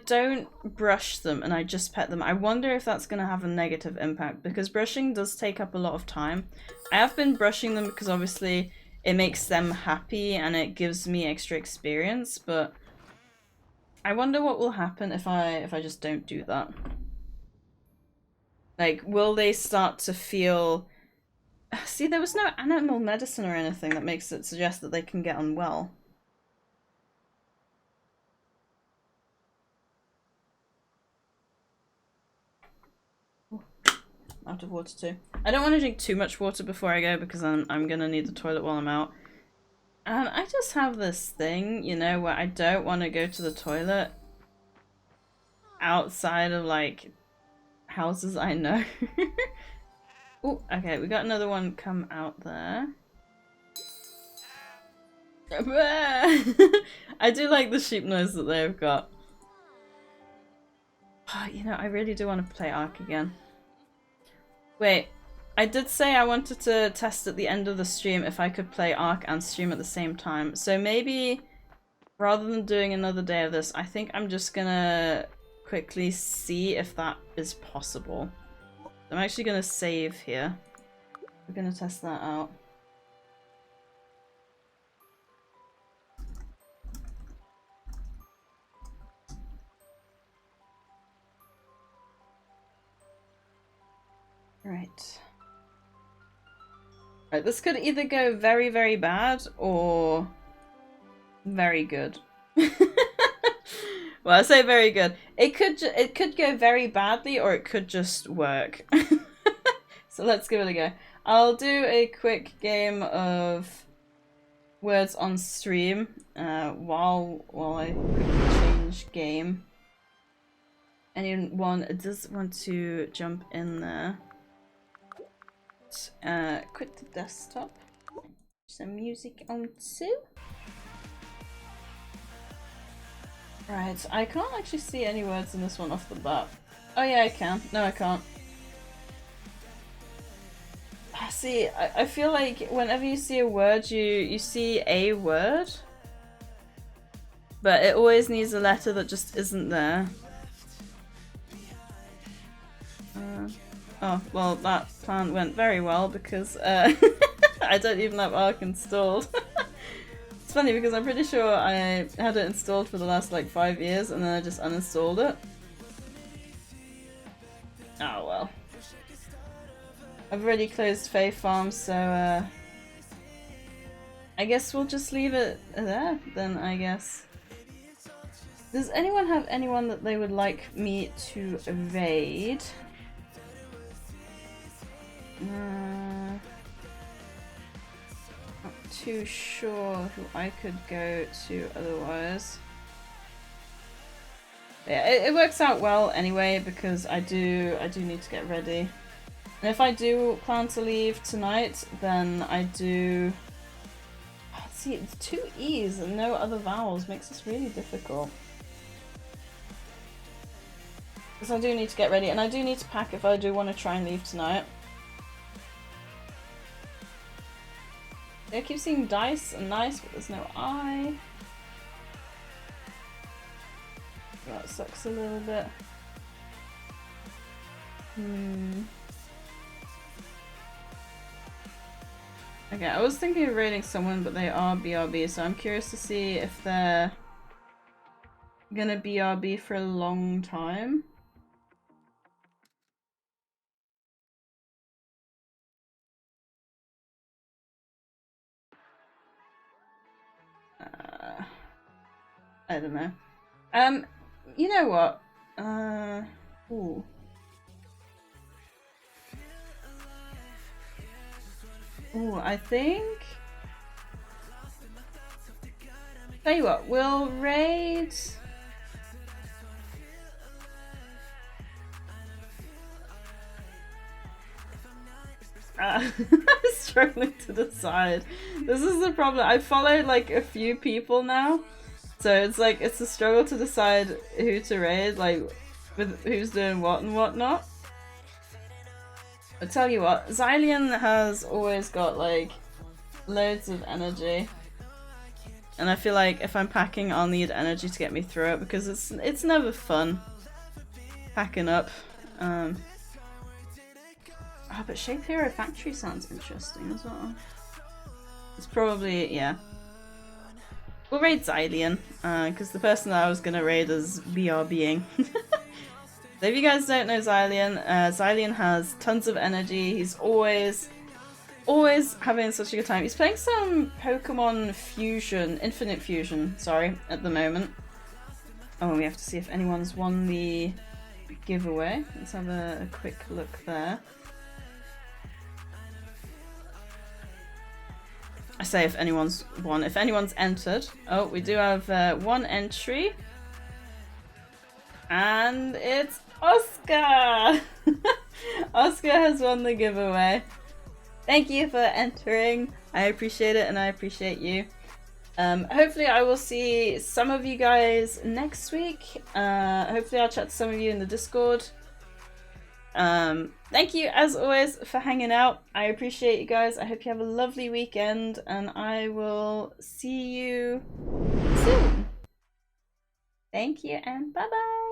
don't brush them and I just pet them, I wonder if that's going to have a negative impact, because brushing does take up a lot of time. I have been brushing them because obviously it makes them happy and it gives me extra experience, but I wonder what will happen if I just don't do that. Like, will they start to feel... See, there was no animal medicine or anything that makes it suggest that they can get unwell. Out of water too. I don't want to drink too much water before I go because I'm gonna need the toilet while I'm out. And I just have this thing, you know, where I don't want to go to the toilet outside of like houses I know. Oh, okay, we got another one come out there. I do like the sheep noise that they've got. Oh, you know, I really do want to play Ark again. Wait, I did say I wanted to test at the end of the stream if I could play Ark and stream at the same time. So maybe, rather than doing another day of this, I think I'm just gonna quickly see if that is possible. I'm actually gonna save here. We're gonna test that out. Right. Right, this could either go very, very bad or very good. Well, I say very good. It could go very badly or it could just work. So let's give it a go. I'll do a quick game of words on stream while I quickly change game. Anyone does want to jump in there? Quit the desktop. Some music on too. Right, I can't actually see any words in this one off the bat. Oh yeah, I can. No, I can't. See, I feel like whenever you see a word, you see a word, but it always needs a letter that just isn't there. Oh, well, that plan went very well because I don't even have Ark installed. It's funny because I'm pretty sure I had it installed for the last like 5 years and then I just uninstalled it. Oh well. I've already closed FaeFarm, so I guess we'll just leave it there then, I guess. Does anyone have anyone that they would like me to evade? Not too sure who I could go to otherwise. Yeah, it works out well anyway because I do need to get ready. And if I do plan to leave tonight, then I do... Oh, see, it's 2 E's and no other vowels makes this really difficult. Because I do need to get ready, and I do need to pack if I do want to try and leave tonight. I keep seeing dice and nice, but there's no eye. That sucks a little bit. Okay, I was thinking of raiding someone, but they are BRB, so I'm curious to see if they're gonna BRB for a long time. I don't know. You know what? Ooh. Ooh, I think... Tell you what, we'll raid... I'm struggling to decide. This is the problem. I followed like a few people now. So it's like, it's a struggle to decide who to raid, like, with who's doing what and whatnot. I'll tell you what, Xylian has always got, like, loads of energy. And I feel like if I'm packing, I'll need energy to get me through it, because it's never fun packing up. Oh, but Shape Hero Factory sounds interesting as well. It's probably, yeah. We'll raid Xylian, because the person that I was gonna raid is BRBing. So if you guys don't know Xylian, Xylian has tons of energy. He's always having such a good time. He's playing some Pokemon Fusion, Infinite Fusion, sorry, at the moment. Oh, and we have to see if anyone's won the giveaway. Let's have a quick look there. I say if anyone's won. If anyone's entered. Oh, we do have one entry. And it's Oscar! Oscar has won the giveaway. Thank you for entering. I appreciate it and I appreciate you. Hopefully I will see some of you guys next week. Hopefully I'll chat to some of you in the Discord. Thank you as always for hanging out. I appreciate you guys. I hope you have a lovely weekend and I will see you soon. Thank you and bye bye.